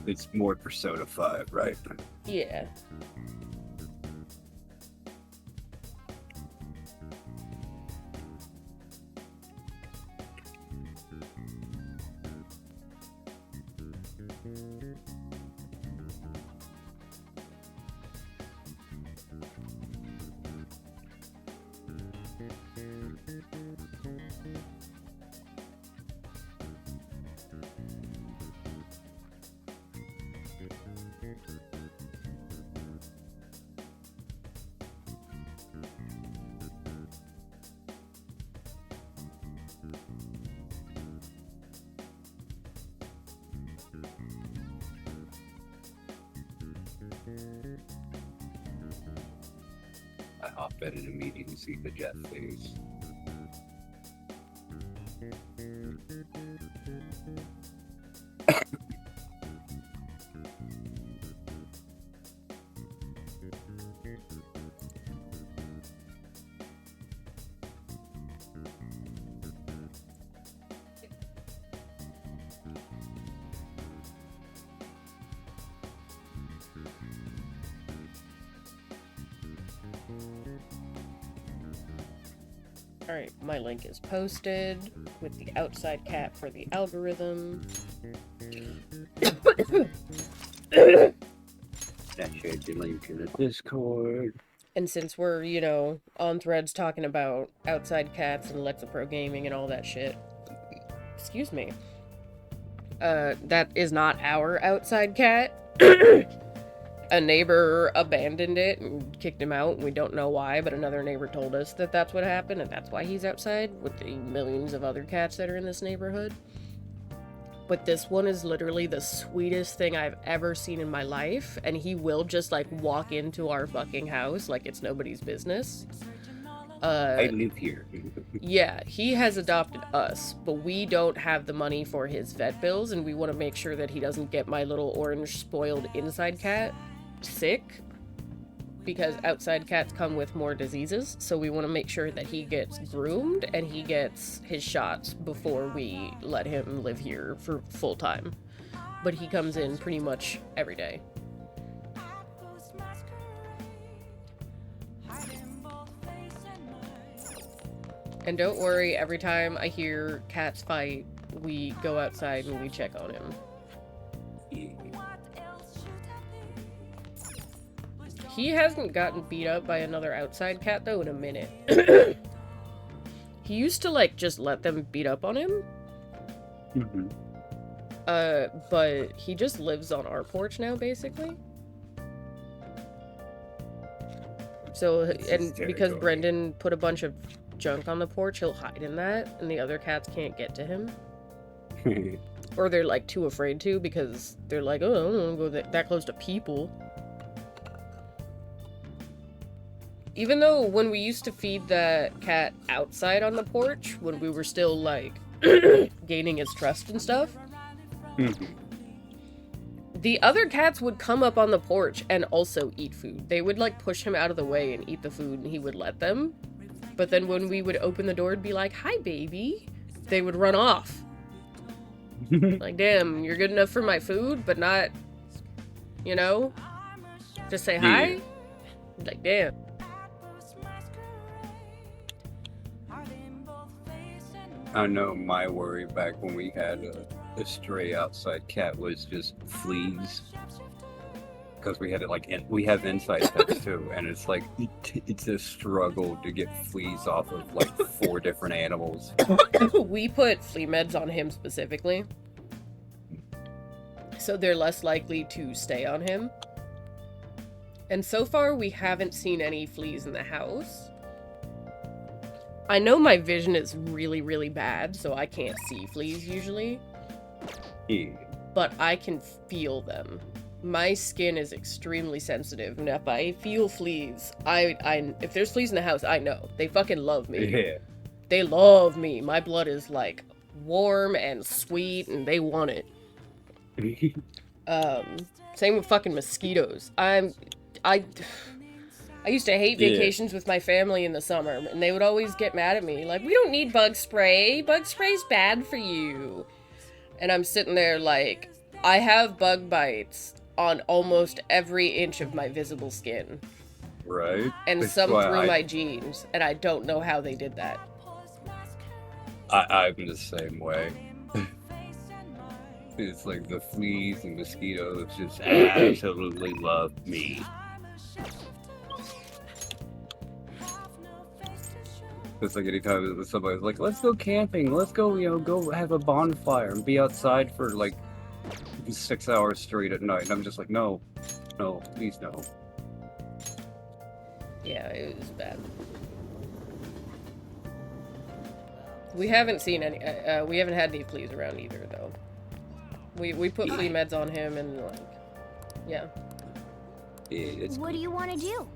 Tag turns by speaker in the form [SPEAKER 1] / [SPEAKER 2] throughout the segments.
[SPEAKER 1] It's more Persona 5, right?
[SPEAKER 2] Yeah.
[SPEAKER 1] I hop in a meeting and see the Jeff face.
[SPEAKER 2] Alright, my link is posted with the outside cat for the algorithm.
[SPEAKER 1] That shared the link in the Discord.
[SPEAKER 2] And since we're, you know, on threads talking about outside cats and Lexapro gaming and all that shit, excuse me, that is not our outside cat. A neighbor abandoned it and kicked him out, and we don't know why, but another neighbor told us that that's what happened, and that's why he's outside with the millions of other cats that are in this neighborhood. But this one is literally the sweetest thing I've ever seen in my life, and he will just, like, walk into our fucking house like it's nobody's business.
[SPEAKER 1] I live here.
[SPEAKER 2] Yeah, he has adopted us, but we don't have the money for his vet bills, and we want to make sure that he doesn't get my little orange spoiled inside cat sick, because outside cats come with more diseases, so we want to make sure that he gets groomed and he gets his shots before we let him live here for full time. But he comes in pretty much every day. And don't worry, every time I hear cats fight, we go outside and we check on him. He hasn't gotten beat up by another outside cat, though, in a minute. He used to, like, just let them beat up on him.
[SPEAKER 1] Mm-hmm.
[SPEAKER 2] But he just lives on our porch now, basically. So, and because Brendan put a bunch of junk on the porch, he'll hide in that, and the other cats can't get to him. Or they're, like, too afraid to, because they're like, oh, I don't want to go that close to people. Even though when we used to feed the cat outside on the porch, when we were still, like, gaining its trust and stuff, the other cats would come up on the porch and also eat food. They would, like, push him out of the way and eat the food, and he would let them. But then when we would open the door and be like, hi, baby, they would run off. Like, damn, you're good enough for my food, but not, you know, just say hi? Like, damn.
[SPEAKER 1] I know my worry back when we had a stray outside cat was just fleas. Because we had it like we have inside pets too, and it's like it's a struggle to get fleas off of like 4 different animals.
[SPEAKER 2] We put flea meds on him specifically, so they're less likely to stay on him. And so far, we haven't seen any fleas in the house. I know my vision is really, really bad, so I can't see fleas usually.
[SPEAKER 1] Yeah.
[SPEAKER 2] But I can feel them. My skin is extremely sensitive, and if I feel fleas, if there's fleas in the house, I know. They fucking love me.
[SPEAKER 1] Yeah.
[SPEAKER 2] They love me. My blood is, like, warm and sweet, and they want it. Same with fucking mosquitoes. I used to hate vacations with my family in the summer, and they would always get mad at me, like, we don't need bug spray. Bug spray's bad for you. And I'm sitting there like, I have bug bites on almost every inch of my visible skin,
[SPEAKER 1] Right?
[SPEAKER 2] and
[SPEAKER 1] That's
[SPEAKER 2] some through
[SPEAKER 1] why
[SPEAKER 2] my jeans, and I don't know how they did that.
[SPEAKER 1] I'm the same way. It's like the fleas and mosquitoes just absolutely love me. It's like anytime somebody's like, let's go camping, let's go, go have a bonfire and be outside for like 6 hours straight at night. And I'm just like, no, no, please no.
[SPEAKER 2] Yeah, it was bad. We haven't seen any. We haven't had any fleas around either, though. We put flea meds on him and like, yeah.
[SPEAKER 3] What do you want to do?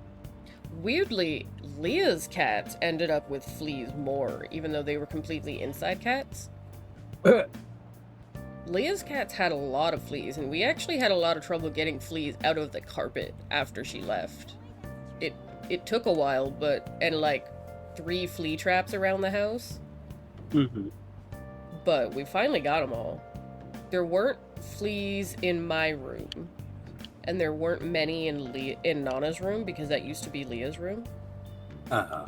[SPEAKER 2] Weirdly, Leah's cats ended up with fleas more, even though they were completely inside cats. Leah's cats had a lot of fleas, and we actually had a lot of trouble getting fleas out of the carpet after she left. It took a while, and like 3 flea traps around the house.
[SPEAKER 1] Mm-hmm.
[SPEAKER 2] But we finally got them all. There weren't fleas in my room, and there weren't many in Nana's room, because that used to be Leah's room.
[SPEAKER 1] Uh-huh.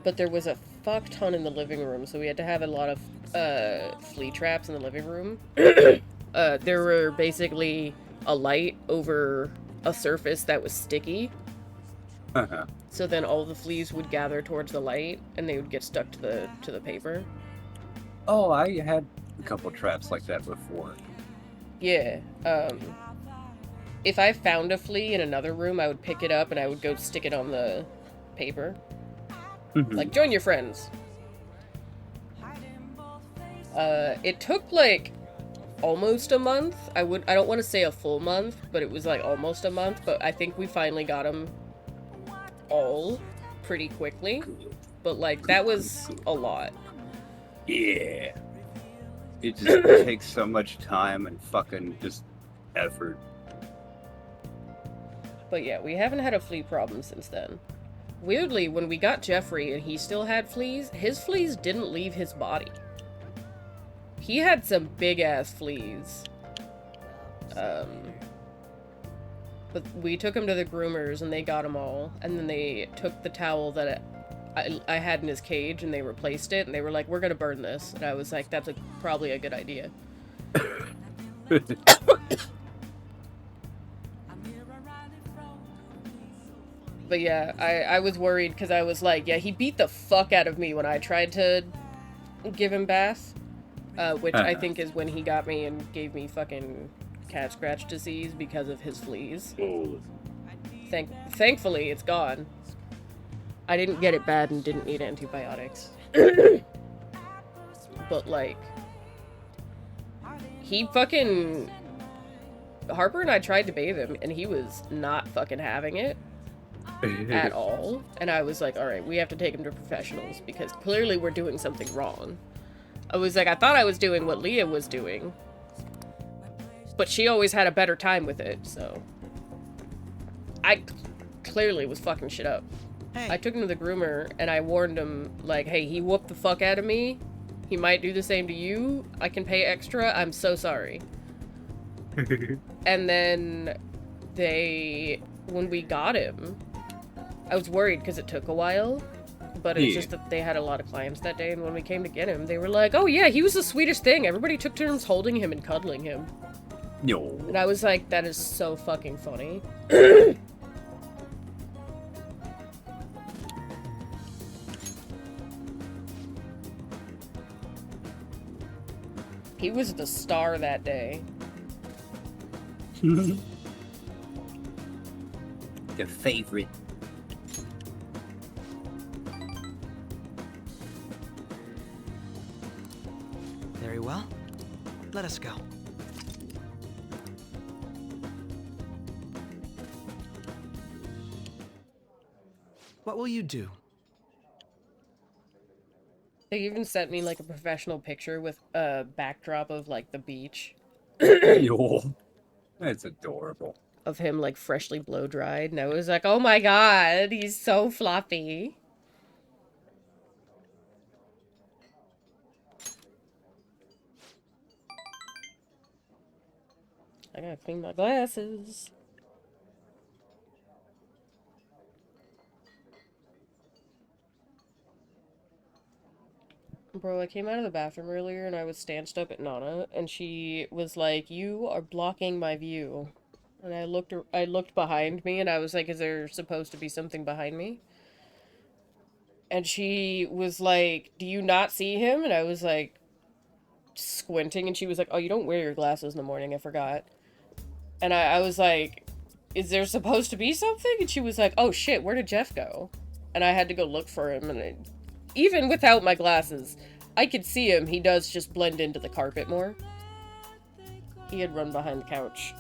[SPEAKER 2] But there was a fuck ton in the living room, so we had to have a lot of flea traps in the living room. There were basically a light over a surface that was sticky.
[SPEAKER 1] Uh-huh.
[SPEAKER 2] So then all the fleas would gather towards the light, and they would get stuck to the paper.
[SPEAKER 1] Oh, I had a couple traps like that before.
[SPEAKER 2] Yeah. If I found a flea in another room, I would pick it up and I would go stick it on the paper.
[SPEAKER 1] Mm-hmm.
[SPEAKER 2] Like, join your friends. It took like almost a month. I don't want to say a full month, but it was like almost a month. But I think we finally got them all pretty quickly. But like, that was a lot.
[SPEAKER 1] Yeah. It just takes so much time and fucking just effort.
[SPEAKER 2] But yeah, we haven't had a flea problem since then. Weirdly, when we got Jeffrey and he still had fleas, his fleas didn't leave his body. He had some big-ass fleas. But we took him to the groomers and they got him all. And then they took the towel that I had in his cage and they replaced it. And they were like, we're gonna burn this. And I was like, that's probably a good idea. But yeah, I was worried because I was like, yeah, he beat the fuck out of me when I tried to give him bath. Which I think is when he got me and gave me fucking cat scratch disease because of his fleas.
[SPEAKER 1] Oh.
[SPEAKER 2] Thankfully, it's gone. I didn't get it bad and didn't need antibiotics. But like, he fucking... Harper and I tried to bathe him and he was not fucking having it. At all. And I was like, alright, we have to take him to professionals because clearly we're doing something wrong. I was like, I thought I was doing what Leah was doing, but she always had a better time with it, so I clearly was fucking shit up.
[SPEAKER 4] Hey.
[SPEAKER 2] I took him to the groomer and I warned him, like, hey, he whooped the fuck out of me. He might do the same to you. I can pay extra. I'm so sorry. And then when we got him, I was worried because it took a while, but it's just that they had a lot of clients that day, and when we came to get him, they were like, oh yeah, he was the sweetest thing. Everybody took turns holding him and cuddling him.
[SPEAKER 1] No.
[SPEAKER 2] And I was like, that is so fucking funny. He was the star that day.
[SPEAKER 1] Your favorite.
[SPEAKER 4] Very well. Let us go. What will you do?
[SPEAKER 2] They even sent me like a professional picture with a backdrop of like the beach
[SPEAKER 1] Yo. That's adorable.
[SPEAKER 2] of him like freshly blow dried, and I was like, oh my god, he's so fluffy. I gotta clean my glasses. Bro, I came out of the bathroom earlier and I was stanched up at Nana, and she was like, "You are blocking my view." And I looked behind me and I was like, "Is there supposed to be something behind me?" And she was like, "Do you not see him?" And I was like, squinting, and she was like, "Oh, you don't wear your glasses in the morning, I forgot." And I was like, "Is there supposed to be something?" And she was like, "Oh shit, where did Jeff go?" And I had to go look for him, and even without my glasses, I could see him. He does just blend into the carpet more. He had run behind the couch,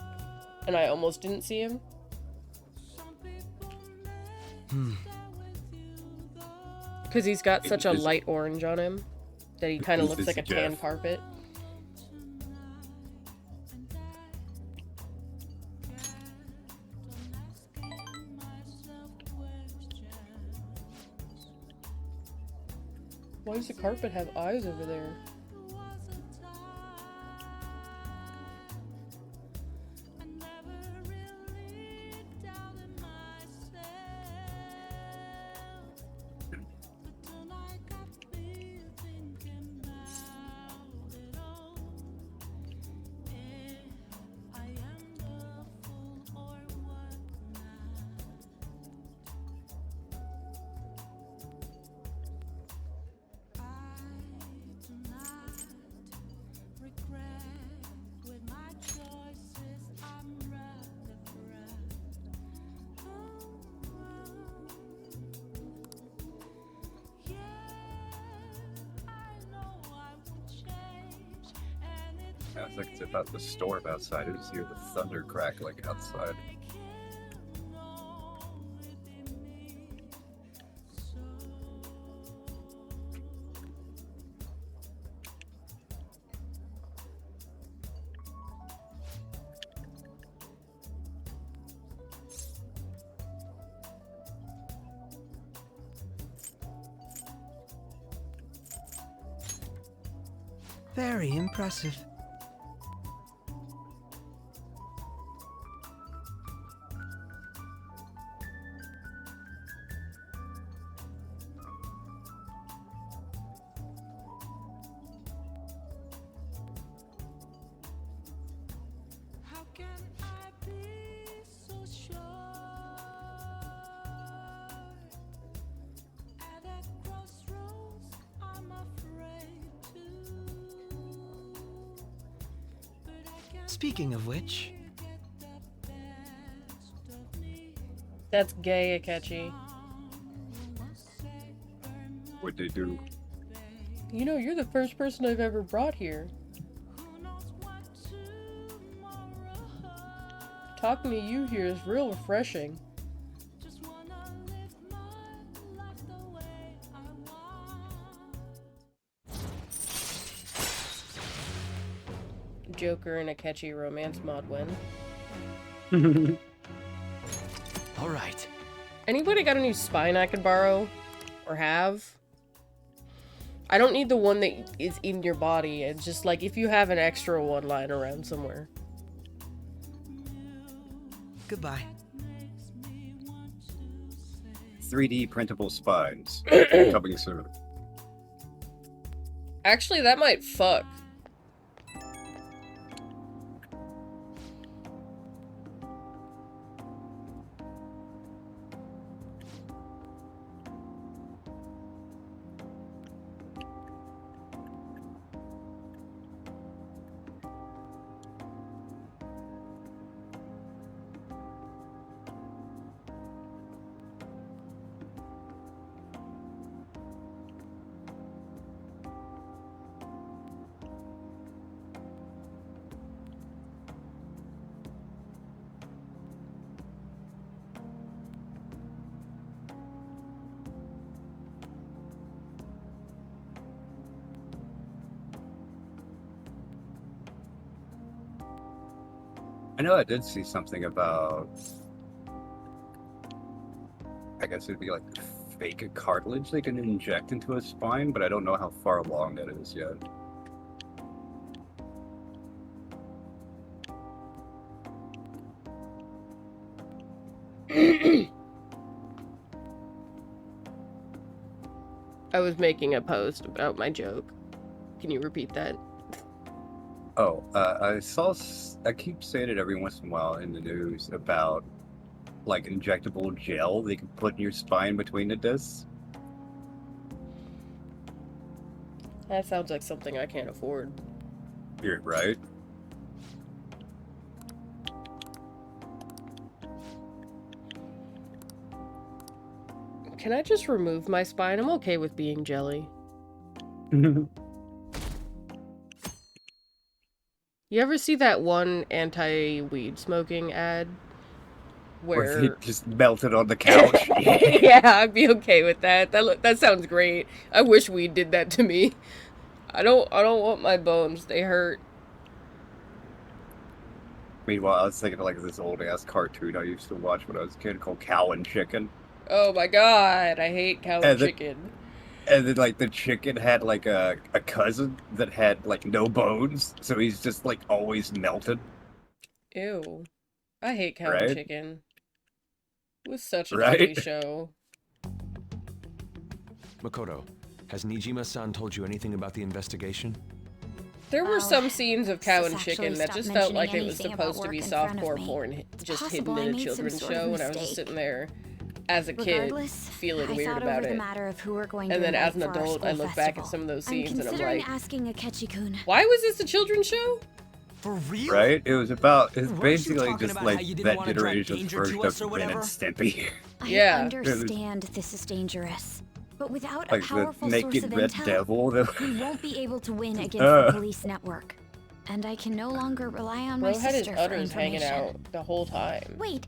[SPEAKER 2] and I almost didn't see him. Because he's got such a light orange on him that he kind of looks like a tan carpet. Why does the carpet have eyes over there?
[SPEAKER 1] I was like, it's about the storm outside. I just hear the thunder crackling outside.
[SPEAKER 4] Very impressive. Speaking of which...
[SPEAKER 2] That's gay, Akechi.
[SPEAKER 1] What'd they do?
[SPEAKER 2] You know, you're the first person I've ever brought here. Talking to you here is real refreshing. Joker and Akechi romance mod win.
[SPEAKER 4] All right.
[SPEAKER 2] Anybody got a new spine I could borrow? Or have? I don't need the one that is in your body. It's just like if you have an extra one lying around somewhere.
[SPEAKER 4] Goodbye.
[SPEAKER 1] 3D printable spines. Coming soon.
[SPEAKER 2] Actually, that might fuck.
[SPEAKER 1] I know I did see something about, I guess it'd be like fake cartilage they can inject into a spine, but I don't know how far along that is yet.
[SPEAKER 2] I was making a post about my joke. Can you repeat that?
[SPEAKER 1] Oh, I keep saying it every once in a while in the news about like injectable gel they can put in your spine between the discs.
[SPEAKER 2] That sounds like something I can't afford.
[SPEAKER 1] You're right.
[SPEAKER 2] Can I just remove my spine? I'm okay with being jelly. You ever see that one anti-weed smoking ad?
[SPEAKER 1] Where
[SPEAKER 2] Where...
[SPEAKER 1] it just melted on the couch.
[SPEAKER 2] Yeah, I'd be okay with that. That sounds great. I wish weed did that to me. I don't want my bones. They hurt.
[SPEAKER 1] Meanwhile, I was thinking of like this old ass cartoon I used to watch when I was a kid called Cow and Chicken.
[SPEAKER 2] Oh my god, I hate cow and chicken.
[SPEAKER 1] And then like the chicken had like a cousin that had like no bones, so he's just like always melted.
[SPEAKER 2] Ew. I hate cow
[SPEAKER 1] Right?
[SPEAKER 2] and chicken. It was such an
[SPEAKER 1] Right?
[SPEAKER 2] ugly show.
[SPEAKER 5] Makoto, has Nijima-san told you anything about the investigation?
[SPEAKER 2] There were
[SPEAKER 3] Well,
[SPEAKER 2] some scenes of cow
[SPEAKER 3] sis
[SPEAKER 2] and chicken
[SPEAKER 3] actually
[SPEAKER 2] that
[SPEAKER 3] stopped
[SPEAKER 2] just felt like
[SPEAKER 3] mentioning
[SPEAKER 2] it was
[SPEAKER 3] anything about
[SPEAKER 2] supposed to be
[SPEAKER 3] work in front of
[SPEAKER 2] softcore
[SPEAKER 3] me.
[SPEAKER 2] porn
[SPEAKER 3] It's
[SPEAKER 2] just
[SPEAKER 3] possible
[SPEAKER 2] hidden
[SPEAKER 3] I
[SPEAKER 2] in a
[SPEAKER 3] made some
[SPEAKER 2] children's
[SPEAKER 3] sort of
[SPEAKER 2] show, and I was just
[SPEAKER 3] mistake.
[SPEAKER 2] sitting there as a kid
[SPEAKER 3] Regardless,
[SPEAKER 2] feeling
[SPEAKER 3] I
[SPEAKER 2] weird
[SPEAKER 3] thought
[SPEAKER 2] about
[SPEAKER 3] over the
[SPEAKER 2] it.
[SPEAKER 3] matter of who we're going
[SPEAKER 2] And
[SPEAKER 3] to
[SPEAKER 2] then as an
[SPEAKER 3] invite for our
[SPEAKER 2] adult, I
[SPEAKER 3] school
[SPEAKER 2] look back at
[SPEAKER 3] festival.
[SPEAKER 2] some of those
[SPEAKER 3] I'm
[SPEAKER 2] scenes and I'm
[SPEAKER 3] considering
[SPEAKER 2] like,
[SPEAKER 3] asking Akechi-kun.
[SPEAKER 2] why was this a children's show?
[SPEAKER 5] For real?
[SPEAKER 1] Right? It's
[SPEAKER 5] Weren't you
[SPEAKER 1] basically
[SPEAKER 5] talking
[SPEAKER 1] just
[SPEAKER 5] about
[SPEAKER 1] like
[SPEAKER 5] how you didn't
[SPEAKER 1] that
[SPEAKER 5] wanna drag
[SPEAKER 1] generation's
[SPEAKER 5] danger
[SPEAKER 1] version
[SPEAKER 5] to us
[SPEAKER 1] of
[SPEAKER 5] or
[SPEAKER 1] Ren and
[SPEAKER 5] whatever?
[SPEAKER 1] Stimpy.
[SPEAKER 3] I
[SPEAKER 2] Yeah.
[SPEAKER 3] understand this is dangerous, but without a
[SPEAKER 1] Like the
[SPEAKER 3] powerful source
[SPEAKER 1] naked
[SPEAKER 3] of
[SPEAKER 1] red
[SPEAKER 3] intel,
[SPEAKER 1] devil.
[SPEAKER 3] we won't be able to win against the police network. And I can no longer rely on my
[SPEAKER 2] Bro had his
[SPEAKER 3] sister for
[SPEAKER 2] udders hanging
[SPEAKER 3] information.
[SPEAKER 2] out the whole time.
[SPEAKER 3] Wait,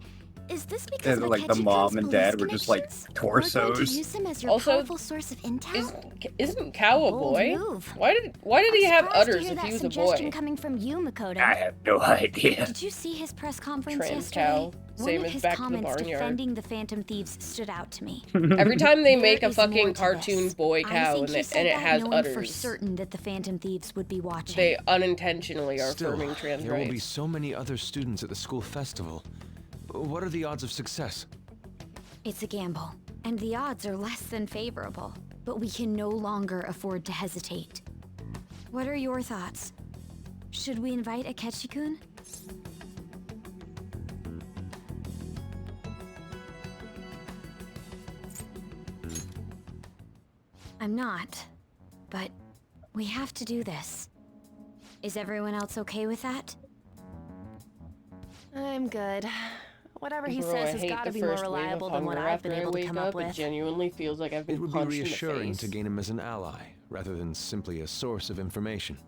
[SPEAKER 3] is this because
[SPEAKER 1] And
[SPEAKER 3] of
[SPEAKER 1] like the
[SPEAKER 3] Akechi-kun's
[SPEAKER 1] mom and dad
[SPEAKER 3] police
[SPEAKER 1] were just like
[SPEAKER 3] connections? We're going to
[SPEAKER 1] torsos.
[SPEAKER 3] use him as your
[SPEAKER 2] Also,
[SPEAKER 3] powerful source of intel?
[SPEAKER 2] Isn't Cow a
[SPEAKER 3] Bold
[SPEAKER 2] boy?
[SPEAKER 3] move.
[SPEAKER 2] Why did he
[SPEAKER 3] I'm
[SPEAKER 2] have
[SPEAKER 3] surprised to
[SPEAKER 2] udders
[SPEAKER 3] hear
[SPEAKER 2] if
[SPEAKER 3] that
[SPEAKER 2] he was a
[SPEAKER 3] suggestion
[SPEAKER 2] boy?
[SPEAKER 3] coming from you, Makoto.
[SPEAKER 1] I have no idea.
[SPEAKER 3] Did you see his press conference
[SPEAKER 2] Trans
[SPEAKER 3] yesterday?
[SPEAKER 2] cow,
[SPEAKER 3] One
[SPEAKER 2] same
[SPEAKER 3] of
[SPEAKER 2] as
[SPEAKER 3] his
[SPEAKER 2] Back to the
[SPEAKER 3] comments
[SPEAKER 2] Barnyard.
[SPEAKER 3] defending the Phantom Thieves stood out to me.
[SPEAKER 2] Every time they make
[SPEAKER 3] There
[SPEAKER 2] a
[SPEAKER 3] is more
[SPEAKER 2] fucking
[SPEAKER 3] to
[SPEAKER 2] cartoon
[SPEAKER 3] this.
[SPEAKER 2] boy
[SPEAKER 3] I
[SPEAKER 2] cow
[SPEAKER 3] think
[SPEAKER 2] and
[SPEAKER 3] he
[SPEAKER 2] it,
[SPEAKER 3] said
[SPEAKER 2] and it
[SPEAKER 3] that
[SPEAKER 2] has
[SPEAKER 3] knowing for
[SPEAKER 2] udders,
[SPEAKER 3] certain that the Phantom Thieves would be watching.
[SPEAKER 2] they unintentionally are
[SPEAKER 5] Still,
[SPEAKER 2] affirming trans
[SPEAKER 5] there will be
[SPEAKER 2] rights.
[SPEAKER 5] so many other students at the school festival. What are the odds of success?
[SPEAKER 3] It's a gamble, and the odds are less than favorable. But we can no longer afford to hesitate. What are your thoughts? Should we invite Akechi-kun? I'm not, but we have to do this. Is everyone else okay with that?
[SPEAKER 6] I'm good. Whatever he
[SPEAKER 2] Bro,
[SPEAKER 6] says
[SPEAKER 2] I
[SPEAKER 6] has
[SPEAKER 2] hate
[SPEAKER 6] got to
[SPEAKER 2] the
[SPEAKER 6] be more
[SPEAKER 2] first wave of
[SPEAKER 6] reliable than what
[SPEAKER 2] hunger
[SPEAKER 6] I've been
[SPEAKER 2] after I
[SPEAKER 6] able to
[SPEAKER 2] wake
[SPEAKER 6] come up
[SPEAKER 2] It
[SPEAKER 6] with.
[SPEAKER 2] genuinely feels like I've
[SPEAKER 5] It
[SPEAKER 2] been
[SPEAKER 5] would be
[SPEAKER 2] punched in the
[SPEAKER 5] reassuring
[SPEAKER 2] face.
[SPEAKER 5] to gain him as an ally, rather than simply a source of information.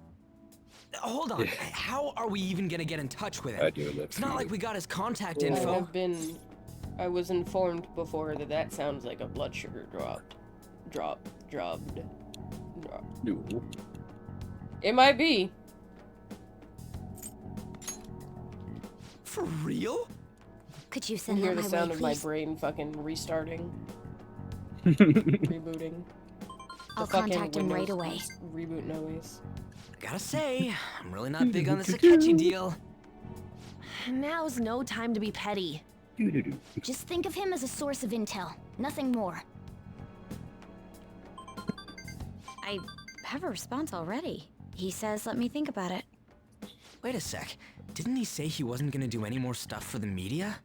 [SPEAKER 4] Hold on. How are we even gonna get in touch with
[SPEAKER 1] I
[SPEAKER 4] him?
[SPEAKER 1] do live
[SPEAKER 4] It's not like we got his contact
[SPEAKER 2] I
[SPEAKER 4] info.
[SPEAKER 2] I was informed before that sounds like a blood sugar dropped.
[SPEAKER 1] No.
[SPEAKER 2] It might be.
[SPEAKER 4] For real?
[SPEAKER 3] Could you
[SPEAKER 2] You
[SPEAKER 3] send
[SPEAKER 2] hear
[SPEAKER 3] that
[SPEAKER 2] the
[SPEAKER 3] my
[SPEAKER 2] sound
[SPEAKER 3] way,
[SPEAKER 2] of my
[SPEAKER 3] please?
[SPEAKER 2] brain fucking restarting, rebooting.
[SPEAKER 3] I'll
[SPEAKER 2] The fucking
[SPEAKER 3] contact him right
[SPEAKER 2] Windows
[SPEAKER 3] away.
[SPEAKER 2] Reboot noise.
[SPEAKER 4] Gotta say, I'm really not big on this Akechi deal.
[SPEAKER 6] Now's no time to be petty.
[SPEAKER 3] Just think of him as a source of intel, nothing more. I have a response already. He says, let me think about it.
[SPEAKER 4] Wait a sec. Didn't he say he wasn't gonna do any more stuff for the media?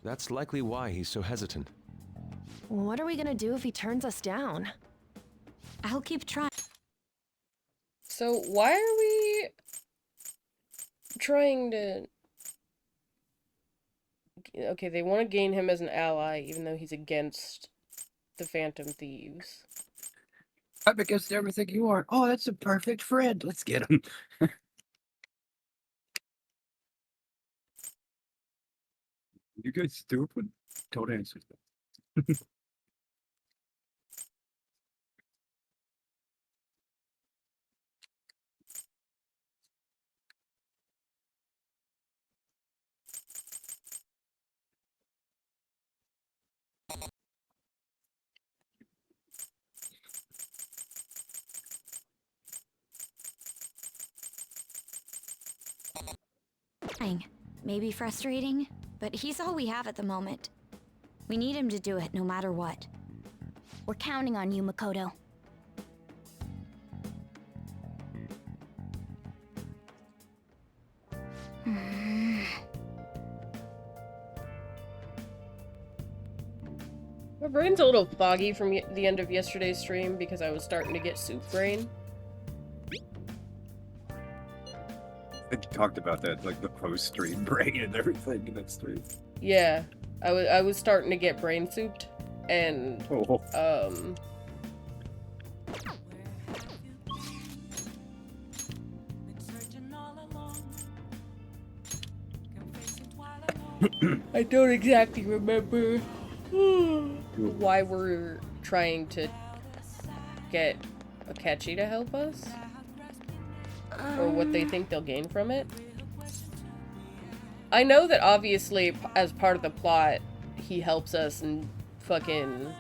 [SPEAKER 5] That's likely why he's so hesitant.
[SPEAKER 6] What are we gonna do if he turns us down?
[SPEAKER 3] I'll keep trying.
[SPEAKER 2] So why are we trying to... Okay, they want to gain him as an ally, even though he's against the Phantom Thieves.
[SPEAKER 1] I'm against everything you are. Oh, that's a perfect friend. Let's get him. You guys stupid? Don't answer that.
[SPEAKER 3] Maybe frustrating, but he's all we have at the moment. We need him to do it no matter what. We're counting on you, Makoto.
[SPEAKER 2] My brain's a little foggy from the end of yesterday's stream because I was starting to get soup brain.
[SPEAKER 1] I talked about that, like the post-stream brain and everything in that stream.
[SPEAKER 2] Yeah, I was starting to get brain souped, and
[SPEAKER 1] Oh.
[SPEAKER 2] I don't exactly remember why we're trying to get Akechi to help us, or what they think they'll gain from it. I know that obviously, as part of the plot, he helps us and fucking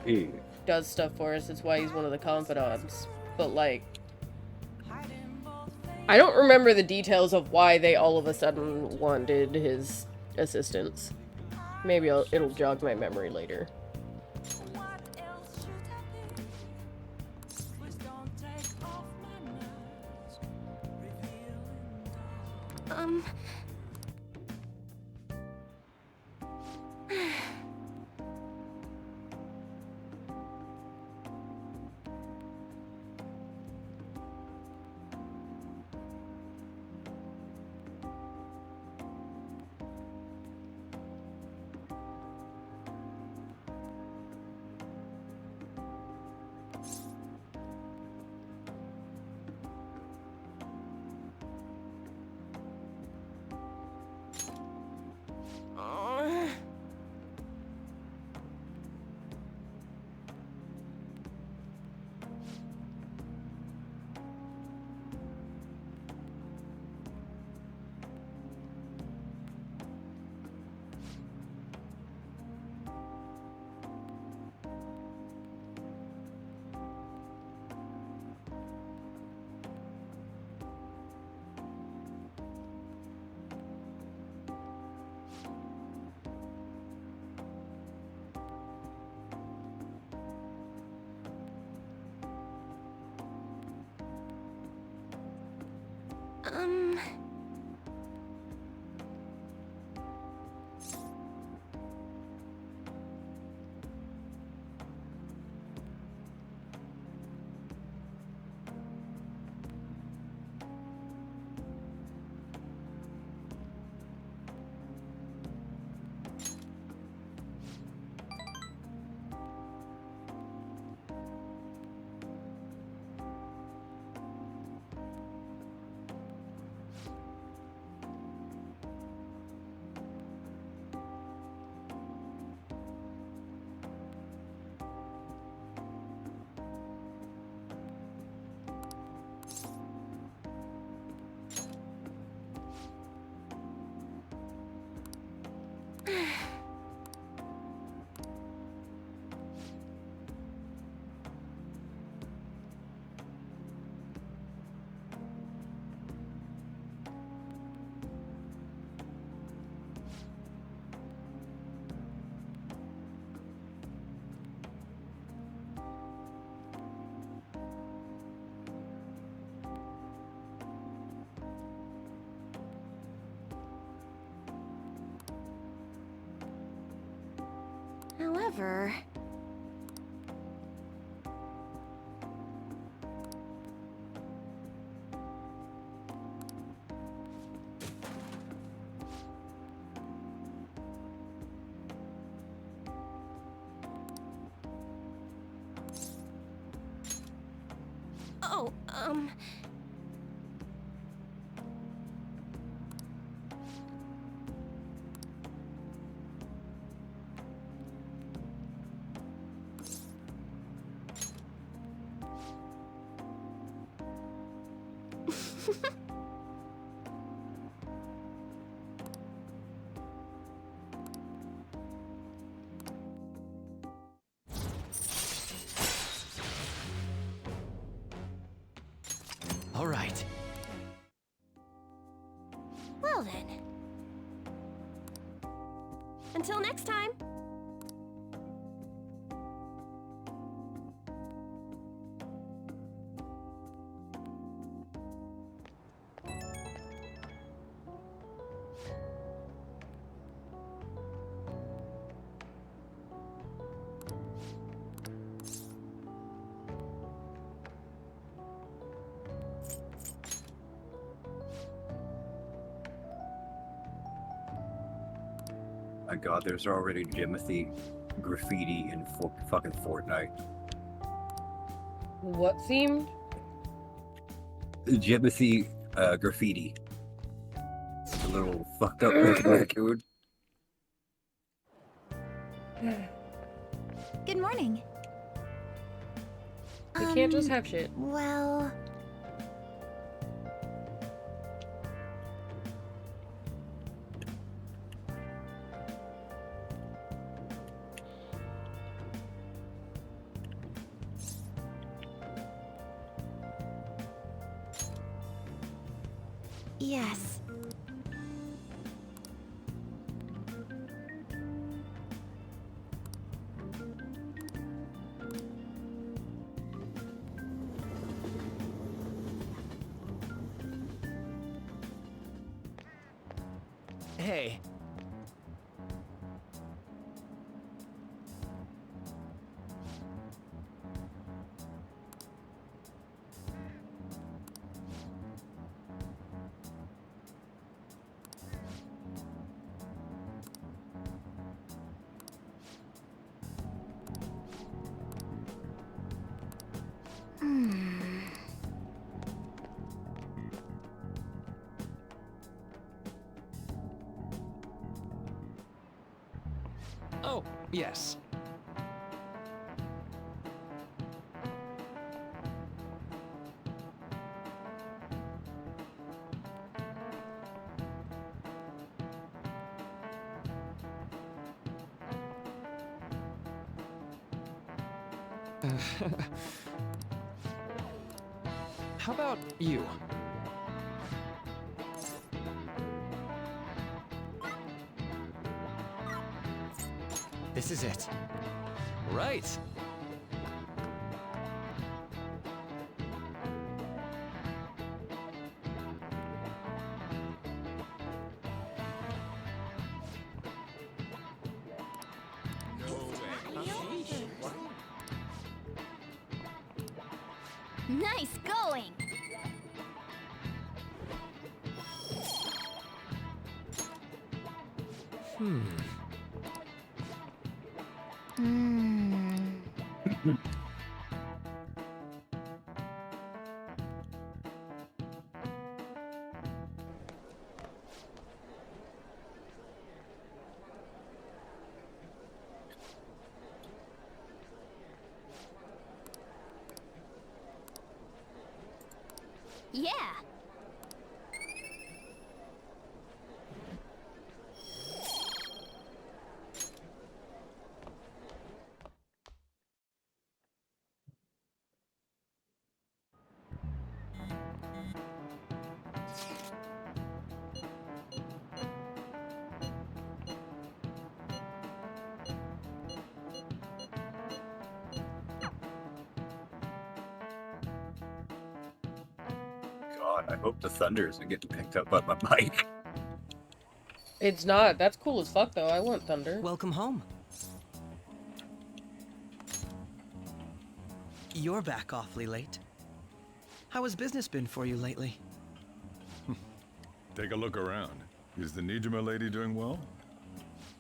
[SPEAKER 1] Yeah.
[SPEAKER 2] does stuff for us. That's why he's one of the confidants. But, like, I don't remember the details of why they all of a sudden wanted his assistance. Maybe it'll jog my memory later.
[SPEAKER 3] However... Oh,
[SPEAKER 4] All right.
[SPEAKER 3] well then.
[SPEAKER 6] Until next time.
[SPEAKER 1] My God, there's already Jimothy graffiti in fucking Fortnite.
[SPEAKER 2] What themed?
[SPEAKER 1] Jimothy graffiti. A little fucked up raccoon.
[SPEAKER 3] Good morning.
[SPEAKER 2] We can't just have shit.
[SPEAKER 3] Well... Yes.
[SPEAKER 4] Hey. Oh, yes. How about you? This is it. Right.
[SPEAKER 3] Nice going!
[SPEAKER 4] Hmm.
[SPEAKER 3] Yeah!
[SPEAKER 1] God, I hope the thunder isn't getting picked up by my mic.
[SPEAKER 2] It's not. That's cool as fuck, though. I want thunder.
[SPEAKER 4] Welcome home. You're back awfully late. How has business been for you lately?
[SPEAKER 7] Take a look around. Is the Nijima lady doing well?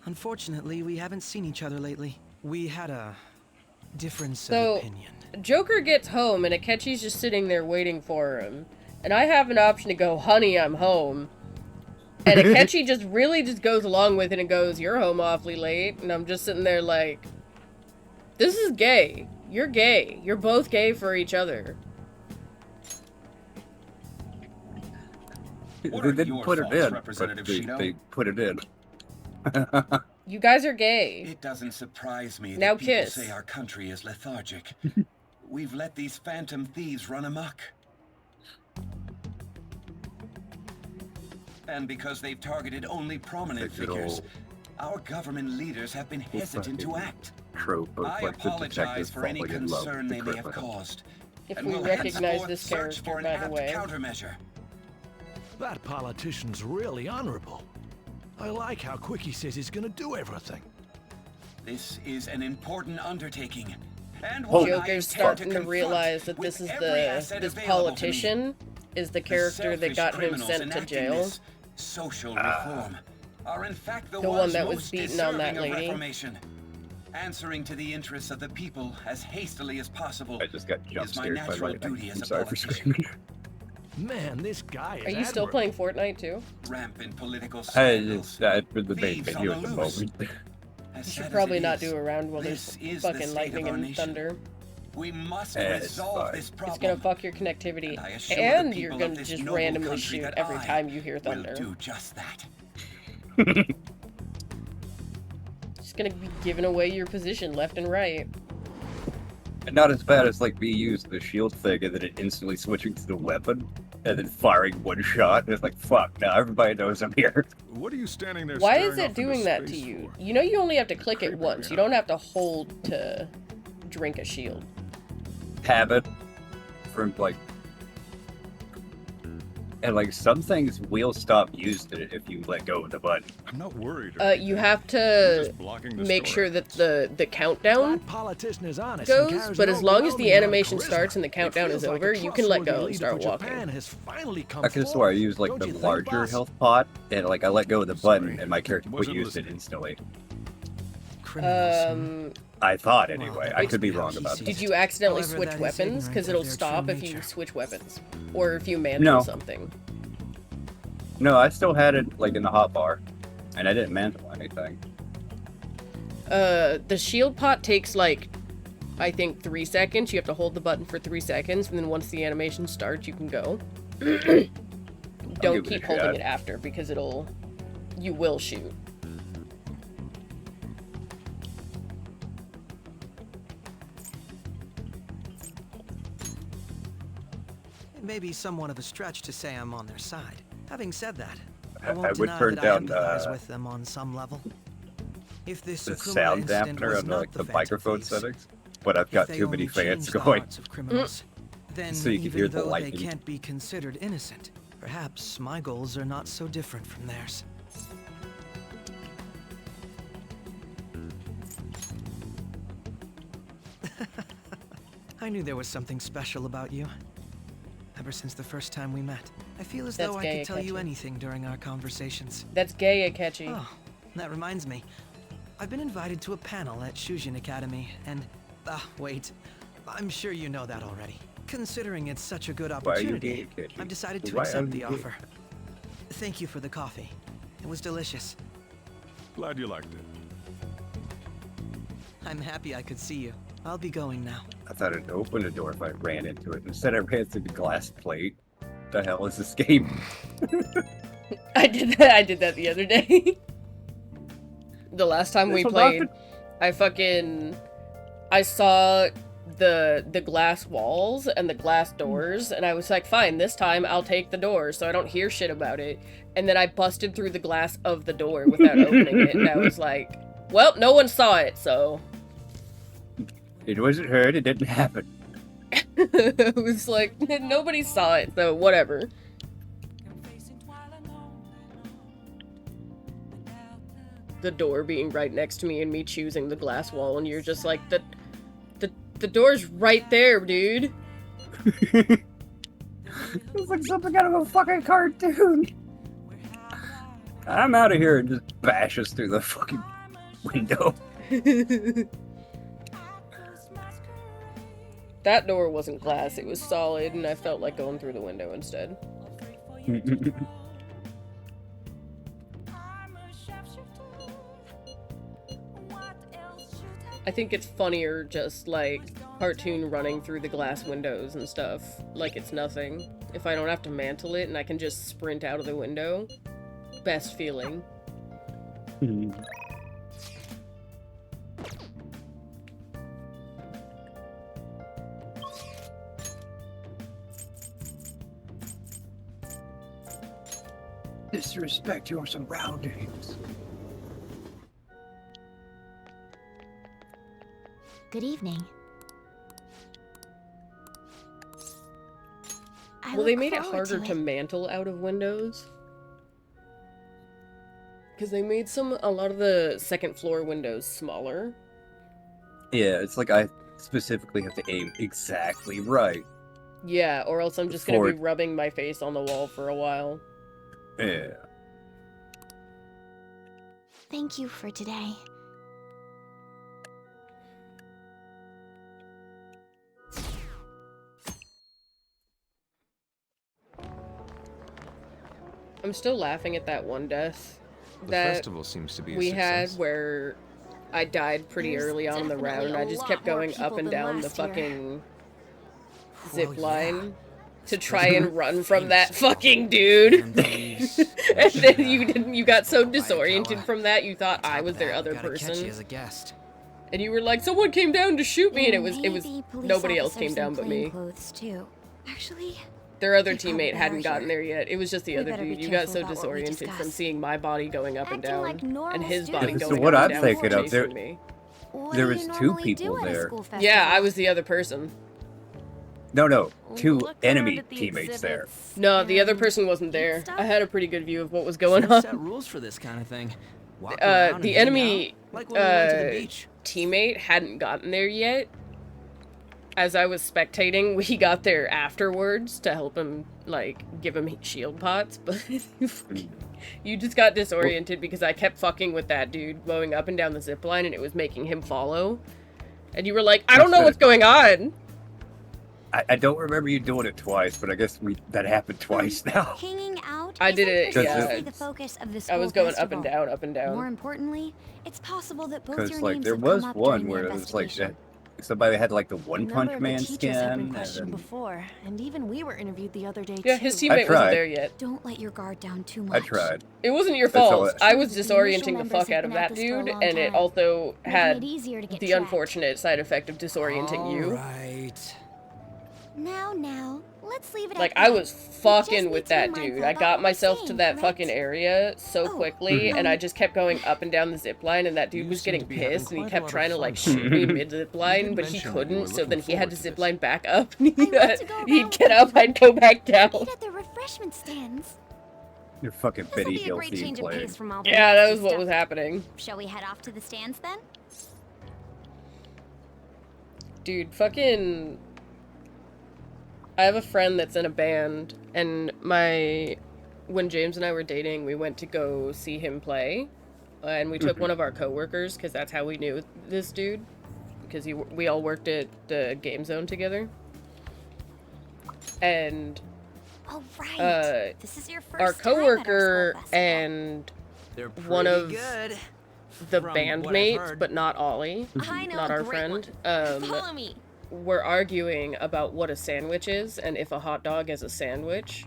[SPEAKER 4] Unfortunately, we haven't seen each other lately. We had a difference
[SPEAKER 2] So-
[SPEAKER 4] of opinion.
[SPEAKER 2] Joker gets home, and Akechi's just sitting there waiting for him. And I have an option to go, honey, I'm home. And Akechi just really just goes along with it and goes, you're home awfully late. And I'm just sitting there like, this is gay. You're gay. You're both gay for each other.
[SPEAKER 8] What
[SPEAKER 1] They
[SPEAKER 8] are
[SPEAKER 1] didn't
[SPEAKER 8] your
[SPEAKER 1] put it
[SPEAKER 8] thoughts,
[SPEAKER 1] in,
[SPEAKER 8] Representative
[SPEAKER 1] but
[SPEAKER 8] Shido?
[SPEAKER 1] they put it in.
[SPEAKER 2] You guys are gay.
[SPEAKER 8] It doesn't surprise me
[SPEAKER 2] Now
[SPEAKER 8] that people
[SPEAKER 2] kiss.
[SPEAKER 8] say our country is lethargic. We've let these phantom thieves run amok. And because they've targeted only prominent
[SPEAKER 1] Digital
[SPEAKER 8] figures, Our government leaders have been hesitant to act.
[SPEAKER 1] Trope of
[SPEAKER 8] I
[SPEAKER 1] like the
[SPEAKER 8] apologize
[SPEAKER 1] detective
[SPEAKER 8] for any
[SPEAKER 1] falling in love
[SPEAKER 8] concern
[SPEAKER 1] with
[SPEAKER 8] they
[SPEAKER 1] the
[SPEAKER 8] may have
[SPEAKER 1] criminal.
[SPEAKER 8] caused.
[SPEAKER 2] If
[SPEAKER 8] and
[SPEAKER 2] we
[SPEAKER 8] will
[SPEAKER 2] recognize
[SPEAKER 8] henceforth
[SPEAKER 2] this
[SPEAKER 8] search for
[SPEAKER 2] character,
[SPEAKER 8] an
[SPEAKER 2] by the
[SPEAKER 8] apt
[SPEAKER 2] way.
[SPEAKER 8] countermeasure.
[SPEAKER 9] That politician's really honorable. I like how quick he says he's gonna do everything.
[SPEAKER 8] This is an important undertaking. And
[SPEAKER 1] Oh.
[SPEAKER 8] one I
[SPEAKER 2] Joker's
[SPEAKER 8] intend
[SPEAKER 2] starting to
[SPEAKER 8] confront
[SPEAKER 2] realize that
[SPEAKER 8] with
[SPEAKER 2] this is
[SPEAKER 8] every asset
[SPEAKER 2] this
[SPEAKER 8] available to me.
[SPEAKER 2] politician is the character that
[SPEAKER 8] selfish
[SPEAKER 2] got him
[SPEAKER 8] criminals
[SPEAKER 2] sent to
[SPEAKER 8] enacting
[SPEAKER 2] jail.
[SPEAKER 8] this social reform are in fact the,
[SPEAKER 2] The one
[SPEAKER 8] ones
[SPEAKER 2] that was
[SPEAKER 8] most
[SPEAKER 2] beating on that
[SPEAKER 8] deserving of
[SPEAKER 2] lady.
[SPEAKER 8] reformation. Answering to the interests of the people as hastily as possible
[SPEAKER 1] I just got jump
[SPEAKER 8] is my
[SPEAKER 1] scared by
[SPEAKER 8] natural
[SPEAKER 1] lightning.
[SPEAKER 8] duty as
[SPEAKER 1] I'm
[SPEAKER 8] a
[SPEAKER 1] sorry for
[SPEAKER 8] politician.
[SPEAKER 1] screaming.
[SPEAKER 9] Man, this guy is
[SPEAKER 2] Are you still
[SPEAKER 9] admirable.
[SPEAKER 2] playing Fortnite too?
[SPEAKER 8] Rampant political
[SPEAKER 1] I
[SPEAKER 8] scandals.
[SPEAKER 1] just I for the main
[SPEAKER 8] Thieves on
[SPEAKER 1] video
[SPEAKER 8] the
[SPEAKER 1] at the
[SPEAKER 8] loose.
[SPEAKER 1] moment.
[SPEAKER 8] As
[SPEAKER 2] You
[SPEAKER 8] sad
[SPEAKER 2] should
[SPEAKER 8] as
[SPEAKER 2] probably
[SPEAKER 8] it
[SPEAKER 2] not
[SPEAKER 8] is,
[SPEAKER 2] do a round while
[SPEAKER 8] this
[SPEAKER 2] there's
[SPEAKER 8] is the
[SPEAKER 2] fucking
[SPEAKER 8] state
[SPEAKER 2] lightning
[SPEAKER 8] of our
[SPEAKER 2] and
[SPEAKER 8] nation.
[SPEAKER 2] thunder.
[SPEAKER 8] We must
[SPEAKER 1] It's
[SPEAKER 8] resolve
[SPEAKER 1] fine.
[SPEAKER 8] this problem.
[SPEAKER 2] It's gonna fuck your connectivity,
[SPEAKER 8] And I assure the
[SPEAKER 2] and you're
[SPEAKER 8] people
[SPEAKER 2] gonna
[SPEAKER 8] of this
[SPEAKER 2] just
[SPEAKER 8] noble
[SPEAKER 2] randomly
[SPEAKER 8] country
[SPEAKER 2] shoot
[SPEAKER 8] that
[SPEAKER 2] every
[SPEAKER 8] I
[SPEAKER 2] time you hear
[SPEAKER 8] will
[SPEAKER 2] thunder.
[SPEAKER 8] do just that.
[SPEAKER 2] Just gonna be giving away your position left and right.
[SPEAKER 1] And not as bad as like me using the shield thing and then it instantly switching to the weapon and then firing one shot. And it's like, fuck, now everybody knows I'm here.
[SPEAKER 7] What are you standing there
[SPEAKER 2] Why
[SPEAKER 7] staring
[SPEAKER 2] is it
[SPEAKER 7] off into
[SPEAKER 2] doing that to
[SPEAKER 7] space
[SPEAKER 2] you?
[SPEAKER 7] for?
[SPEAKER 2] You know you only have to click it
[SPEAKER 7] Creeping
[SPEAKER 2] once.
[SPEAKER 7] me
[SPEAKER 2] You don't
[SPEAKER 7] out.
[SPEAKER 2] have to hold to drink a shield.
[SPEAKER 1] Habit from like, and like some things will stop using it if you let go of the button.
[SPEAKER 7] I'm not worried.
[SPEAKER 2] You have
[SPEAKER 7] You're
[SPEAKER 2] to
[SPEAKER 7] just blocking the
[SPEAKER 2] make
[SPEAKER 7] story.
[SPEAKER 2] sure that the countdown
[SPEAKER 9] That politician is honest and
[SPEAKER 2] goes,
[SPEAKER 9] carries
[SPEAKER 2] but
[SPEAKER 9] an
[SPEAKER 2] as long as the
[SPEAKER 9] overwhelming amount of
[SPEAKER 2] animation
[SPEAKER 9] charisma.
[SPEAKER 2] starts and the
[SPEAKER 9] It
[SPEAKER 2] countdown
[SPEAKER 9] feels
[SPEAKER 2] is
[SPEAKER 9] like a
[SPEAKER 2] over, you can let
[SPEAKER 9] trustworthy
[SPEAKER 2] go and
[SPEAKER 9] leader
[SPEAKER 2] start
[SPEAKER 9] for
[SPEAKER 2] walking.
[SPEAKER 9] Japan has finally come
[SPEAKER 1] I could have swore I
[SPEAKER 9] forward.
[SPEAKER 1] used like
[SPEAKER 9] Don't
[SPEAKER 1] the
[SPEAKER 9] you think,
[SPEAKER 1] larger
[SPEAKER 9] boss?
[SPEAKER 1] health pot and like I let go of the button
[SPEAKER 7] Sorry,
[SPEAKER 1] and my character would
[SPEAKER 7] wasn't
[SPEAKER 1] use it
[SPEAKER 7] listening.
[SPEAKER 1] instantly.
[SPEAKER 4] Criminals.
[SPEAKER 1] I thought
[SPEAKER 4] Well,
[SPEAKER 1] anyway.
[SPEAKER 4] that
[SPEAKER 1] I
[SPEAKER 4] must
[SPEAKER 1] could be
[SPEAKER 4] be how
[SPEAKER 1] wrong
[SPEAKER 4] he
[SPEAKER 1] about
[SPEAKER 4] sees
[SPEAKER 1] that.
[SPEAKER 2] Did you accidentally
[SPEAKER 4] However,
[SPEAKER 2] switch
[SPEAKER 4] that is
[SPEAKER 2] weapons?
[SPEAKER 4] ignorant
[SPEAKER 2] Because
[SPEAKER 4] of
[SPEAKER 2] it'll
[SPEAKER 4] their
[SPEAKER 2] stop
[SPEAKER 4] true
[SPEAKER 2] if you
[SPEAKER 4] nature.
[SPEAKER 2] switch weapons. Or if you mantle
[SPEAKER 1] No.
[SPEAKER 2] something.
[SPEAKER 1] No, I still had it like in the hotbar, and I didn't mantle anything.
[SPEAKER 2] The shield pot takes like, I think 3 seconds. You have to hold the button for 3 seconds, and then once the animation starts, you can go.
[SPEAKER 1] give
[SPEAKER 2] Don't
[SPEAKER 1] it a
[SPEAKER 2] keep holding
[SPEAKER 1] shot.
[SPEAKER 2] it after, because you will shoot.
[SPEAKER 4] It may be somewhat of a stretch to say I'm on their side. Having said that, I
[SPEAKER 1] I
[SPEAKER 4] won't
[SPEAKER 1] would
[SPEAKER 4] deny
[SPEAKER 1] turn
[SPEAKER 4] that
[SPEAKER 1] down,
[SPEAKER 4] I empathize with them on some level. If this
[SPEAKER 1] The
[SPEAKER 4] Sukruma
[SPEAKER 1] sound
[SPEAKER 4] incident
[SPEAKER 1] dampener
[SPEAKER 4] was
[SPEAKER 1] on
[SPEAKER 4] not
[SPEAKER 1] like the
[SPEAKER 4] Phantom
[SPEAKER 1] microphone
[SPEAKER 4] Thieves,
[SPEAKER 1] settings, but I've
[SPEAKER 4] if
[SPEAKER 1] got
[SPEAKER 4] they
[SPEAKER 1] too many
[SPEAKER 4] only
[SPEAKER 1] fans
[SPEAKER 4] changed the
[SPEAKER 1] going.
[SPEAKER 4] hearts of criminals, then
[SPEAKER 1] So you can
[SPEAKER 4] even
[SPEAKER 1] hear the
[SPEAKER 4] though they
[SPEAKER 1] lightning.
[SPEAKER 4] can't be considered innocent, perhaps my goals are not so different from theirs. I knew there was something special about you. Ever since the first time we met, I feel as
[SPEAKER 2] That's
[SPEAKER 4] though I
[SPEAKER 2] gay,
[SPEAKER 4] could tell you
[SPEAKER 2] Akechi.
[SPEAKER 4] anything during our conversations.
[SPEAKER 2] That's gay, Akechi.
[SPEAKER 4] Oh, that reminds me. I've been invited to a panel at Shujin Academy, and... wait. I'm sure you know that already. Considering it's such a good
[SPEAKER 1] Why are you
[SPEAKER 4] opportunity,
[SPEAKER 1] gay, Akechi?
[SPEAKER 4] I've decided to
[SPEAKER 1] Why are
[SPEAKER 4] accept
[SPEAKER 1] you
[SPEAKER 4] the
[SPEAKER 1] gay?
[SPEAKER 4] offer. Thank you for the coffee. It was delicious.
[SPEAKER 7] Glad you liked it.
[SPEAKER 4] I'm happy I could see you. I'll be going now.
[SPEAKER 1] I thought it'd open the door if I ran into it. Instead, I ran through the glass plate. The hell is this game?
[SPEAKER 2] I did that the other day. The last time we
[SPEAKER 1] This was
[SPEAKER 2] played, I saw the glass walls and the glass doors, and I was like, fine, this time I'll take the doors so I don't hear shit about it. And then I busted through the glass of the door without opening it, and I was like, well, no one saw it, so...
[SPEAKER 1] It wasn't heard. It didn't happen.
[SPEAKER 2] It was like, nobody saw it, so whatever. The door being right next to me and me choosing the glass wall, and you're just like, the door's right there, dude.
[SPEAKER 1] It's like something out of a fucking cartoon. I'm out of here and just bashes through the fucking window.
[SPEAKER 2] That door wasn't glass, it was solid, and I felt like going through the window instead. I think it's funnier just like cartoon running through the glass windows and stuff, like it's nothing. If I don't have to mantle it and I can just sprint out of the window, best feeling.
[SPEAKER 1] Disrespect your surroundings.
[SPEAKER 3] Good evening.
[SPEAKER 2] Well, they
[SPEAKER 3] look
[SPEAKER 2] made it
[SPEAKER 3] forward
[SPEAKER 2] harder to mantle out of windows. Because they made a lot of the second floor windows smaller.
[SPEAKER 1] Yeah, it's like I specifically have to aim exactly right.
[SPEAKER 2] Yeah, or else I'm just gonna
[SPEAKER 1] For-
[SPEAKER 2] be rubbing my face on the wall for a while.
[SPEAKER 1] Yeah.
[SPEAKER 3] Thank you for today.
[SPEAKER 2] I'm still laughing at that one death
[SPEAKER 5] The
[SPEAKER 2] that
[SPEAKER 5] festival seems to be a
[SPEAKER 2] we had
[SPEAKER 5] success.
[SPEAKER 2] where I died pretty
[SPEAKER 6] There's
[SPEAKER 2] early on in the
[SPEAKER 6] definitely
[SPEAKER 2] round.
[SPEAKER 6] a
[SPEAKER 2] I just
[SPEAKER 6] lot
[SPEAKER 2] kept
[SPEAKER 6] more
[SPEAKER 2] going up
[SPEAKER 6] people
[SPEAKER 2] and
[SPEAKER 6] than
[SPEAKER 2] down the
[SPEAKER 6] last year.
[SPEAKER 2] fucking
[SPEAKER 4] Well,
[SPEAKER 2] zip
[SPEAKER 4] yeah.
[SPEAKER 2] line to try and run from that fucking dude. And then you got so disoriented from that you thought I was their other
[SPEAKER 4] Gotta catch you
[SPEAKER 2] person.
[SPEAKER 4] as a guest.
[SPEAKER 2] And you were like, someone came down to shoot me, and it was
[SPEAKER 3] There may be police
[SPEAKER 2] nobody else came
[SPEAKER 3] officers
[SPEAKER 2] down
[SPEAKER 3] in
[SPEAKER 2] but
[SPEAKER 3] plain
[SPEAKER 2] me.
[SPEAKER 3] Clothes too. Actually,
[SPEAKER 2] Their other
[SPEAKER 3] They probably
[SPEAKER 2] teammate hadn't
[SPEAKER 3] are
[SPEAKER 2] gotten
[SPEAKER 3] here.
[SPEAKER 2] there yet. It was just the
[SPEAKER 3] We
[SPEAKER 2] other
[SPEAKER 3] better be
[SPEAKER 2] dude. You got
[SPEAKER 3] careful
[SPEAKER 2] so
[SPEAKER 3] about what we
[SPEAKER 2] disoriented from
[SPEAKER 3] discuss.
[SPEAKER 2] seeing my body going up and
[SPEAKER 3] Acting
[SPEAKER 2] down,
[SPEAKER 3] like normal
[SPEAKER 2] and his body
[SPEAKER 3] students.
[SPEAKER 1] So
[SPEAKER 2] going
[SPEAKER 1] what
[SPEAKER 2] up
[SPEAKER 1] I'm
[SPEAKER 2] and down
[SPEAKER 1] thinking of,
[SPEAKER 2] chasing
[SPEAKER 1] there-
[SPEAKER 2] me.
[SPEAKER 3] what
[SPEAKER 1] There
[SPEAKER 3] do
[SPEAKER 1] was
[SPEAKER 3] you
[SPEAKER 1] two
[SPEAKER 3] normally
[SPEAKER 1] people
[SPEAKER 3] do at a
[SPEAKER 1] there.
[SPEAKER 3] school
[SPEAKER 2] Yeah, I
[SPEAKER 3] festival?
[SPEAKER 2] was the other person.
[SPEAKER 1] No, two
[SPEAKER 6] Look around
[SPEAKER 1] enemy
[SPEAKER 6] at the
[SPEAKER 1] teammates there.
[SPEAKER 6] exhibits
[SPEAKER 2] No, the other
[SPEAKER 6] and
[SPEAKER 2] person wasn't
[SPEAKER 6] eat
[SPEAKER 2] there.
[SPEAKER 6] stuff.
[SPEAKER 2] I had a pretty good view of what was going
[SPEAKER 4] Some
[SPEAKER 2] on.
[SPEAKER 4] set rules for this kind of thing. Walk around and
[SPEAKER 2] The
[SPEAKER 4] hang
[SPEAKER 2] enemy
[SPEAKER 4] out, like when we went to the
[SPEAKER 2] uh,
[SPEAKER 4] beach.
[SPEAKER 2] teammate hadn't gotten there yet. As I was spectating, we got there afterwards to help him, like, give him shield pots, but you just got disoriented because I kept fucking with that dude going up and down the zip line and it was making him follow. And you were like, I don't know what's going on.
[SPEAKER 1] I don't remember you doing it twice, but I guess that happened twice now.
[SPEAKER 3] Hanging out.
[SPEAKER 2] I did
[SPEAKER 3] isn't
[SPEAKER 2] it,
[SPEAKER 3] precisely
[SPEAKER 1] yeah.
[SPEAKER 3] the focus of the
[SPEAKER 2] I
[SPEAKER 3] school
[SPEAKER 2] was going up
[SPEAKER 3] festival.
[SPEAKER 2] and down, up and
[SPEAKER 3] More
[SPEAKER 2] down.
[SPEAKER 3] importantly, it's possible that both
[SPEAKER 1] Because
[SPEAKER 3] your
[SPEAKER 1] like
[SPEAKER 3] names
[SPEAKER 1] there
[SPEAKER 3] have
[SPEAKER 1] was
[SPEAKER 3] come up
[SPEAKER 1] one
[SPEAKER 3] during
[SPEAKER 1] where
[SPEAKER 3] the
[SPEAKER 1] it was like
[SPEAKER 3] investigation.
[SPEAKER 1] somebody had like the
[SPEAKER 6] A
[SPEAKER 1] One
[SPEAKER 6] number
[SPEAKER 1] Punch
[SPEAKER 6] of
[SPEAKER 1] Man
[SPEAKER 6] the teachers have
[SPEAKER 1] skin.
[SPEAKER 6] been questioned
[SPEAKER 1] And
[SPEAKER 6] before, and even we were interviewed the other day
[SPEAKER 2] Yeah,
[SPEAKER 6] too.
[SPEAKER 2] his teammate wasn't
[SPEAKER 1] tried.
[SPEAKER 2] there yet.
[SPEAKER 3] Don't let your guard down too
[SPEAKER 1] I
[SPEAKER 3] much.
[SPEAKER 1] tried.
[SPEAKER 2] It wasn't your
[SPEAKER 1] That's all
[SPEAKER 2] fault.
[SPEAKER 1] it-
[SPEAKER 2] I was
[SPEAKER 3] The initial
[SPEAKER 2] disorienting the
[SPEAKER 3] members
[SPEAKER 2] fuck
[SPEAKER 3] have
[SPEAKER 2] out of
[SPEAKER 3] been at
[SPEAKER 2] that
[SPEAKER 3] this for a
[SPEAKER 2] dude,
[SPEAKER 3] long
[SPEAKER 2] and it
[SPEAKER 3] time,
[SPEAKER 2] also
[SPEAKER 3] making
[SPEAKER 2] had
[SPEAKER 3] it easier to get
[SPEAKER 2] the
[SPEAKER 3] tracked.
[SPEAKER 2] unfortunate side effect of disorienting you.
[SPEAKER 4] Right.
[SPEAKER 3] Now, let's leave it
[SPEAKER 2] Like,
[SPEAKER 3] at
[SPEAKER 2] I
[SPEAKER 3] that.
[SPEAKER 2] was
[SPEAKER 3] We just
[SPEAKER 2] fucking
[SPEAKER 3] need
[SPEAKER 2] with
[SPEAKER 3] to be
[SPEAKER 2] that
[SPEAKER 3] mindful
[SPEAKER 2] dude. I
[SPEAKER 3] about
[SPEAKER 2] got
[SPEAKER 3] what we're
[SPEAKER 2] myself to
[SPEAKER 3] saying,
[SPEAKER 2] that
[SPEAKER 3] correct?
[SPEAKER 2] fucking area so
[SPEAKER 3] Oh,
[SPEAKER 2] quickly, and I just kept going up and down the zip line, and that dude
[SPEAKER 5] You
[SPEAKER 2] was
[SPEAKER 5] seem
[SPEAKER 2] getting
[SPEAKER 5] to be having
[SPEAKER 2] pissed, and he
[SPEAKER 5] quite a
[SPEAKER 2] kept
[SPEAKER 5] lot of
[SPEAKER 2] trying to,
[SPEAKER 5] fun.
[SPEAKER 2] like, shoot me mid-zip line,
[SPEAKER 5] did
[SPEAKER 2] but he
[SPEAKER 5] mention that you
[SPEAKER 2] couldn't,
[SPEAKER 5] were
[SPEAKER 2] so then
[SPEAKER 5] looking
[SPEAKER 2] he had
[SPEAKER 5] forward
[SPEAKER 2] to
[SPEAKER 5] to
[SPEAKER 2] zip
[SPEAKER 5] this.
[SPEAKER 2] line back up, and
[SPEAKER 3] I'd like to go
[SPEAKER 2] he'd
[SPEAKER 3] around
[SPEAKER 2] get
[SPEAKER 3] with
[SPEAKER 2] up,
[SPEAKER 3] you.
[SPEAKER 2] I'd go back down.
[SPEAKER 3] Eat at the refreshment stands.
[SPEAKER 1] You're fucking
[SPEAKER 6] This will
[SPEAKER 1] Betty
[SPEAKER 6] be a
[SPEAKER 1] Hill
[SPEAKER 6] great
[SPEAKER 1] theme
[SPEAKER 6] change of
[SPEAKER 1] playing.
[SPEAKER 6] pace from all the
[SPEAKER 2] Yeah, that
[SPEAKER 6] nasty
[SPEAKER 2] was what
[SPEAKER 6] stuff.
[SPEAKER 2] was happening.
[SPEAKER 3] Shall we head off to the stands then?
[SPEAKER 2] Dude, fucking... I have a friend that's in a band, and when James and I were dating, we went to go see him play, and we took one of our coworkers, because that's how we knew this dude, because we all worked at the Game Zone together, and
[SPEAKER 3] Oh, right. This is your first
[SPEAKER 2] our
[SPEAKER 3] time at our
[SPEAKER 2] coworker
[SPEAKER 3] school festival.
[SPEAKER 2] and
[SPEAKER 4] They're
[SPEAKER 2] one
[SPEAKER 4] pretty
[SPEAKER 2] of
[SPEAKER 4] good.
[SPEAKER 2] the
[SPEAKER 4] From what I've
[SPEAKER 2] bandmates,
[SPEAKER 4] heard.
[SPEAKER 2] but not Ollie,
[SPEAKER 6] I know
[SPEAKER 2] not
[SPEAKER 6] a
[SPEAKER 2] our
[SPEAKER 6] great
[SPEAKER 2] friend,
[SPEAKER 6] one. Follow me.
[SPEAKER 2] were arguing about what a sandwich is, and if a hot dog is a sandwich.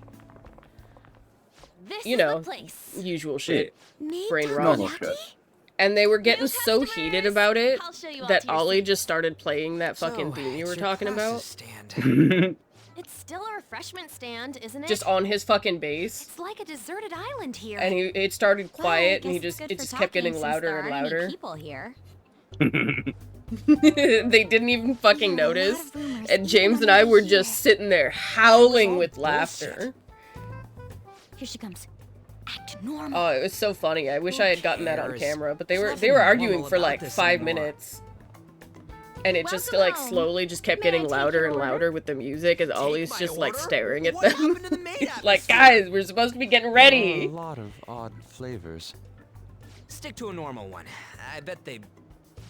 [SPEAKER 6] This
[SPEAKER 2] You
[SPEAKER 6] is
[SPEAKER 2] know,
[SPEAKER 6] the place.
[SPEAKER 2] usual shit.
[SPEAKER 3] Made
[SPEAKER 2] brain rot.
[SPEAKER 1] Normal
[SPEAKER 3] takoyaki?
[SPEAKER 1] shit.
[SPEAKER 2] And they were getting
[SPEAKER 6] New
[SPEAKER 2] so
[SPEAKER 6] customers!
[SPEAKER 2] heated about it
[SPEAKER 6] I'll show you all
[SPEAKER 2] that
[SPEAKER 6] to your
[SPEAKER 2] Ollie
[SPEAKER 6] seat.
[SPEAKER 2] just started playing that fucking
[SPEAKER 4] So,
[SPEAKER 2] theme you
[SPEAKER 4] it's
[SPEAKER 2] were
[SPEAKER 4] your
[SPEAKER 2] talking
[SPEAKER 4] classes
[SPEAKER 2] about.
[SPEAKER 4] stand.
[SPEAKER 6] It's still a refreshment stand, isn't it?
[SPEAKER 2] Just on his fucking bass.
[SPEAKER 3] It's like a deserted island here.
[SPEAKER 2] And it started
[SPEAKER 3] Well, I
[SPEAKER 2] quiet and
[SPEAKER 3] guess it's good
[SPEAKER 2] it
[SPEAKER 3] for
[SPEAKER 2] just kept getting
[SPEAKER 3] talking since there
[SPEAKER 2] louder and
[SPEAKER 3] aren't any
[SPEAKER 2] louder.
[SPEAKER 3] people here.
[SPEAKER 2] They didn't even fucking
[SPEAKER 3] Yeah, a lot of
[SPEAKER 2] notice.
[SPEAKER 3] rumors,
[SPEAKER 2] And
[SPEAKER 3] even
[SPEAKER 2] James
[SPEAKER 3] when
[SPEAKER 2] and I
[SPEAKER 3] we're
[SPEAKER 2] were
[SPEAKER 3] here.
[SPEAKER 2] just sitting there howling
[SPEAKER 4] all
[SPEAKER 2] with
[SPEAKER 4] bullshit.
[SPEAKER 2] laughter.
[SPEAKER 3] Here she comes. Act normal.
[SPEAKER 2] Oh, it was so funny. I wish
[SPEAKER 4] Who
[SPEAKER 2] I had gotten that on
[SPEAKER 4] cares?
[SPEAKER 2] camera, but
[SPEAKER 4] There's
[SPEAKER 2] they
[SPEAKER 4] nothing
[SPEAKER 2] were arguing
[SPEAKER 4] normal
[SPEAKER 2] for
[SPEAKER 4] about
[SPEAKER 2] like
[SPEAKER 4] this
[SPEAKER 2] 5
[SPEAKER 4] anymore.
[SPEAKER 2] minutes. And it just
[SPEAKER 6] Welcome
[SPEAKER 2] like
[SPEAKER 6] home.
[SPEAKER 2] slowly just kept
[SPEAKER 6] May I
[SPEAKER 2] getting
[SPEAKER 6] take
[SPEAKER 2] louder
[SPEAKER 6] your
[SPEAKER 2] and
[SPEAKER 6] order?
[SPEAKER 2] louder with the music as Ollie's
[SPEAKER 4] my
[SPEAKER 2] just like
[SPEAKER 4] order?
[SPEAKER 2] staring at
[SPEAKER 4] What
[SPEAKER 2] them.
[SPEAKER 4] happened to the maid
[SPEAKER 2] Like,
[SPEAKER 4] atmosphere?
[SPEAKER 2] guys, we're supposed to be getting ready.
[SPEAKER 5] A lot of odd flavors.
[SPEAKER 4] Stick to a normal one. I bet they.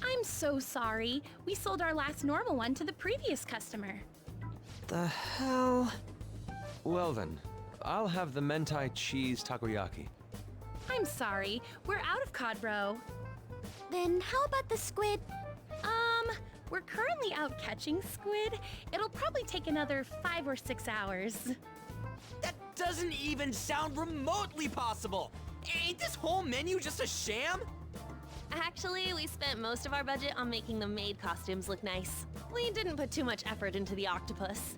[SPEAKER 10] I'm so sorry. We sold our last normal one to the previous customer.
[SPEAKER 4] The hell?
[SPEAKER 5] Well then, I'll have the mentai cheese takoyaki.
[SPEAKER 10] I'm sorry. We're out of cod roe.
[SPEAKER 3] Then how about the squid?
[SPEAKER 10] We're currently out catching squid. It'll probably take another 5 or 6 hours.
[SPEAKER 4] That doesn't even sound remotely possible. Ain't this whole menu just a sham?
[SPEAKER 6] Actually, we spent most of our budget on making the maid costumes look nice. We didn't put too much effort into the octopus.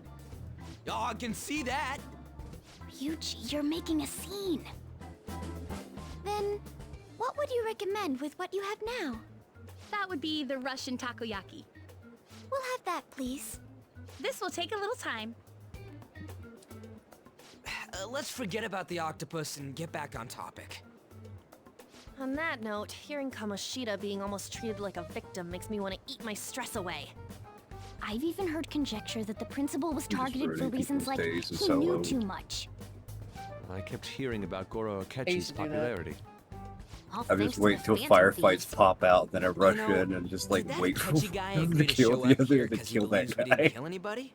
[SPEAKER 4] Oh, I can see that.
[SPEAKER 3] Ryuji, you're making a scene. Then, what would you recommend with what you have now?
[SPEAKER 10] That would be the Russian takoyaki.
[SPEAKER 3] We'll have that, please.
[SPEAKER 10] This will take a little time.
[SPEAKER 11] Let's forget about the octopus and get back on topic.
[SPEAKER 6] On that note, hearing Kamoshida being almost treated like a victim makes me want to eat my stress away.
[SPEAKER 3] I've even heard conjecture that the principal was
[SPEAKER 1] Just
[SPEAKER 3] targeted for
[SPEAKER 1] ruining
[SPEAKER 3] reasons
[SPEAKER 1] people's
[SPEAKER 3] like
[SPEAKER 1] days in
[SPEAKER 3] he knew
[SPEAKER 1] Solo.
[SPEAKER 3] too much.
[SPEAKER 5] I kept hearing about Goro
[SPEAKER 2] used
[SPEAKER 5] Akechi's
[SPEAKER 2] to do that.
[SPEAKER 5] popularity.
[SPEAKER 3] All
[SPEAKER 1] I
[SPEAKER 3] thanks
[SPEAKER 1] just
[SPEAKER 3] to
[SPEAKER 1] wait
[SPEAKER 3] the
[SPEAKER 1] till
[SPEAKER 3] Phantom
[SPEAKER 1] firefights
[SPEAKER 3] Thieves.
[SPEAKER 1] pop out, then I rush
[SPEAKER 11] know,
[SPEAKER 1] in and just like
[SPEAKER 11] Did that
[SPEAKER 1] wait for
[SPEAKER 11] Akechi guy
[SPEAKER 1] them
[SPEAKER 11] agree
[SPEAKER 1] to
[SPEAKER 11] to
[SPEAKER 1] kill
[SPEAKER 11] show
[SPEAKER 1] the
[SPEAKER 11] up
[SPEAKER 1] other
[SPEAKER 11] here
[SPEAKER 1] to
[SPEAKER 11] 'cause he
[SPEAKER 1] kill that
[SPEAKER 11] believes we
[SPEAKER 1] guy.
[SPEAKER 11] didn't kill anybody?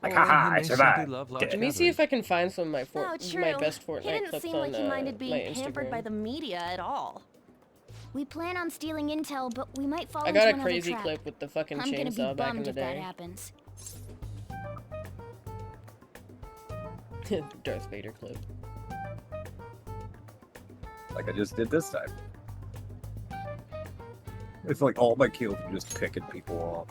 [SPEAKER 1] Like,
[SPEAKER 5] Or
[SPEAKER 1] haha,
[SPEAKER 5] he
[SPEAKER 1] I
[SPEAKER 5] may simply
[SPEAKER 1] survived.
[SPEAKER 5] love large
[SPEAKER 2] Let me see if I can find some of my
[SPEAKER 6] Oh, true.
[SPEAKER 2] my best Fortnite
[SPEAKER 6] He didn't
[SPEAKER 2] clips
[SPEAKER 6] seem
[SPEAKER 2] on
[SPEAKER 6] like he minded
[SPEAKER 2] my
[SPEAKER 6] being pampered by
[SPEAKER 2] Instagram.
[SPEAKER 6] the media at all.
[SPEAKER 3] We plan on stealing intel, but we might fall
[SPEAKER 2] I
[SPEAKER 3] into
[SPEAKER 2] got a
[SPEAKER 3] another
[SPEAKER 2] crazy
[SPEAKER 3] trap.
[SPEAKER 2] clip with the fucking
[SPEAKER 3] I'm gonna be
[SPEAKER 2] chainsaw back in
[SPEAKER 3] bummed
[SPEAKER 2] the
[SPEAKER 3] if that
[SPEAKER 2] day.
[SPEAKER 3] happens.
[SPEAKER 2] Darth Vader clip.
[SPEAKER 1] Like I just did this time. It's like all my kills are just picking people off.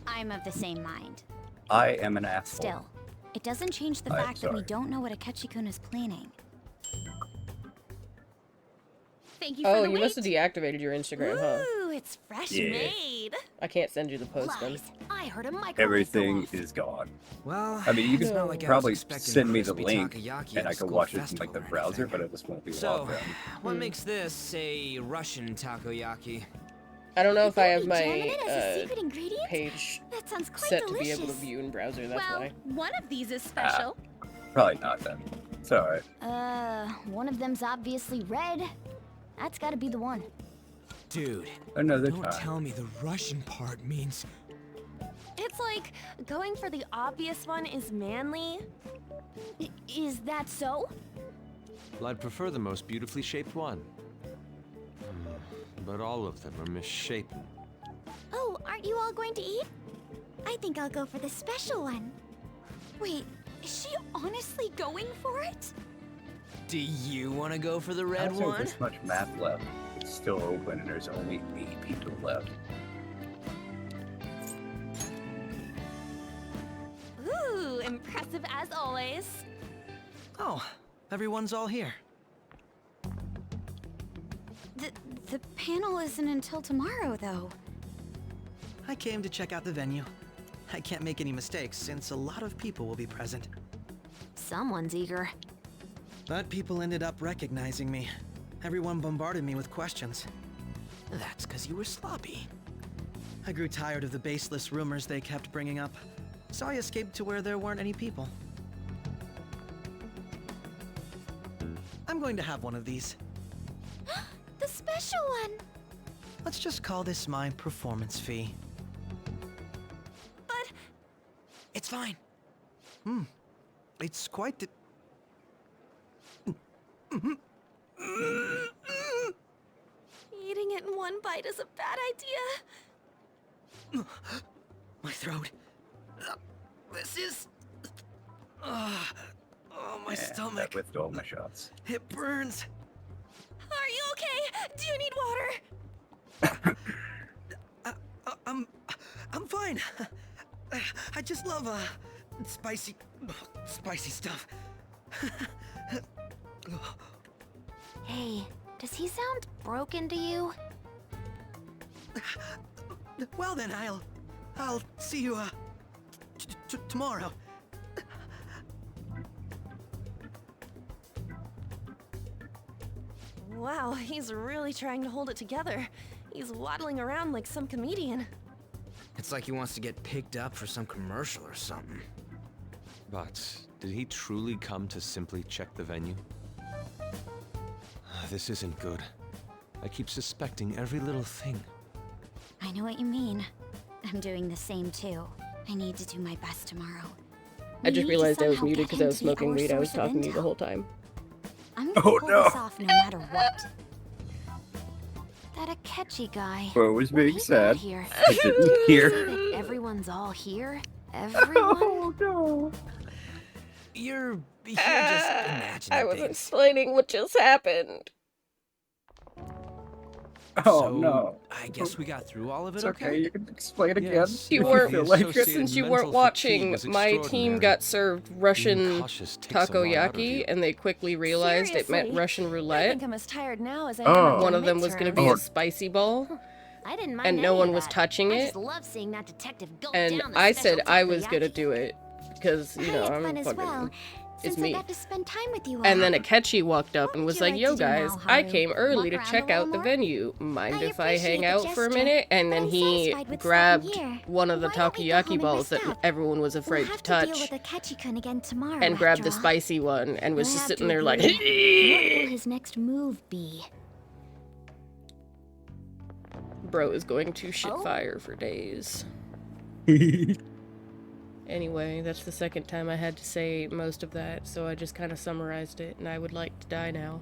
[SPEAKER 3] I'm of the same mind.
[SPEAKER 1] I am an asshole.
[SPEAKER 3] Still, it doesn't change the
[SPEAKER 1] I'm
[SPEAKER 3] fact that we
[SPEAKER 1] sorry.
[SPEAKER 3] don't know what Akechi-kun is planning.
[SPEAKER 10] Thank you for
[SPEAKER 2] Oh,
[SPEAKER 10] the
[SPEAKER 2] you
[SPEAKER 10] wait.
[SPEAKER 2] must have deactivated your Instagram, huh?
[SPEAKER 6] Ooh, it's fresh
[SPEAKER 1] Yeah.
[SPEAKER 6] made.
[SPEAKER 2] I can't send you the post then.
[SPEAKER 3] Lies. I heard a microwave
[SPEAKER 1] Everything
[SPEAKER 3] go off.
[SPEAKER 1] is gone.
[SPEAKER 11] Well,
[SPEAKER 1] I mean, you
[SPEAKER 11] it's
[SPEAKER 1] can
[SPEAKER 11] not like I was
[SPEAKER 1] probably
[SPEAKER 11] expecting
[SPEAKER 1] send me the
[SPEAKER 11] crispy
[SPEAKER 1] link,
[SPEAKER 11] takoyaki
[SPEAKER 1] and
[SPEAKER 11] at
[SPEAKER 1] I
[SPEAKER 11] a
[SPEAKER 1] can
[SPEAKER 11] school
[SPEAKER 1] watch it in
[SPEAKER 11] festival
[SPEAKER 1] like the
[SPEAKER 11] or
[SPEAKER 1] browser,
[SPEAKER 11] anything.
[SPEAKER 1] but it just won't be
[SPEAKER 11] So,
[SPEAKER 1] logged in.
[SPEAKER 11] what makes this a Russian takoyaki?
[SPEAKER 2] I don't know if I have
[SPEAKER 3] Could we jam
[SPEAKER 2] my
[SPEAKER 3] it as a secret ingredient?
[SPEAKER 2] page
[SPEAKER 3] That sounds quite
[SPEAKER 2] set
[SPEAKER 3] delicious.
[SPEAKER 2] to be able to view in browser, that's
[SPEAKER 10] Well,
[SPEAKER 2] why.
[SPEAKER 10] one of these is special.
[SPEAKER 1] Probably not then. It's alright.
[SPEAKER 3] One of them's obviously red. That's gotta be the one.
[SPEAKER 11] Dude,
[SPEAKER 1] Another
[SPEAKER 11] don't
[SPEAKER 1] time.
[SPEAKER 11] tell me the Russian part means...
[SPEAKER 6] It's like going for the obvious one is manly.
[SPEAKER 3] Is that so?
[SPEAKER 5] Well, I'd prefer the most beautifully shaped one. But all of them are misshapen.
[SPEAKER 3] Oh, aren't you all going to eat? I think I'll go for the special one. Wait, is she honestly going for it?
[SPEAKER 11] Do you want to go for the red
[SPEAKER 1] How's there
[SPEAKER 11] one?
[SPEAKER 1] this much map left? It's still open and there's only 8 people left.
[SPEAKER 6] Ooh, impressive as always.
[SPEAKER 4] Oh, everyone's all here.
[SPEAKER 3] The panel isn't until tomorrow, though.
[SPEAKER 4] I came to check out the venue. I can't make any mistakes since a lot of people will be present.
[SPEAKER 3] Someone's eager.
[SPEAKER 4] But people ended up recognizing me. Everyone bombarded me with questions.
[SPEAKER 11] That's because you were sloppy.
[SPEAKER 4] I grew tired of the baseless rumors they kept bringing up, so I escaped to where there weren't any people. I'm going to have one of these.
[SPEAKER 3] The special one!
[SPEAKER 4] Let's just call this my performance fee.
[SPEAKER 6] But
[SPEAKER 4] It's fine. It's quite the...
[SPEAKER 6] eating it in one bite is a bad idea.
[SPEAKER 4] My throat. This is... oh, my
[SPEAKER 1] Yeah,
[SPEAKER 4] stomach.
[SPEAKER 1] that whiffed all my shots.
[SPEAKER 4] It burns.
[SPEAKER 6] Are you okay? Do you need water?
[SPEAKER 4] I'm fine. I just love, spicy stuff.
[SPEAKER 3] Hey, does he sound broken to you?
[SPEAKER 4] Well then, I'll see you, tomorrow.
[SPEAKER 6] Wow, he's really trying to hold it together. He's waddling around like some comedian.
[SPEAKER 11] It's like he wants to get picked up for some commercial or something.
[SPEAKER 5] But did he truly come to simply check the venue? This isn't good. I keep suspecting every little thing.
[SPEAKER 3] I know what you mean. I'm doing the same too. I need to do my best tomorrow.
[SPEAKER 2] I
[SPEAKER 3] We
[SPEAKER 2] just
[SPEAKER 3] need to
[SPEAKER 2] realized I was
[SPEAKER 3] somehow
[SPEAKER 2] muted
[SPEAKER 3] get
[SPEAKER 2] because I
[SPEAKER 3] him
[SPEAKER 2] was
[SPEAKER 3] to be
[SPEAKER 2] smoking
[SPEAKER 3] our
[SPEAKER 2] weed. I was
[SPEAKER 3] source of
[SPEAKER 2] talking to you the
[SPEAKER 3] intel.
[SPEAKER 2] whole time.
[SPEAKER 3] I'm gonna
[SPEAKER 1] Oh,
[SPEAKER 3] pull
[SPEAKER 1] no.
[SPEAKER 3] this off no matter what. That Akechi guy.
[SPEAKER 1] Well, it was
[SPEAKER 3] What
[SPEAKER 1] being
[SPEAKER 3] he got
[SPEAKER 1] sad.
[SPEAKER 3] here.
[SPEAKER 1] I didn't hear.
[SPEAKER 3] Say that everyone's all here? Everyone?
[SPEAKER 1] Oh no.
[SPEAKER 11] You're just imagining
[SPEAKER 2] I was
[SPEAKER 11] things.
[SPEAKER 2] explaining what just happened.
[SPEAKER 1] Oh
[SPEAKER 11] So,
[SPEAKER 1] no.
[SPEAKER 11] I guess we got through all of it,
[SPEAKER 1] It's okay, you can explain again.
[SPEAKER 5] Yes,
[SPEAKER 2] You
[SPEAKER 5] if
[SPEAKER 2] weren't,
[SPEAKER 5] feel
[SPEAKER 1] feel like
[SPEAKER 5] associated
[SPEAKER 2] since you
[SPEAKER 5] mental
[SPEAKER 2] weren't
[SPEAKER 5] fatigue
[SPEAKER 2] watching,
[SPEAKER 5] was
[SPEAKER 2] my team
[SPEAKER 5] extraordinary.
[SPEAKER 2] got served Russian
[SPEAKER 5] Being cautious takes a lot out of you.
[SPEAKER 2] takoyaki, and they quickly realized it meant
[SPEAKER 6] Seriously,
[SPEAKER 2] Russian
[SPEAKER 6] I
[SPEAKER 2] roulette.
[SPEAKER 6] think I'm as tired now as I
[SPEAKER 1] Oh.
[SPEAKER 6] am after
[SPEAKER 2] One of them was going to be
[SPEAKER 1] Oh.
[SPEAKER 2] a spicy ball.
[SPEAKER 6] I didn't mind
[SPEAKER 2] and no
[SPEAKER 6] any
[SPEAKER 2] one
[SPEAKER 6] of
[SPEAKER 2] was
[SPEAKER 6] that.
[SPEAKER 2] touching
[SPEAKER 6] I
[SPEAKER 2] it.
[SPEAKER 6] just love seeing that detective go
[SPEAKER 2] And
[SPEAKER 6] down the
[SPEAKER 2] I said
[SPEAKER 6] special
[SPEAKER 2] I was gonna
[SPEAKER 6] takoyaki.
[SPEAKER 2] do it because, you
[SPEAKER 3] I
[SPEAKER 2] know,
[SPEAKER 3] had
[SPEAKER 2] I'm
[SPEAKER 3] fun as
[SPEAKER 2] fucking.
[SPEAKER 3] well,
[SPEAKER 2] It's
[SPEAKER 3] since
[SPEAKER 2] me.
[SPEAKER 3] I got to spend time with you all.
[SPEAKER 2] And then Akechi walked up
[SPEAKER 3] What
[SPEAKER 2] and
[SPEAKER 3] would
[SPEAKER 2] was
[SPEAKER 3] you
[SPEAKER 2] like,
[SPEAKER 3] like
[SPEAKER 2] yo
[SPEAKER 3] to do
[SPEAKER 2] guys,
[SPEAKER 3] now,
[SPEAKER 2] I
[SPEAKER 3] Haru?
[SPEAKER 2] came early to
[SPEAKER 3] Walk around
[SPEAKER 2] check
[SPEAKER 3] a
[SPEAKER 2] out
[SPEAKER 3] little
[SPEAKER 2] the
[SPEAKER 3] more?
[SPEAKER 2] venue. Mind
[SPEAKER 3] I
[SPEAKER 2] if I hang
[SPEAKER 3] appreciate the
[SPEAKER 2] out for a
[SPEAKER 3] gesture,
[SPEAKER 2] minute? And
[SPEAKER 3] but
[SPEAKER 2] then
[SPEAKER 3] I'm
[SPEAKER 2] he
[SPEAKER 3] satisfied with
[SPEAKER 2] grabbed
[SPEAKER 3] stopping here.
[SPEAKER 2] one of the
[SPEAKER 3] Why don't we go home
[SPEAKER 2] takoyaki
[SPEAKER 3] and
[SPEAKER 2] balls
[SPEAKER 3] rest
[SPEAKER 2] that
[SPEAKER 3] up?
[SPEAKER 2] everyone was
[SPEAKER 3] We'll
[SPEAKER 2] afraid
[SPEAKER 3] have
[SPEAKER 2] to touch
[SPEAKER 3] deal with Akechi-kun again tomorrow,
[SPEAKER 2] and grabbed the
[SPEAKER 3] after all.
[SPEAKER 2] spicy one and was
[SPEAKER 3] We'll
[SPEAKER 2] just
[SPEAKER 3] have
[SPEAKER 2] sitting
[SPEAKER 3] to
[SPEAKER 2] there like,
[SPEAKER 3] agree. What will his next move be?
[SPEAKER 2] bro is going to shit
[SPEAKER 3] Oh.
[SPEAKER 2] fire for days. Anyway, that's the second time I had to say most of that, so I just kind of summarized it, and I would like to die now.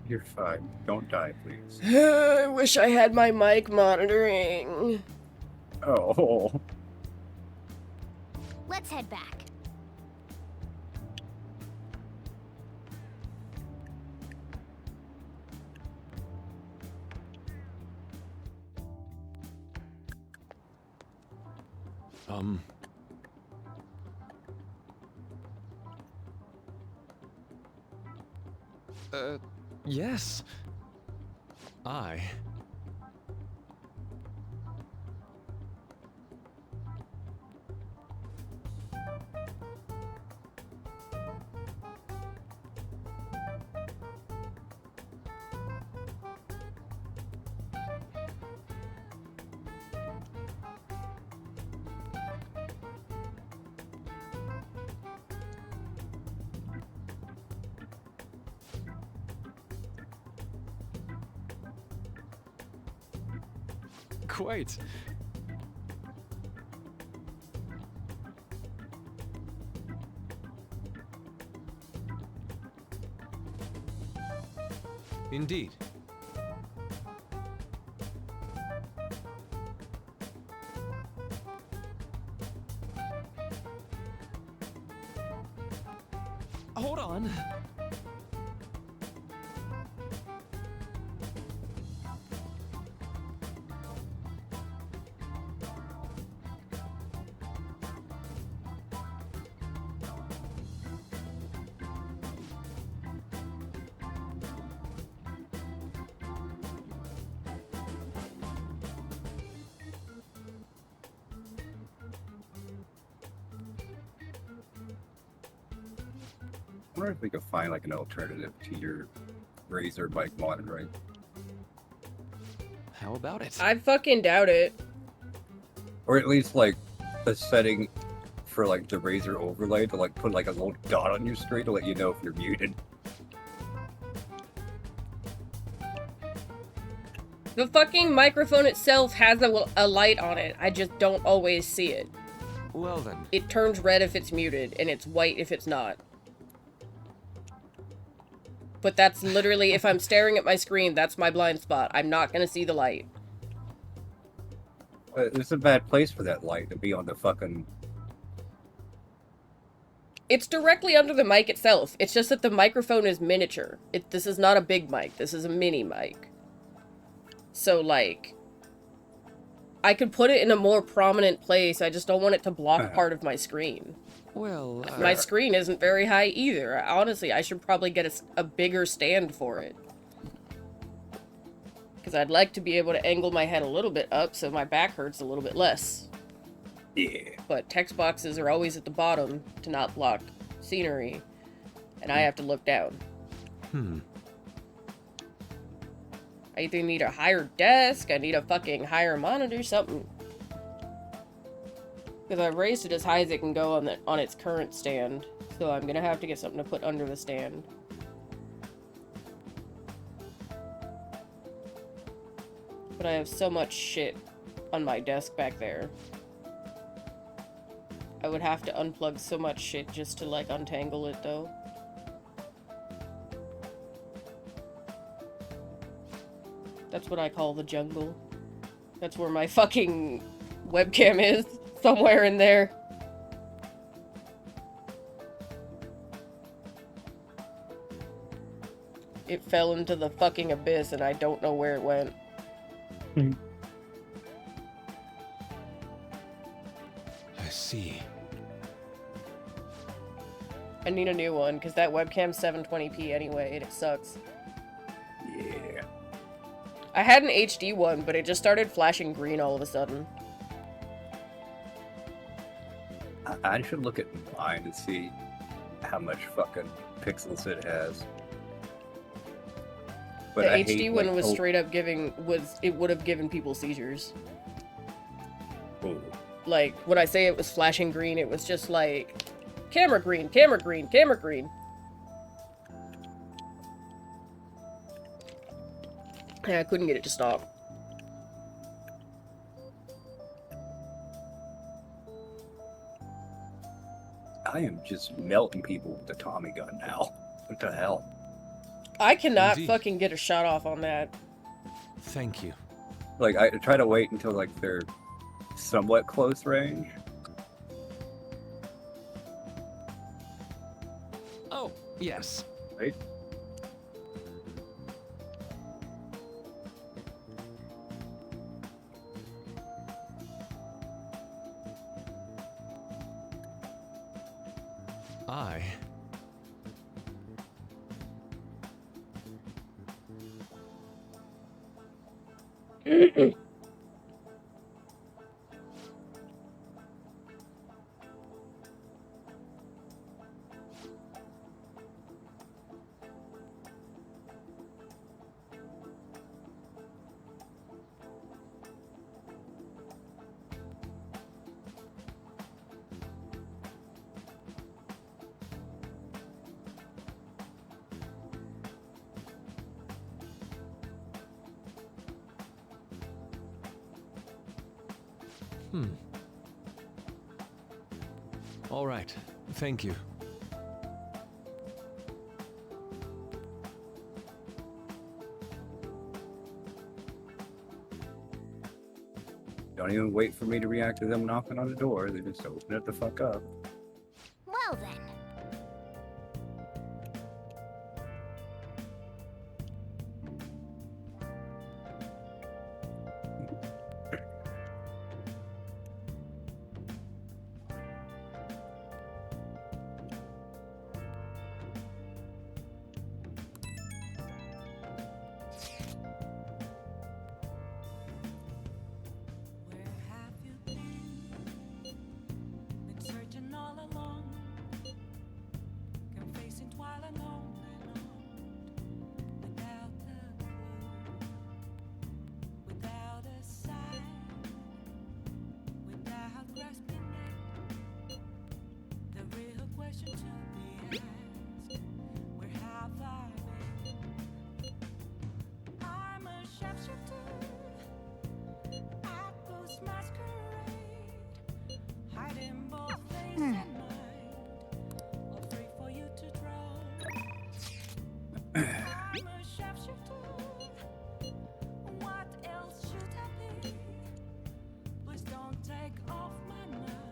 [SPEAKER 1] You're fine. Don't die, please.
[SPEAKER 2] I wish I had my mic monitoring.
[SPEAKER 1] Oh.
[SPEAKER 3] Let's head back.
[SPEAKER 5] Yes. Quite. Indeed. Hold on.
[SPEAKER 1] I wonder if we could find like an alternative to your Razer mic monitoring.
[SPEAKER 5] How about it?
[SPEAKER 2] I fucking doubt it.
[SPEAKER 1] Or at least like a setting for like the Razer overlay to like put like a little dot on your screen to let you know if you're muted.
[SPEAKER 2] The fucking microphone itself has a light on it. I just don't always see it.
[SPEAKER 5] Well then.
[SPEAKER 2] It turns red if it's muted, and it's white if it's not. But that's literally, if I'm staring at my screen, that's my blind spot. I'm not gonna see the light.
[SPEAKER 1] It's a bad place for that light to be on the fucking...
[SPEAKER 2] It's directly under the mic itself. It's just that the microphone is miniature. This is not a big mic. This is a mini mic. So, like, I could put it in a more prominent place. I just don't want it to block part of my screen.
[SPEAKER 5] Well,
[SPEAKER 2] my screen isn't very high either. Honestly, I should probably get a bigger stand for it. Because I'd like to be able to angle my head a little bit up so my back hurts a little bit less.
[SPEAKER 1] Yeah.
[SPEAKER 2] But text boxes are always at the bottom to not block scenery. And I have to look down. I either need a higher desk, I need a fucking higher monitor, something. Because I've raised it as high as it can go on its current stand. So I'm gonna have to get something to put under the stand. But I have so much shit on my desk back there. I would have to unplug so much shit just to, like, untangle it, though. That's what I call the jungle. That's where my fucking webcam is. Somewhere in there. It fell into the fucking abyss and I don't know where it went.
[SPEAKER 5] I see.
[SPEAKER 2] I need a new one, because that webcam's 720p anyway, and it sucks.
[SPEAKER 1] Yeah.
[SPEAKER 2] I had an HD one, but it just started flashing green all of a sudden.
[SPEAKER 1] I should look at mine and see how much fucking pixels it has. But
[SPEAKER 2] The
[SPEAKER 1] I
[SPEAKER 2] HD
[SPEAKER 1] hate,
[SPEAKER 2] one
[SPEAKER 1] like,
[SPEAKER 2] was straight up it would have given people seizures.
[SPEAKER 1] Oh.
[SPEAKER 2] Like, when I say it was flashing green, it was just like, camera green, camera green, camera green. Yeah, I couldn't get it to stop.
[SPEAKER 1] I am just melting people with the Tommy gun now. What the hell?
[SPEAKER 2] I cannot
[SPEAKER 5] Indeed.
[SPEAKER 2] fucking get a shot off on that.
[SPEAKER 5] Thank you.
[SPEAKER 1] Like, I try to wait until, like, they're somewhat close range.
[SPEAKER 5] Oh, yes.
[SPEAKER 1] Right?
[SPEAKER 5] I... All right. Thank you.
[SPEAKER 1] Don't even wait for me to react to them knocking on the door. They just open it the fuck up.
[SPEAKER 3] Well then.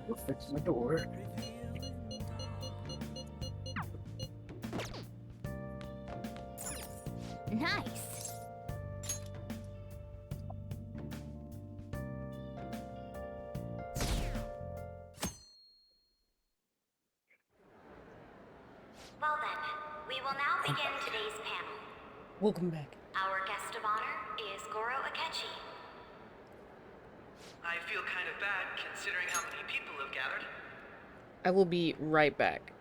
[SPEAKER 1] Go fix my door.
[SPEAKER 3] Nice.
[SPEAKER 12] Well then, we will now begin today's panel.
[SPEAKER 2] Welcome back.
[SPEAKER 12] Our guest of honor is Goro Akechi.
[SPEAKER 4] I feel kind of bad considering how many people have gathered.
[SPEAKER 2] I will be right back.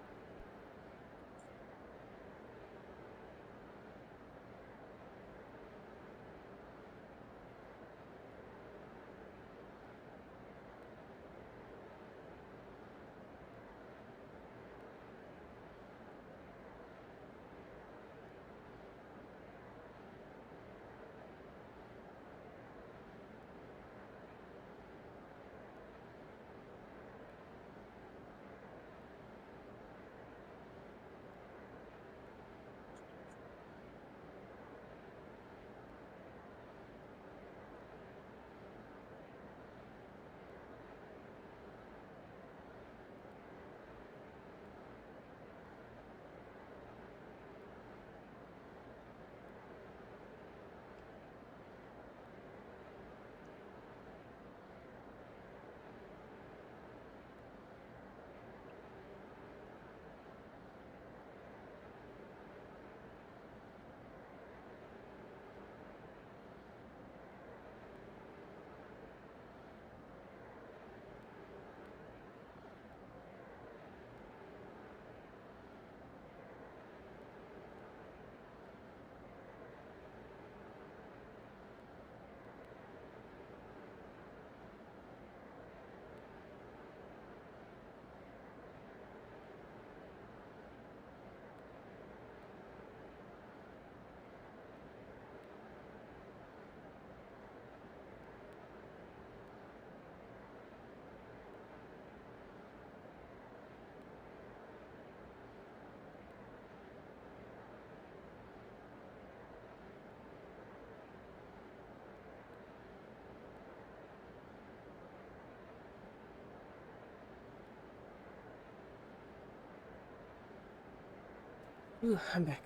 [SPEAKER 2] Ooh, I'm back.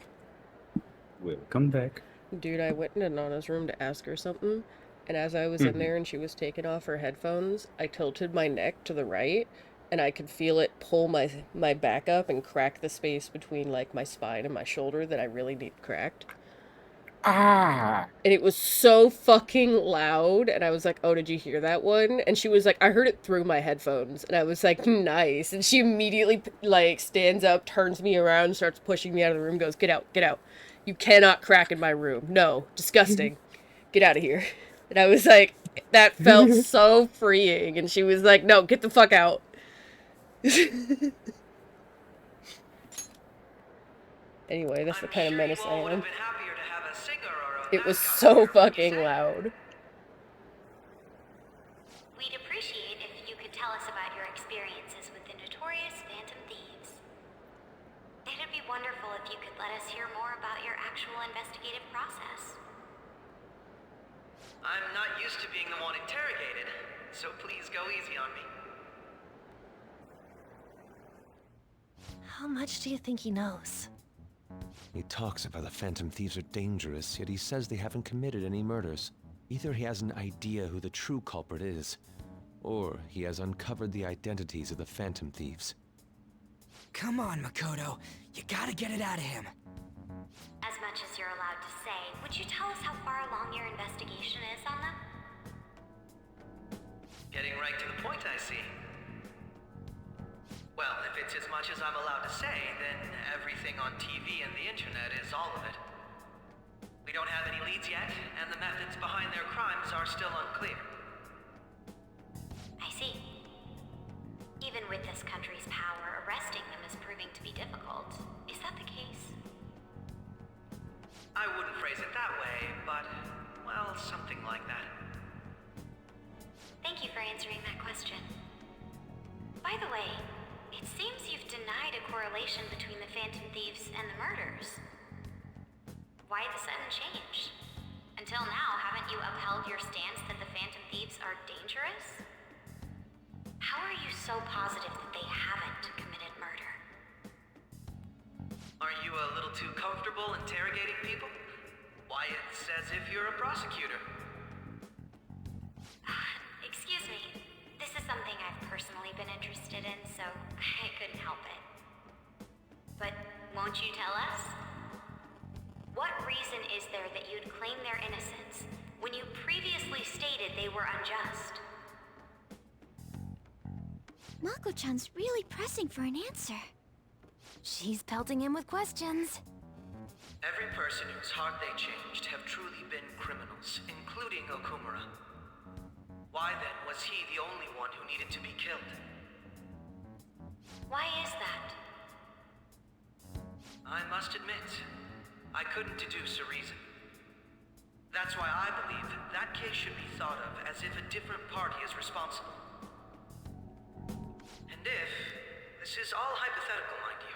[SPEAKER 1] Welcome back.
[SPEAKER 2] Dude, I went into Nana's room to ask her something, and as I was in there and she was taking off her headphones, I tilted my neck to the right, and I could feel it pull my back up and crack the space between, like, my spine and my shoulder that I really need cracked.
[SPEAKER 1] Ah!
[SPEAKER 2] And it was so fucking loud, and I was like, oh, did you hear that one? And she was like, I heard it through my headphones, and I was like, nice. And she immediately, like, stands up, turns me around, starts pushing me out of the room, goes, get out, get out. You cannot crack in my room. No, disgusting. Get out of here. And I was like, that felt so freeing. And she was like, no, get the fuck out. Anyway, that's the kind of menace I am. It was so fucking loud.
[SPEAKER 12] We'd appreciate if you could tell us about your experiences with the notorious Phantom Thieves. It'd be wonderful if you could let us hear more about your actual investigative process.
[SPEAKER 4] I'm not used to being the one interrogated, so please go easy on me.
[SPEAKER 6] How much do you think he knows?
[SPEAKER 5] He talks about the Phantom Thieves are dangerous, yet he says they haven't committed any murders. Either he has an idea who the true culprit is, or he has uncovered the identities of the Phantom Thieves.
[SPEAKER 11] Come on, Makoto. You gotta get it out of him.
[SPEAKER 12] As much as you're allowed to say, would you tell us how far along your investigation is on them?
[SPEAKER 4] Getting right to the point, I see. Well, if it's as much as I'm allowed to say, then everything on TV and the internet is all of it. We don't have any leads yet, and the methods behind their crimes are still unclear.
[SPEAKER 12] I see. Even with this country's power, arresting them is proving to be difficult. Is that the case?
[SPEAKER 4] I wouldn't phrase it that way, but, well, something like that.
[SPEAKER 12] Thank you for answering that question. By the way, it seems you've denied a correlation between the Phantom Thieves and the murders. Why the sudden change? Until now, haven't you upheld your stance that the Phantom Thieves are dangerous? How are you so positive that they haven't committed murder?
[SPEAKER 4] Are you a little too comfortable interrogating people? Why, it's as if you're a prosecutor.
[SPEAKER 12] Excuse me. This is something I've personally been interested in, so I couldn't help it. But won't you tell us? What reason is there that you'd claim their innocence when you previously stated they were unjust?
[SPEAKER 3] Mako-chan's really pressing for an answer.
[SPEAKER 6] She's pelting him with questions.
[SPEAKER 4] Every person whose heart they changed have truly been criminals, including Okumura. Why then was he the only one who needed to be killed?
[SPEAKER 12] Why is that?
[SPEAKER 4] I must admit, I couldn't deduce a reason. That's why I believe that case should be thought of as if a different party is responsible. And if, this is all hypothetical, mind you,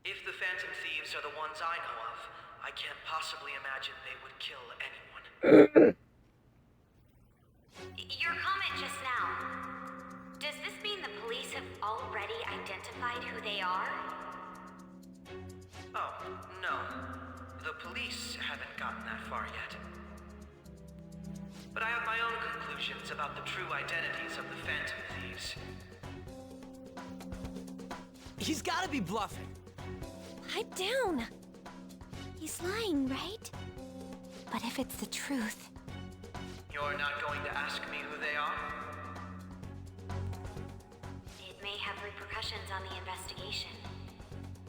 [SPEAKER 4] if the Phantom Thieves are the ones I know of, I can't possibly imagine they would kill anyone.
[SPEAKER 12] Your comment just now, does this mean the police have already identified who they are?
[SPEAKER 4] Oh, no. The police haven't gotten that far yet. But I have my own conclusions about the true identities of the Phantom Thieves.
[SPEAKER 11] He's gotta be bluffing.
[SPEAKER 3] Pipe down. He's lying, right? But if it's the truth...
[SPEAKER 4] You're not going to ask me who they are?
[SPEAKER 12] It may have repercussions on the investigation.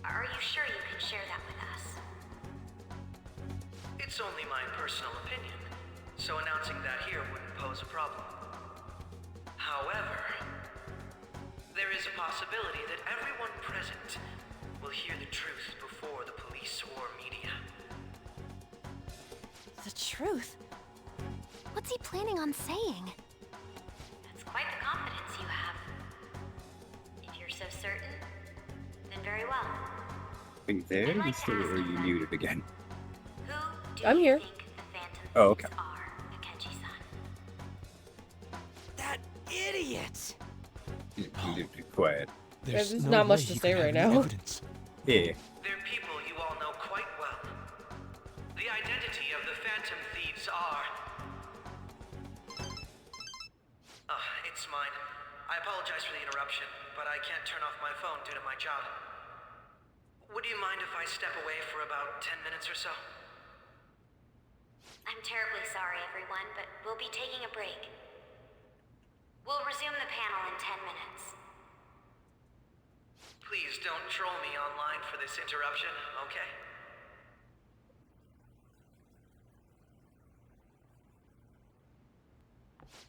[SPEAKER 12] Are you sure you can share that with us?
[SPEAKER 4] It's only my personal opinion, so announcing that here wouldn't pose a problem. However, there is a possibility that everyone present will hear the truth before the police or media.
[SPEAKER 3] The truth? What's he planning on saying?
[SPEAKER 12] That's quite the confidence you have. If you're so certain, then very well.
[SPEAKER 1] Are you there? You still, or are you muted again?
[SPEAKER 12] Who do
[SPEAKER 2] I'm
[SPEAKER 12] you
[SPEAKER 2] here.
[SPEAKER 12] think the Phantom
[SPEAKER 1] Oh, okay.
[SPEAKER 12] Thieves are, Akechi-san?
[SPEAKER 11] That idiot!
[SPEAKER 1] You need to be quiet.
[SPEAKER 5] There's
[SPEAKER 2] There's
[SPEAKER 5] no
[SPEAKER 2] not much
[SPEAKER 5] way
[SPEAKER 2] to
[SPEAKER 5] he
[SPEAKER 2] say
[SPEAKER 5] could have
[SPEAKER 2] right
[SPEAKER 5] any
[SPEAKER 2] now.
[SPEAKER 5] evidence.
[SPEAKER 1] Yeah.
[SPEAKER 4] They're are. It's mine. I apologize for the interruption, but I can't turn off my phone due to my job. Would you mind if I step away for about 10 minutes or so?
[SPEAKER 12] I'm terribly sorry, everyone, but we'll be taking a break. We'll resume the panel in 10 minutes.
[SPEAKER 4] Please don't troll me online for this interruption, okay?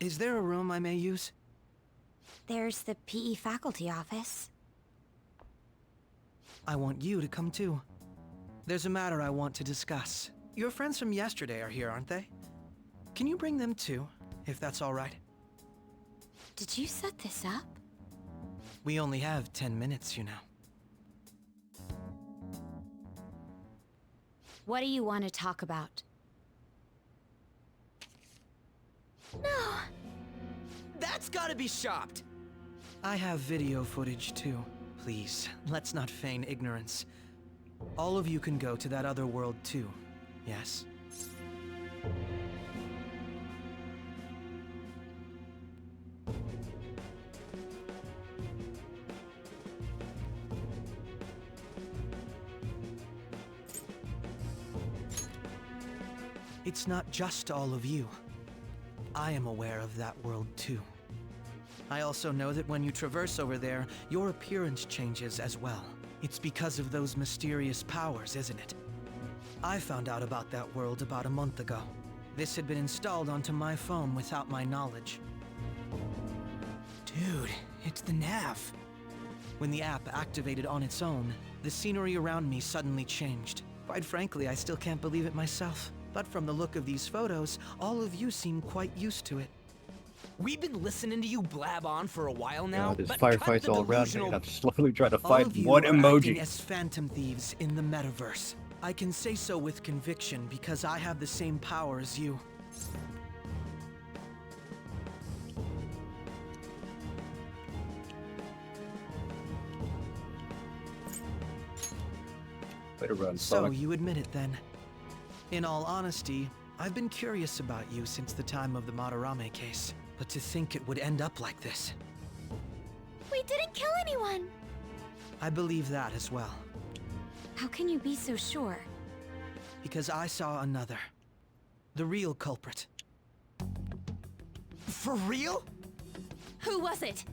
[SPEAKER 11] Is there a room I may use?
[SPEAKER 3] There's the PE faculty office.
[SPEAKER 11] I want you to come too. There's a matter I want to discuss. Your friends from yesterday are here, aren't they? Can you bring them too, if that's all right?
[SPEAKER 3] Did you set this up?
[SPEAKER 11] We only have 10 minutes, you know.
[SPEAKER 3] What do you want to talk about?
[SPEAKER 11] No! That's gotta be shopped! I have video footage too. Please, let's not feign ignorance. All of you can go to that other world too, yes? It's not just all of you. I am aware of that world too. I also know that when you traverse over there, your appearance changes as well. It's because of those mysterious powers, isn't it? I found out about that world about a month ago. This had been installed onto my phone without my knowledge. Dude, it's the nav. When the app activated on its own, the scenery around me suddenly changed. Quite frankly, I still can't believe it myself. But from the look of these photos, all of you seem quite used to it.
[SPEAKER 13] We've been listening to you blab on for a while now.
[SPEAKER 1] There's
[SPEAKER 13] but
[SPEAKER 1] firefights all around me, and I'm slowly trying to
[SPEAKER 11] All
[SPEAKER 1] find
[SPEAKER 11] of you
[SPEAKER 1] one
[SPEAKER 11] are
[SPEAKER 1] emoji.
[SPEAKER 11] acting as phantom thieves in the metaverse. I can say so with conviction because I have the same power as you.
[SPEAKER 1] Better run,
[SPEAKER 11] So
[SPEAKER 1] Sonic.
[SPEAKER 11] you admit it then. In all honesty, I've been curious about you since the time of the Madarame case. But to think it would end up like this.
[SPEAKER 3] We didn't kill anyone!
[SPEAKER 11] I believe that as well.
[SPEAKER 3] How can you be so sure?
[SPEAKER 11] Because I saw another. The real culprit.
[SPEAKER 13] For real?
[SPEAKER 10] Who was it?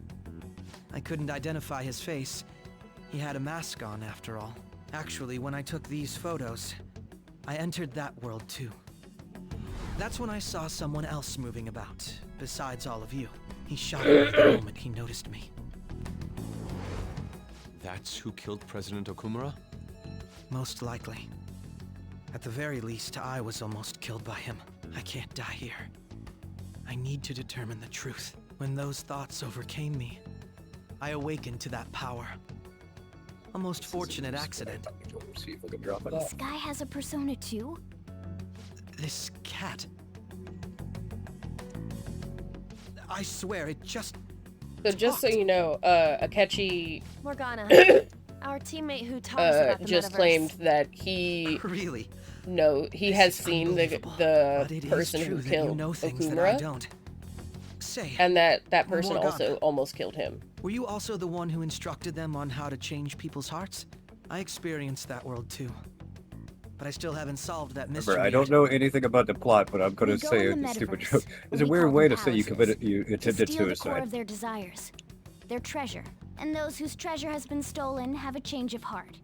[SPEAKER 11] I couldn't identify his face. He had a mask on, after all. Actually, when I took these photos, I entered that world too. That's when I saw someone else moving about, besides all of you. He shot me the moment he noticed me.
[SPEAKER 5] That's who killed President Okumura?
[SPEAKER 11] Most likely. At the very least, I was almost killed by him. I can't die here. I need to determine the truth. When those thoughts overcame me, I awakened to that power. A most fortunate accident.
[SPEAKER 1] See if I can drop it
[SPEAKER 3] This
[SPEAKER 1] off.
[SPEAKER 3] guy has a persona too?
[SPEAKER 11] This cat. I swear, it just...
[SPEAKER 2] So just so you know, Akechi
[SPEAKER 6] Morgana, our teammate who taught us about the
[SPEAKER 2] just
[SPEAKER 6] metaverse.
[SPEAKER 2] claimed that he
[SPEAKER 11] Really?
[SPEAKER 2] no, he
[SPEAKER 11] This
[SPEAKER 2] has
[SPEAKER 11] is
[SPEAKER 2] seen
[SPEAKER 11] unbelievable.
[SPEAKER 2] the
[SPEAKER 11] But it is
[SPEAKER 2] person
[SPEAKER 11] true
[SPEAKER 2] who
[SPEAKER 11] that
[SPEAKER 2] killed
[SPEAKER 11] you know things that I
[SPEAKER 2] Okumura,
[SPEAKER 11] don't. Say,
[SPEAKER 2] and that person
[SPEAKER 11] Morgana.
[SPEAKER 2] also almost killed him.
[SPEAKER 11] were you also the one who instructed them on how to change people's hearts? I experienced that world too. But I still haven't solved that mystery
[SPEAKER 1] Remember, I don't
[SPEAKER 11] yet.
[SPEAKER 1] know anything about the plot, but I'm gonna
[SPEAKER 3] We go
[SPEAKER 1] say
[SPEAKER 3] in
[SPEAKER 1] it's
[SPEAKER 3] the
[SPEAKER 1] stupid
[SPEAKER 3] metaverse,
[SPEAKER 1] joke. It's a
[SPEAKER 3] we
[SPEAKER 1] weird
[SPEAKER 3] call
[SPEAKER 1] way
[SPEAKER 3] them
[SPEAKER 1] to say you
[SPEAKER 3] palaces,
[SPEAKER 1] you attempted
[SPEAKER 3] to steal the core
[SPEAKER 1] suicide.
[SPEAKER 3] of their desires, their treasure. And those whose treasure has been stolen have a change of heart.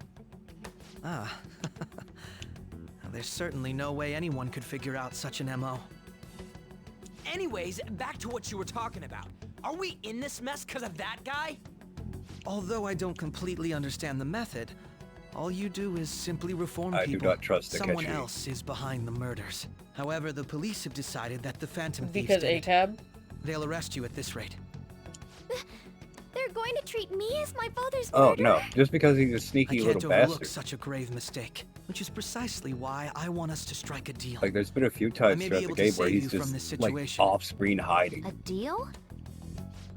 [SPEAKER 11] Ah. There's certainly no way anyone could figure out such an MO.
[SPEAKER 13] Anyways, back to what you were talking about. Are we in this mess because of that guy?
[SPEAKER 11] Although I don't completely understand the method, all you do is simply reform
[SPEAKER 1] I do
[SPEAKER 11] people.
[SPEAKER 1] not trust
[SPEAKER 11] Someone
[SPEAKER 1] Akechi.
[SPEAKER 11] else is behind the murders. However, the police have decided that the Phantom Thieves
[SPEAKER 2] Because
[SPEAKER 11] did it.
[SPEAKER 2] ACAB?
[SPEAKER 11] They'll arrest you at this rate.
[SPEAKER 3] They're going to treat me as my father's
[SPEAKER 1] Oh
[SPEAKER 3] murderer?
[SPEAKER 1] no, just because he's a
[SPEAKER 11] I
[SPEAKER 1] sneaky
[SPEAKER 11] can't
[SPEAKER 1] little
[SPEAKER 11] overlook
[SPEAKER 1] bastard.
[SPEAKER 11] such a grave mistake, which is precisely why I want us to strike a deal.
[SPEAKER 1] Like, there's been a few
[SPEAKER 11] I
[SPEAKER 1] times
[SPEAKER 11] may be
[SPEAKER 1] throughout the
[SPEAKER 11] able to
[SPEAKER 1] game where
[SPEAKER 11] save
[SPEAKER 1] he's
[SPEAKER 11] you from
[SPEAKER 1] just
[SPEAKER 11] this
[SPEAKER 1] like
[SPEAKER 11] situation.
[SPEAKER 1] off-screen hiding.
[SPEAKER 3] A deal?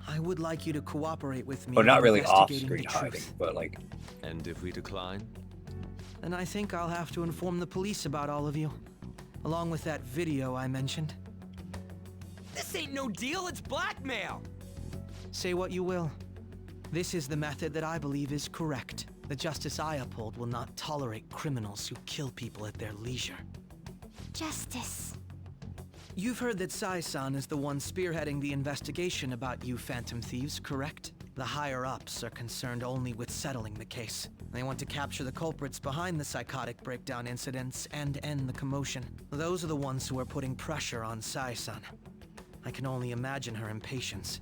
[SPEAKER 11] I would like you to cooperate with me.
[SPEAKER 1] Well, not
[SPEAKER 11] in
[SPEAKER 1] really
[SPEAKER 11] investigating
[SPEAKER 1] off-screen
[SPEAKER 11] the
[SPEAKER 1] hiding,
[SPEAKER 11] truth.
[SPEAKER 1] but like,
[SPEAKER 5] And if we decline?
[SPEAKER 11] Then I think I'll have to inform the police about all of you. along with that video I mentioned.
[SPEAKER 13] This ain't no deal, it's blackmail!
[SPEAKER 11] Say what you will. This is the method that I believe is correct. The justice I uphold will not tolerate criminals who kill people at their leisure.
[SPEAKER 3] Justice.
[SPEAKER 11] You've heard that Sai-san is the one spearheading the investigation about you Phantom Thieves, correct? The higher-ups are concerned only with settling the case. They want to capture the culprits behind the psychotic breakdown incidents and end the commotion. Those are the ones who are putting pressure on Sai-san. I can only imagine her impatience.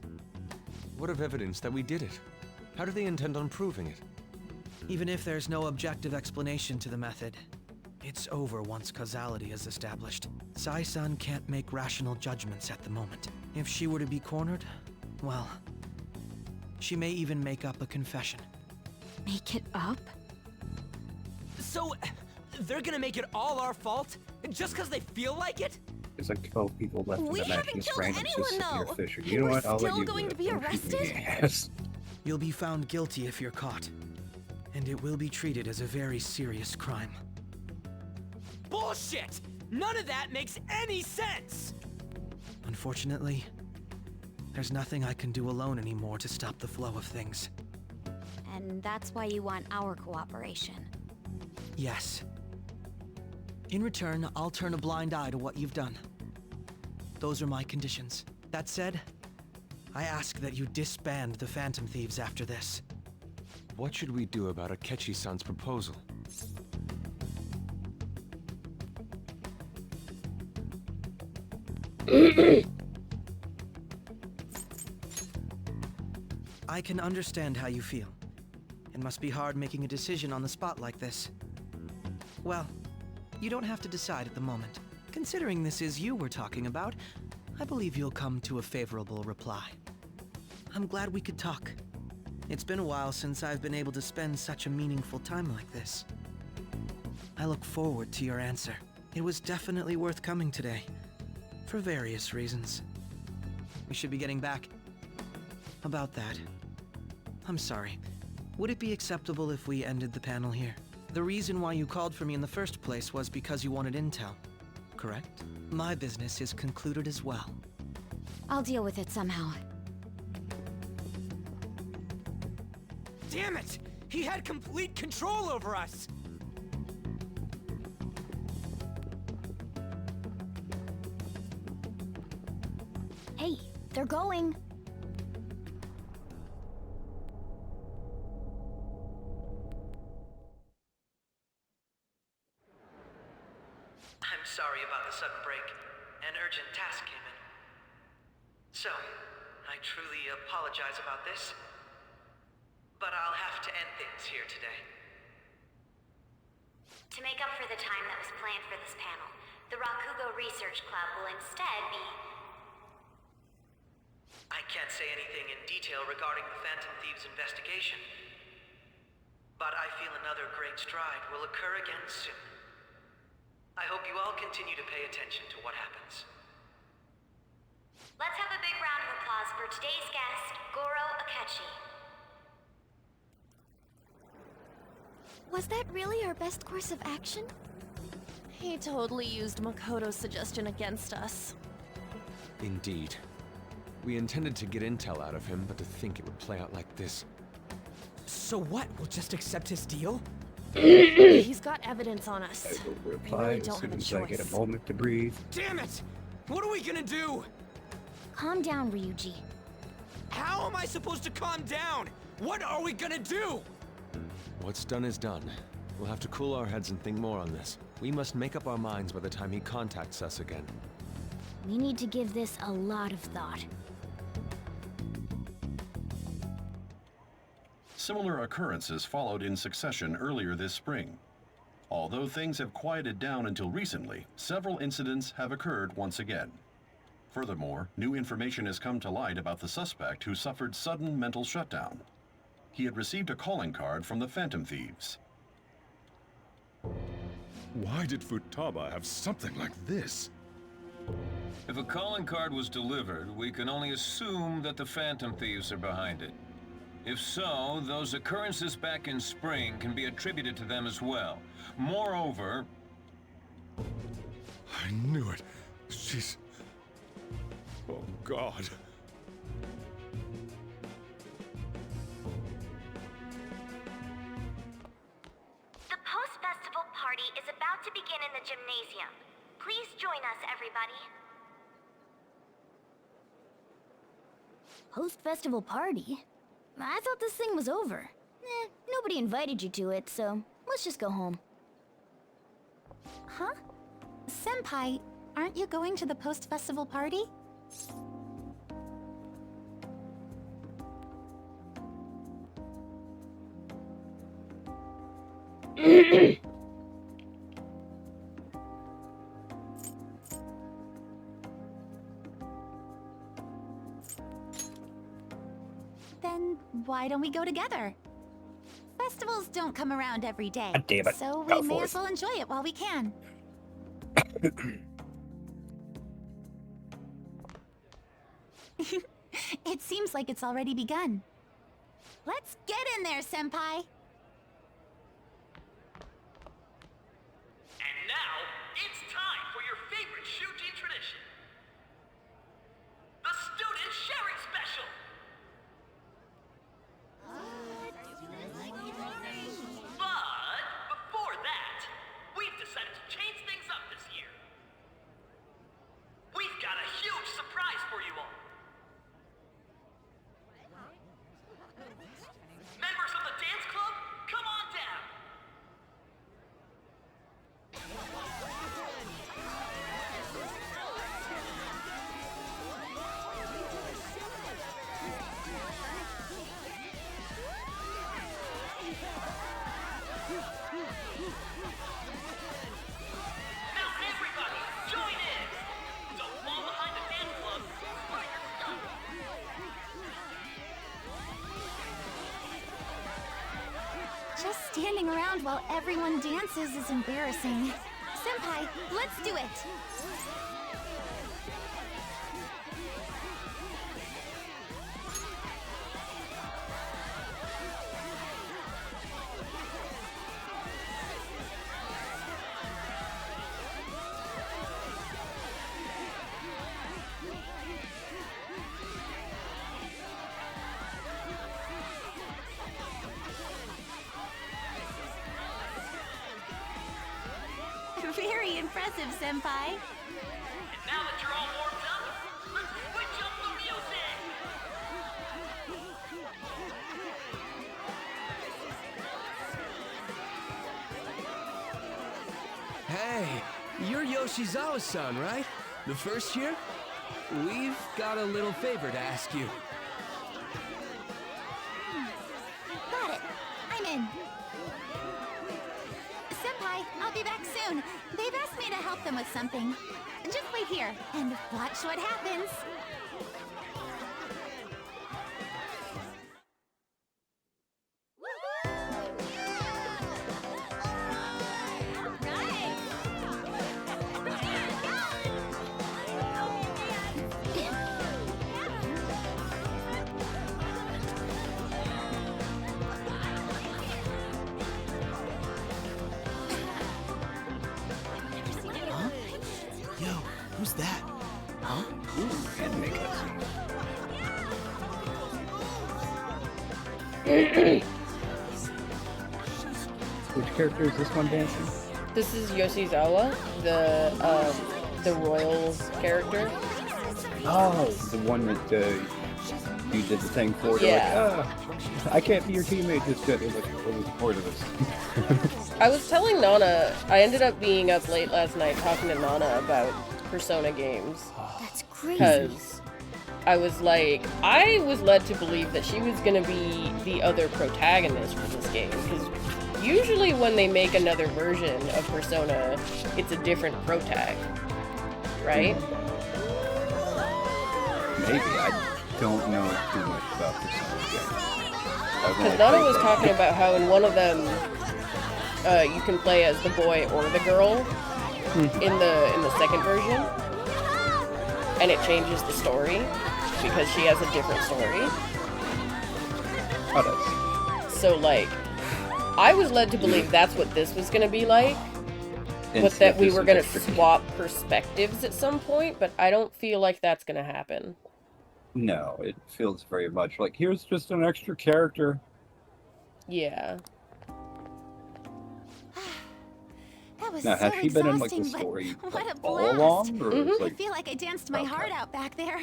[SPEAKER 5] What of evidence that we did it? How do they intend on proving it?
[SPEAKER 11] Even if there's no objective explanation to the method, it's over once causality is established. Sai-san can't make rational judgments at the moment. If she were to be cornered, well, she may even make up a confession.
[SPEAKER 3] Make it up?
[SPEAKER 13] So, they're gonna make it all our fault? Just because they feel like it?
[SPEAKER 1] There's like 12 people left
[SPEAKER 6] We
[SPEAKER 1] in the match.
[SPEAKER 6] haven't
[SPEAKER 1] He's
[SPEAKER 6] killed
[SPEAKER 1] random
[SPEAKER 6] anyone,
[SPEAKER 1] Severe
[SPEAKER 6] though.
[SPEAKER 1] Fisher. You know
[SPEAKER 6] We're
[SPEAKER 1] what? I'll let
[SPEAKER 6] still
[SPEAKER 1] you
[SPEAKER 6] going
[SPEAKER 1] do
[SPEAKER 6] to
[SPEAKER 1] it.
[SPEAKER 6] be
[SPEAKER 1] Don't shoot me in the
[SPEAKER 6] arrested?
[SPEAKER 1] ass.
[SPEAKER 11] You'll be found guilty if you're caught, and it will be treated as a very serious crime.
[SPEAKER 13] Bullshit! None of that makes any sense!
[SPEAKER 11] Unfortunately, there's nothing I can do alone anymore to stop the flow of things.
[SPEAKER 3] And that's why you want our cooperation.
[SPEAKER 11] Yes. In return, I'll turn a blind eye to what you've done. Those are my conditions. That said, I ask that you disband the Phantom Thieves after this.
[SPEAKER 5] What should we do about Akechi-san's proposal?
[SPEAKER 11] I can understand how you feel. It must be hard making a decision on the spot like this. Well, you don't have to decide at the moment. Considering this is you we're talking about, I believe you'll come to a favorable reply. I'm glad we could talk. It's been a while since I've been able to spend such a meaningful time like this. I look forward to your answer. It was definitely worth coming today, for various reasons. We should be getting back. About that, I'm sorry. Would it be acceptable if we ended the panel here? The reason why you called for me in the first place was because you wanted intel, correct? My business is concluded as well.
[SPEAKER 3] I'll deal with it somehow.
[SPEAKER 13] Damn it! He had complete control over us!
[SPEAKER 3] Hey, they're going.
[SPEAKER 4] I'm sorry about the sudden break. An urgent task came in. So, I truly apologize about this. But I'll have to end things here today.
[SPEAKER 12] To make up for the time that was planned for this panel, the Rakugo Research Club will instead be...
[SPEAKER 4] I can't say anything in detail regarding the Phantom Thieves investigation. But I feel another great stride will occur again soon. I hope you all continue to pay attention to what happens.
[SPEAKER 12] Let's have a big round of applause for today's guest, Goro Akechi.
[SPEAKER 3] Was that really our best course of action?
[SPEAKER 6] He totally used Makoto's suggestion against us.
[SPEAKER 5] Indeed. We intended to get intel out of him, but to think it would play out like this.
[SPEAKER 13] So what? We'll just accept his deal?
[SPEAKER 6] He's got evidence on us.
[SPEAKER 1] I will
[SPEAKER 6] We
[SPEAKER 1] reply
[SPEAKER 6] really
[SPEAKER 1] as
[SPEAKER 6] don't
[SPEAKER 1] soon
[SPEAKER 6] have a
[SPEAKER 1] as I get a
[SPEAKER 6] choice.
[SPEAKER 1] moment to breathe.
[SPEAKER 13] Damn it! What are we gonna do?
[SPEAKER 3] Calm down, Ryuji.
[SPEAKER 13] How am I supposed to calm down? What are we gonna do?
[SPEAKER 5] What's done is done. We'll have to cool our heads and think more on this. We must make up our minds by the time he contacts us again.
[SPEAKER 3] We need to give this a lot of thought.
[SPEAKER 14] Similar occurrences followed in succession earlier this spring. Although things have quieted down until recently, several incidents have occurred once again. Furthermore, new information has come to light about the suspect who suffered sudden mental shutdown. He had received a calling card from the Phantom Thieves.
[SPEAKER 7] Why did Futaba have something like this?
[SPEAKER 15] If a calling card was delivered, we can only assume that the Phantom Thieves are behind it. If so, those occurrences back in spring can be attributed to them as well. Moreover...
[SPEAKER 7] I knew it. She's... Oh, God.
[SPEAKER 12] The post-festival party is about to begin in the gymnasium. Please join us, everybody.
[SPEAKER 3] Post-festival party? I thought this thing was over. Nobody invited you to it, so let's just go home.
[SPEAKER 16] Huh? Senpai, aren't you going to the post-festival party? Then why don't we go together? Festivals don't come around every day,
[SPEAKER 1] God damn it.
[SPEAKER 16] so
[SPEAKER 1] Go
[SPEAKER 16] we may
[SPEAKER 1] for
[SPEAKER 16] as
[SPEAKER 1] it.
[SPEAKER 16] well enjoy it while we can. It seems like it's already begun. Let's get in there, Senpai!
[SPEAKER 4] And now, it's time for your favorite Shujin tradition. The Student Sharing Special! But before that, we've decided to change things up this year. We've got a huge surprise for you all. Members of the dance club, come on down. Now everybody, join in. Don't fall behind the dance club or you're stuck.
[SPEAKER 16] Just standing around while everyone dances is embarrassing. Senpai, let's do it! Very impressive, Senpai.
[SPEAKER 4] And now that you're all warmed up, let's switch up the music!
[SPEAKER 17] Hey, you're Yoshizawa-san, right? The first year? We've got a little favor to ask you.
[SPEAKER 16] Got it. I'm in. Senpai, I'll be back soon. They've asked me to help them with something. Just wait here and watch what happens.
[SPEAKER 11] Huh? Yo, who's that? Huh?
[SPEAKER 1] Ooh, anime cutscene. Which character is this one dancing?
[SPEAKER 2] This is Yoshizawa, the royal character.
[SPEAKER 1] Oh, the one that you did the thing for.
[SPEAKER 2] Yeah.
[SPEAKER 1] Like, I can't be your teammate. Just good. It was pointless.
[SPEAKER 2] I was telling Nana, I ended up being up late last night talking to Nana about Persona games.
[SPEAKER 3] That's crazy.
[SPEAKER 2] Because I was like, I was led to believe that she was gonna be the other protagonist for this game. Because usually when they make another version of Persona, it's a different protag, right?
[SPEAKER 1] Maybe. I don't know too much about Persona games.
[SPEAKER 2] Because Nana was talking about how in one of them, you can play as the boy or the girl in the second version, and it changes the story because she has a different story.
[SPEAKER 1] Oh,
[SPEAKER 2] So like, I was led to believe that's what this was gonna be like, was that we
[SPEAKER 1] this
[SPEAKER 2] were
[SPEAKER 1] is
[SPEAKER 2] gonna
[SPEAKER 1] extra
[SPEAKER 2] swap perspectives at some point, but I don't feel like that's gonna happen.
[SPEAKER 1] No, it feels very much like here's just an extra character.
[SPEAKER 2] Yeah.
[SPEAKER 16] That was
[SPEAKER 1] Now,
[SPEAKER 16] so
[SPEAKER 1] has she been in like the
[SPEAKER 16] exhausting, but
[SPEAKER 1] story
[SPEAKER 16] what
[SPEAKER 1] like,
[SPEAKER 16] a
[SPEAKER 1] all
[SPEAKER 16] blast.
[SPEAKER 1] along, or is,
[SPEAKER 16] I
[SPEAKER 1] like,
[SPEAKER 16] feel like I danced my heart out back there.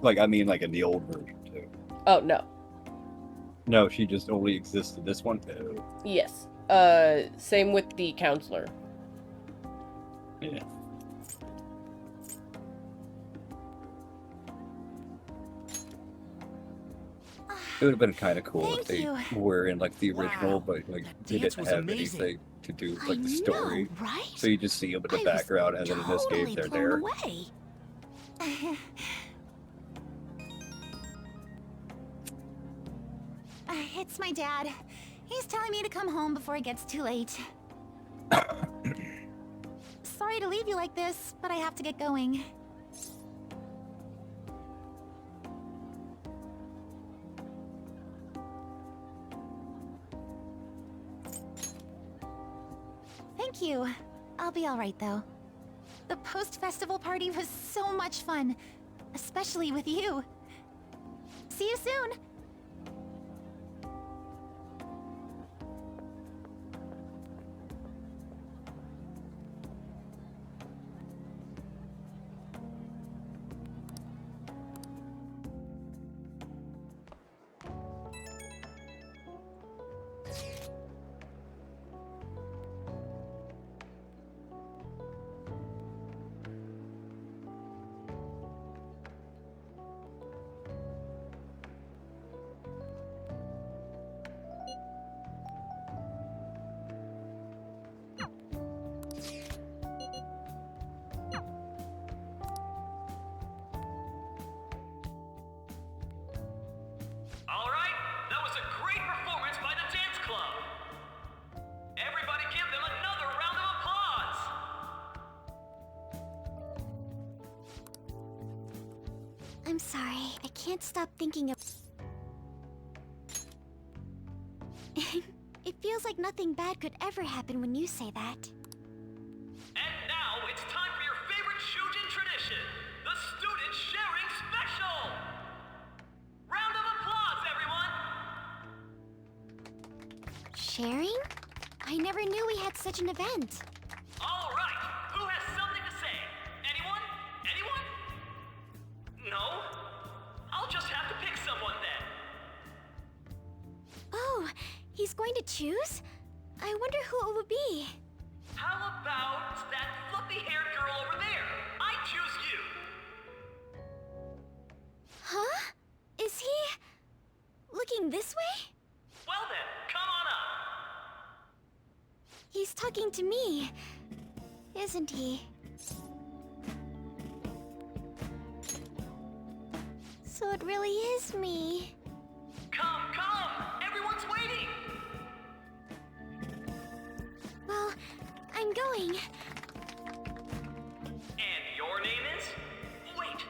[SPEAKER 1] like I mean, like in the old version too?
[SPEAKER 2] Oh no.
[SPEAKER 1] No, she just only exists in this one.
[SPEAKER 2] Yes. Same with the counselor.
[SPEAKER 1] Yeah. It would have been kind of cool if they were in like the original, but like they
[SPEAKER 11] dance
[SPEAKER 1] didn't
[SPEAKER 11] was
[SPEAKER 1] have
[SPEAKER 11] amazing.
[SPEAKER 1] anything to do with like the story.
[SPEAKER 16] right?
[SPEAKER 1] So you just see them in the background, and then in this case they're there.
[SPEAKER 16] Away. It's my dad. He's telling me to come home before it gets too late. Sorry to leave you like this, but I have to get going. Thank you. I'll be alright though. The post-festival party was so much fun, especially with you. See you soon!
[SPEAKER 18] Alright, that was a great performance by the dance club. Everybody give them another round of applause.
[SPEAKER 16] I'm sorry, I can't stop thinking of... It feels like nothing bad could ever happen when you say that.
[SPEAKER 18] And now it's time for your favorite Shujin tradition, the Student Sharing Special. Round of applause, everyone.
[SPEAKER 16] Sharing? I never knew we had such an event.
[SPEAKER 18] All right, who has something to say? Anyone? Anyone? No? I'll just have to pick someone then.
[SPEAKER 16] Oh, he's going to choose? I wonder who it would be.
[SPEAKER 18] How about that fluffy-haired girl over there? I choose you.
[SPEAKER 16] Huh? Is he... looking this way?
[SPEAKER 18] Well then, come on up.
[SPEAKER 16] He's talking to me, isn't he? So it really is me.
[SPEAKER 18] Come, everyone's waiting.
[SPEAKER 16] Well, I'm going.
[SPEAKER 18] And your name is? Wait,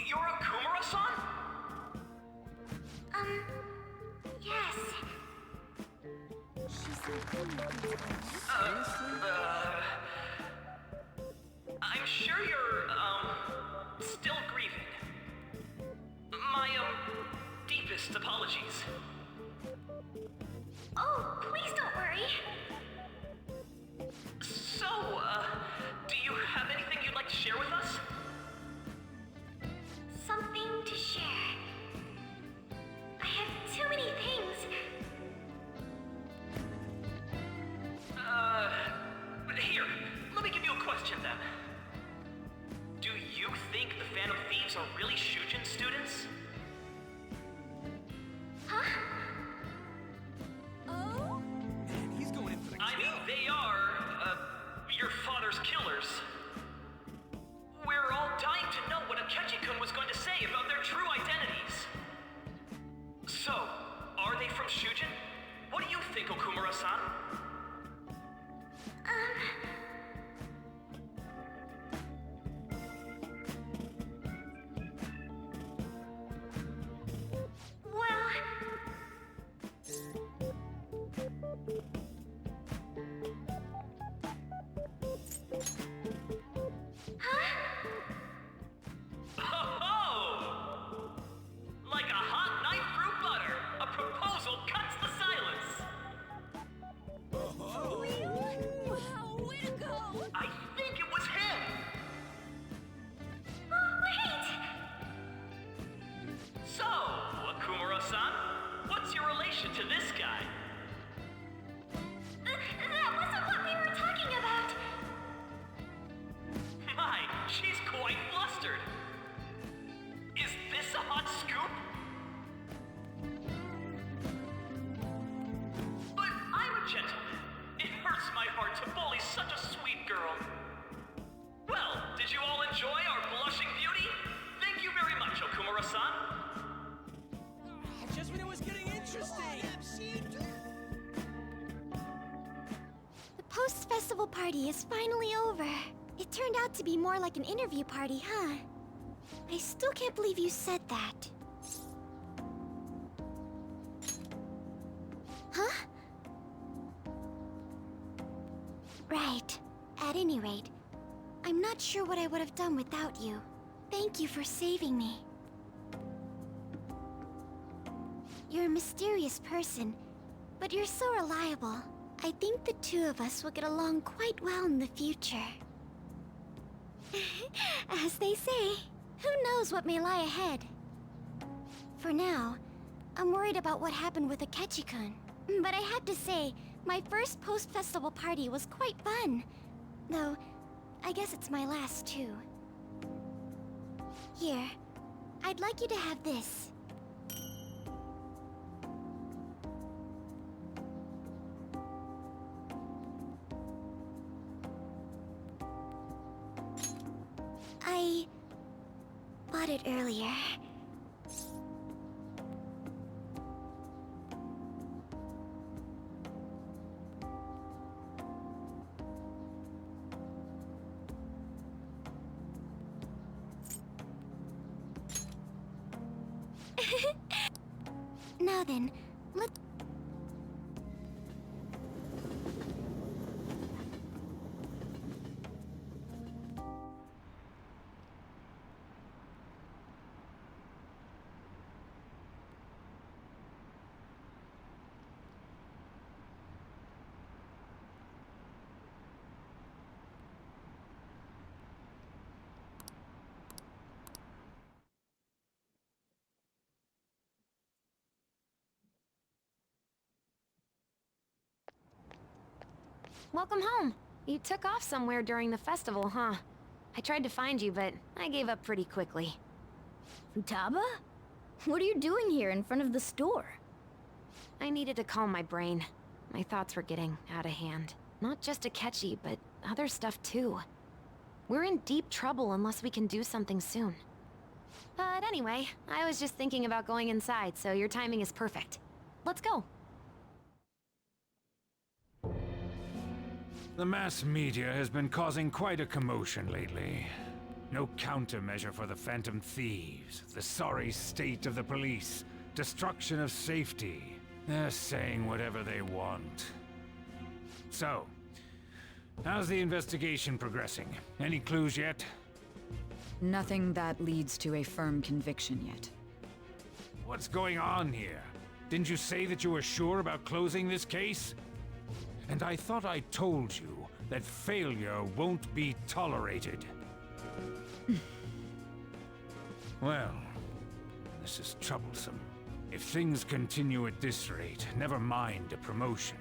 [SPEAKER 18] you're Okumura-san?
[SPEAKER 16] Yes.
[SPEAKER 18] I'm sure you're, still grieving. My, deepest apologies.
[SPEAKER 16] Oh, please don't worry.
[SPEAKER 18] So, do you have anything you'd like to share with us?
[SPEAKER 16] Something to share. I have too many things.
[SPEAKER 18] Here, let me give you a question then. Do you think the Phantom Thieves are really Shujin students?
[SPEAKER 16] Huh?
[SPEAKER 13] Oh? Man, he's going in for the kill.
[SPEAKER 18] I mean, they are, your father's killers. We're all dying to know what Akechi-kun was going to say about their true identities. So, are they from Shujin? What do you think, Okumura-san?
[SPEAKER 16] Well...
[SPEAKER 18] my heart to bully such a sweet girl. Well, did you all enjoy our blushing beauty? Thank you very much, Okumura-san.
[SPEAKER 17] Just when it was getting interesting!
[SPEAKER 16] The post-festival party is finally over. It turned out to be more like an interview party, huh? I still can't believe you said that. Huh? Right. At any rate, I'm not sure what I would have done without you. Thank you for saving me. You're a mysterious person, but you're so reliable. I think the two of us will get along quite well in the future. As they say, who knows what may lie ahead? For now, I'm worried about what happened with Akechi-kun. But I have to say, my first post-festival party was quite fun. Though, I guess it's my last too. Here, I'd like you to have this. I bought it earlier. Now then, let's...
[SPEAKER 3] Welcome home. You took off somewhere during the festival, huh? I tried to find you, but I gave up pretty quickly.
[SPEAKER 19] Futaba? What are you doing here in front of the store?
[SPEAKER 3] I needed to calm my brain. My thoughts were getting out of hand. Not just Akechi, but other stuff too. We're in deep trouble unless we can do something soon. But anyway, I was just thinking about going inside, so your timing is perfect. Let's go.
[SPEAKER 20] The mass media has been causing quite a commotion lately. No countermeasure for the Phantom Thieves, the sorry state of the police, destruction of safety. They're saying whatever they want. So, how's the investigation progressing? Any clues yet?
[SPEAKER 21] Nothing that leads to a firm conviction yet.
[SPEAKER 20] What's going on here? Didn't you say that you were sure about closing this case? And I thought I told you that failure won't be tolerated. Well, this is troublesome. If things continue at this rate, never mind a promotion.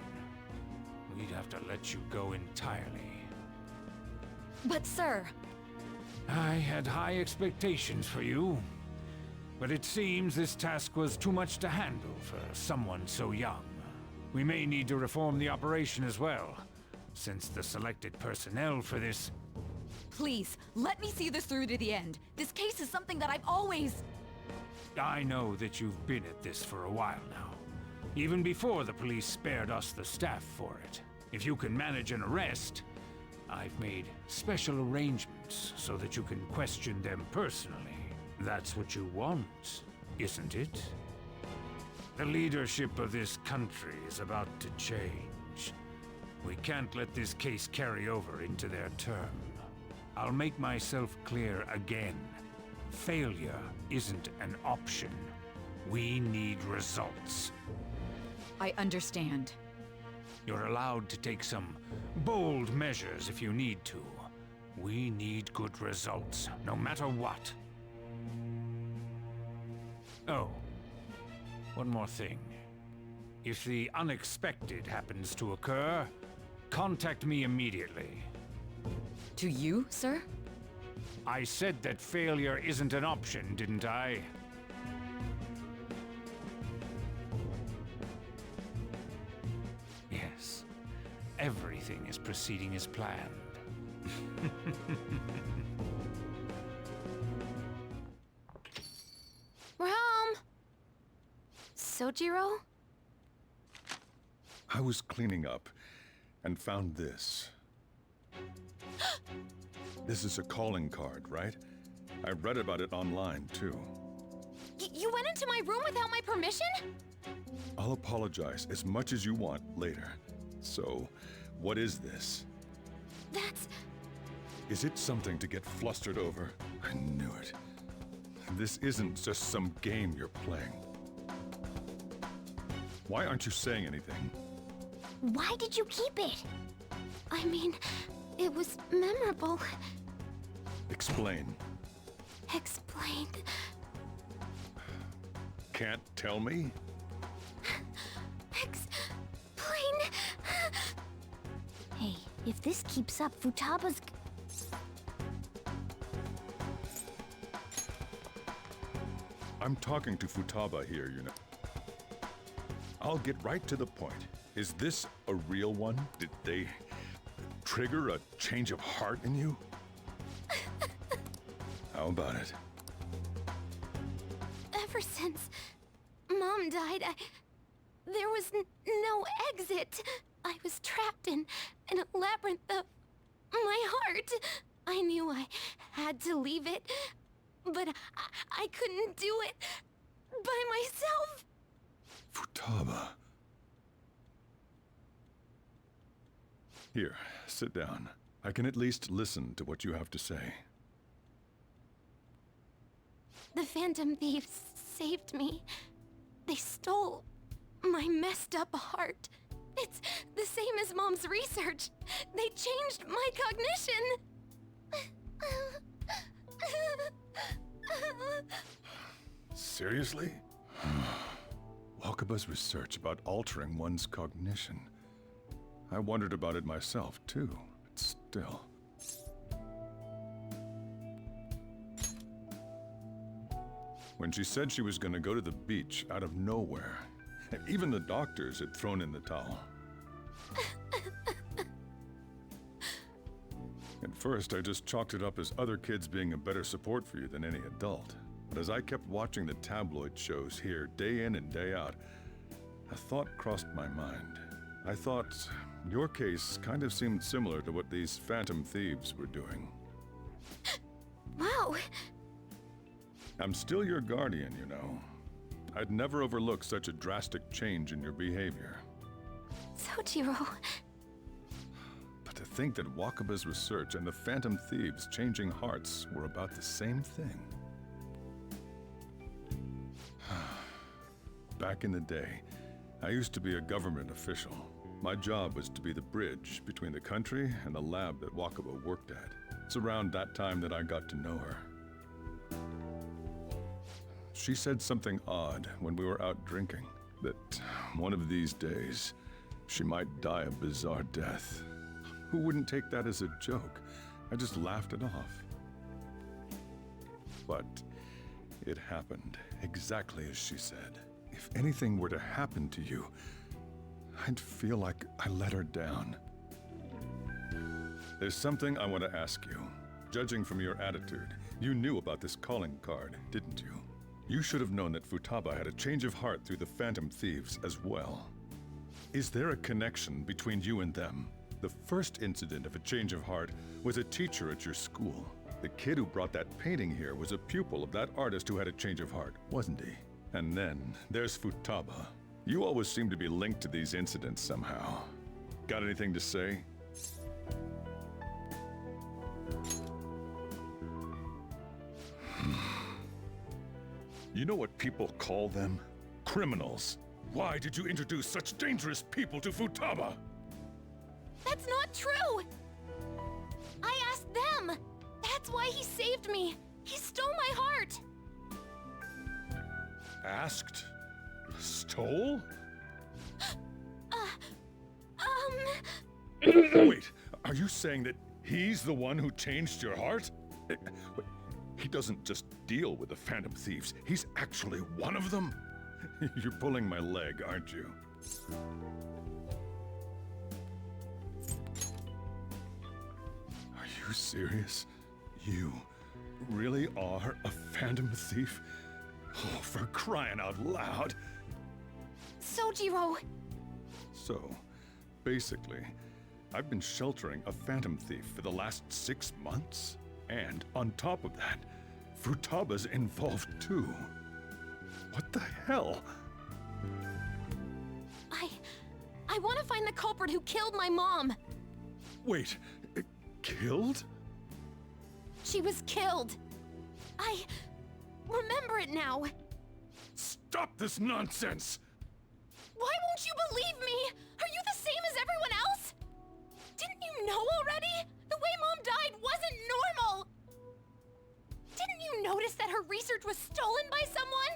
[SPEAKER 20] We'd have to let you go entirely.
[SPEAKER 21] But sir...
[SPEAKER 20] I had high expectations for you. But it seems this task was too much to handle for someone so young. We may need to reform the operation as well, since the selected personnel for this...
[SPEAKER 21] Please, let me see this through to the end. This case is something that I've always...
[SPEAKER 20] I know that you've been at this for a while now. Even before the police spared us the staff for it. If you can manage an arrest, I've made special arrangements so that you can question them personally. That's what you want, isn't it? The leadership of this country is about to change. We can't let this case carry over into their term. I'll make myself clear again. Failure isn't an option. We need results.
[SPEAKER 21] I understand.
[SPEAKER 20] You're allowed to take some bold measures if you need to. We need good results, no matter what. Oh, one more thing. If the unexpected happens to occur, contact me immediately.
[SPEAKER 21] To you, sir?
[SPEAKER 20] I said that failure isn't an option, didn't I? Yes. Everything everything is proceeding as planned.
[SPEAKER 3] We're home! Sojiro?
[SPEAKER 7] I was cleaning up and found this. This is a calling card, right? I read about it online, too.
[SPEAKER 3] You went into my room without my permission?
[SPEAKER 7] I'll apologize as much as you want later. So, what is this?
[SPEAKER 3] That's...
[SPEAKER 7] Is it something to get flustered over? I knew it. This isn't just some game you're playing. Why aren't you saying anything?
[SPEAKER 16] Why did you keep it?
[SPEAKER 3] I mean, it was memorable.
[SPEAKER 7] Explain.
[SPEAKER 3] Explain.
[SPEAKER 7] Can't tell me?
[SPEAKER 3] Explain.
[SPEAKER 16] Hey, if this keeps up, Futaba's...
[SPEAKER 7] I'm talking to Futaba here, you know. I'll get right to the point. Is this a real one? Did they trigger a change of heart in you? How about it?
[SPEAKER 3] Ever since Mom died, there was no exit. I was trapped in a labyrinth of my heart. I knew I had to leave it, but I couldn't do it by myself.
[SPEAKER 7] Futaba. Here, sit down. I can at least listen to what you have to say.
[SPEAKER 3] The Phantom Thieves saved me. They stole my messed up heart. It's the same as Mom's research. They changed my cognition.
[SPEAKER 7] Seriously? Wakaba's research about altering one's cognition. I wondered about it myself, too, but still. When she said she was going to go to the beach out of nowhere, even the doctors had thrown in the towel. At first, I just chalked it up as other kids being a better support for you than any adult. But as I kept watching the tabloid shows here day in and day out, a thought crossed my mind. I thought your case kind of seemed similar to what these Phantom Thieves were doing.
[SPEAKER 3] Wow.
[SPEAKER 7] I'm still your guardian, you know. I'd never overlook such a drastic change in your behavior.
[SPEAKER 3] Sojiro.
[SPEAKER 7] But to think that Wakaba's research and the Phantom Thieves changing hearts were about the same thing. Back in the day, I used to be a government official. My job was to be the bridge between the country and the lab that Wakaba worked at. It's around that time that I got to know her. She said something odd when we were out drinking, that one of these days, she might die a bizarre death. Who wouldn't take that as a joke? I just laughed it off. But it happened exactly as she said. If anything were to happen to you, I'd feel like I let her down. There's something I want to ask you. Judging from your attitude, you knew about this calling card, didn't you? You should have known that Futaba had a change of heart through the Phantom Thieves as well. Is there a connection between you and them? The first incident of a change of heart was a teacher at your school. The kid who brought that painting here was a pupil of that artist who had a change of heart, wasn't he? And then there's Futaba. You always seem to be linked to these incidents somehow. Got anything to say? You know what people call them? Criminals. Why did you introduce such dangerous people to Futaba?
[SPEAKER 3] That's not true! I asked them! That's why he saved me! He stole my heart!
[SPEAKER 7] Asked? Stole? Wait, are you saying that he's the one who changed your heart? Wait, he doesn't just deal with the Phantom Thieves, he's actually one of them? You're pulling my leg, aren't you? you serious? You really are a phantom thief? Oh, for crying out loud!
[SPEAKER 3] Sojiro!
[SPEAKER 7] So, basically, I've been sheltering a phantom thief for the last 6 months. And on top of that, Futaba's involved too. What the hell?
[SPEAKER 3] I want to find the culprit who killed my mom!
[SPEAKER 7] Wait, killed?
[SPEAKER 3] She was killed! I remember it now!
[SPEAKER 7] Stop this nonsense!
[SPEAKER 3] Why won't you believe me? Are you the same as everyone else? Didn't you know already? The way Mom died wasn't normal! Didn't you notice that her research was stolen by someone?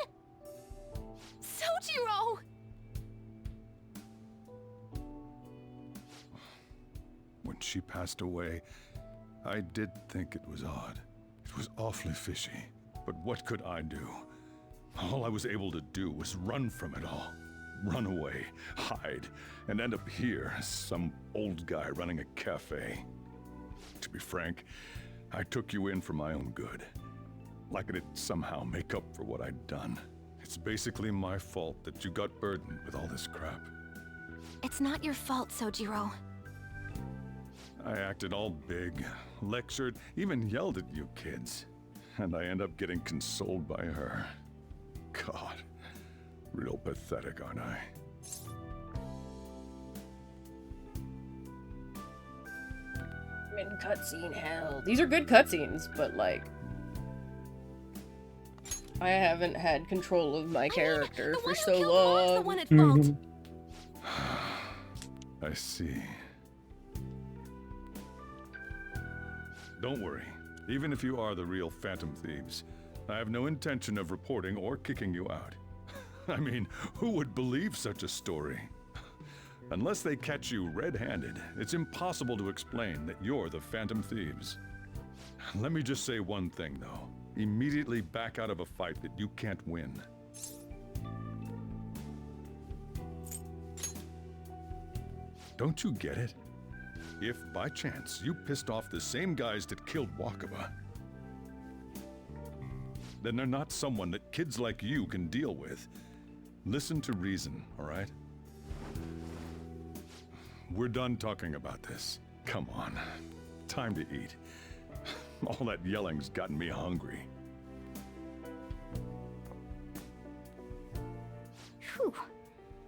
[SPEAKER 3] Sojiro!
[SPEAKER 7] When she passed away, I did think it was odd. It was awfully fishy. But what could I do? All I was able to do was run from it all. Run away, hide, and end up here as some old guy running a cafe. To be frank, I took you in for my own good. Like it'd somehow make up for what I'd done. It's basically my fault that you got burdened with all this crap.
[SPEAKER 3] It's not your fault, Sojiro.
[SPEAKER 7] I acted all big, lectured, even yelled at you kids. And I end up getting consoled by her. God, real pathetic, aren't I?
[SPEAKER 2] I'm in cutscene hell. These are good cutscenes, but like, I haven't had control of my character for so long.
[SPEAKER 3] The one at fault.
[SPEAKER 7] I see. Don't worry. Even if you are the real Phantom Thieves, I have no intention of reporting or kicking you out. I mean, who would believe such a story? Unless they catch you red-handed, it's impossible to explain that you're the Phantom Thieves. Let me just say one thing, though. Immediately back out of a fight that you can't win. Don't you get it? If, by chance, you pissed off the same guys that killed Wakaba, then they're not someone that kids like you can deal with. Listen to reason, all right? We're done talking about this. Come on. Time to eat. All that yelling's gotten me hungry.
[SPEAKER 19] Whew.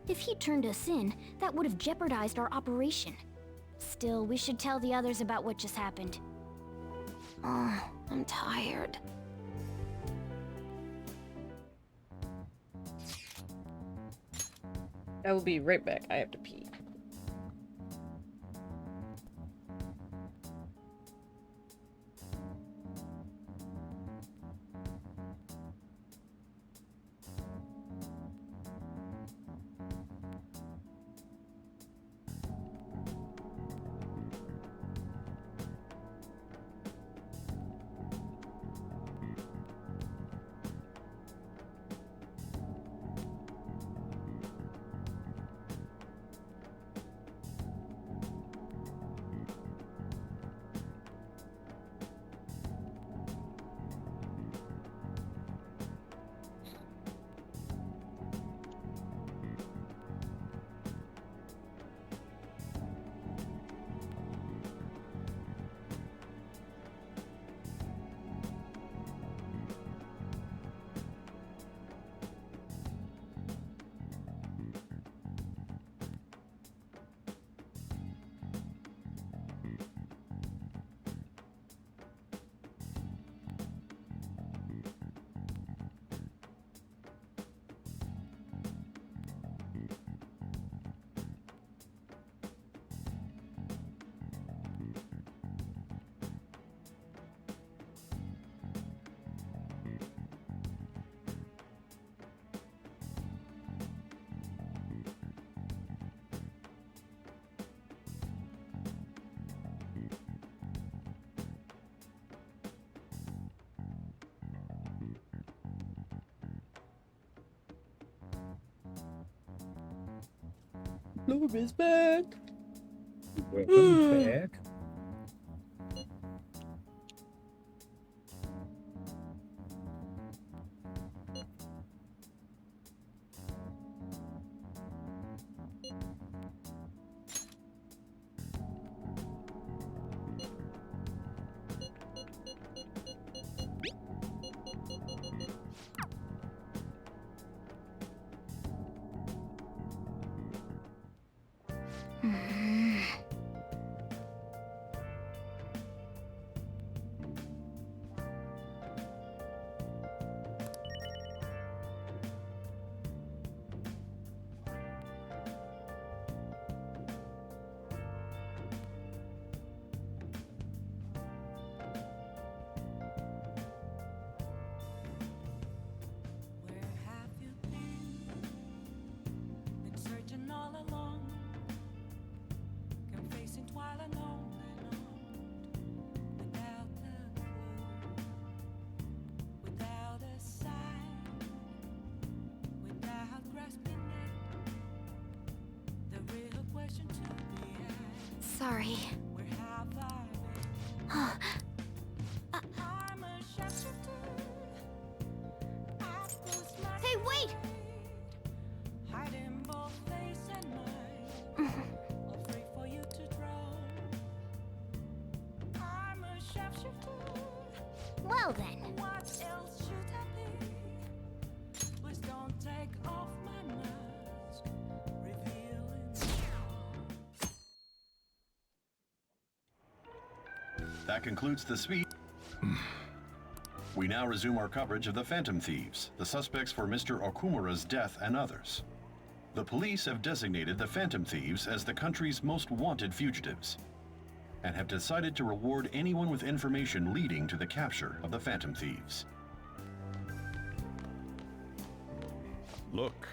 [SPEAKER 19] If he turned us in, that would have jeopardized our operation. Still, we should tell the others about what just happened.
[SPEAKER 3] Oh, I'm tired.
[SPEAKER 2] I will be right back. I have to pee. Love is back.
[SPEAKER 1] Welcome back.
[SPEAKER 16] sorry. Hey, wait! Well then.
[SPEAKER 14] That concludes the speech. We now resume our coverage of the Phantom Thieves, the suspects for Mr. Okumura's death and others. The police have designated the Phantom Thieves as the country's most wanted fugitives, and have decided to reward anyone with information leading to the capture of the Phantom Thieves.
[SPEAKER 7] Look.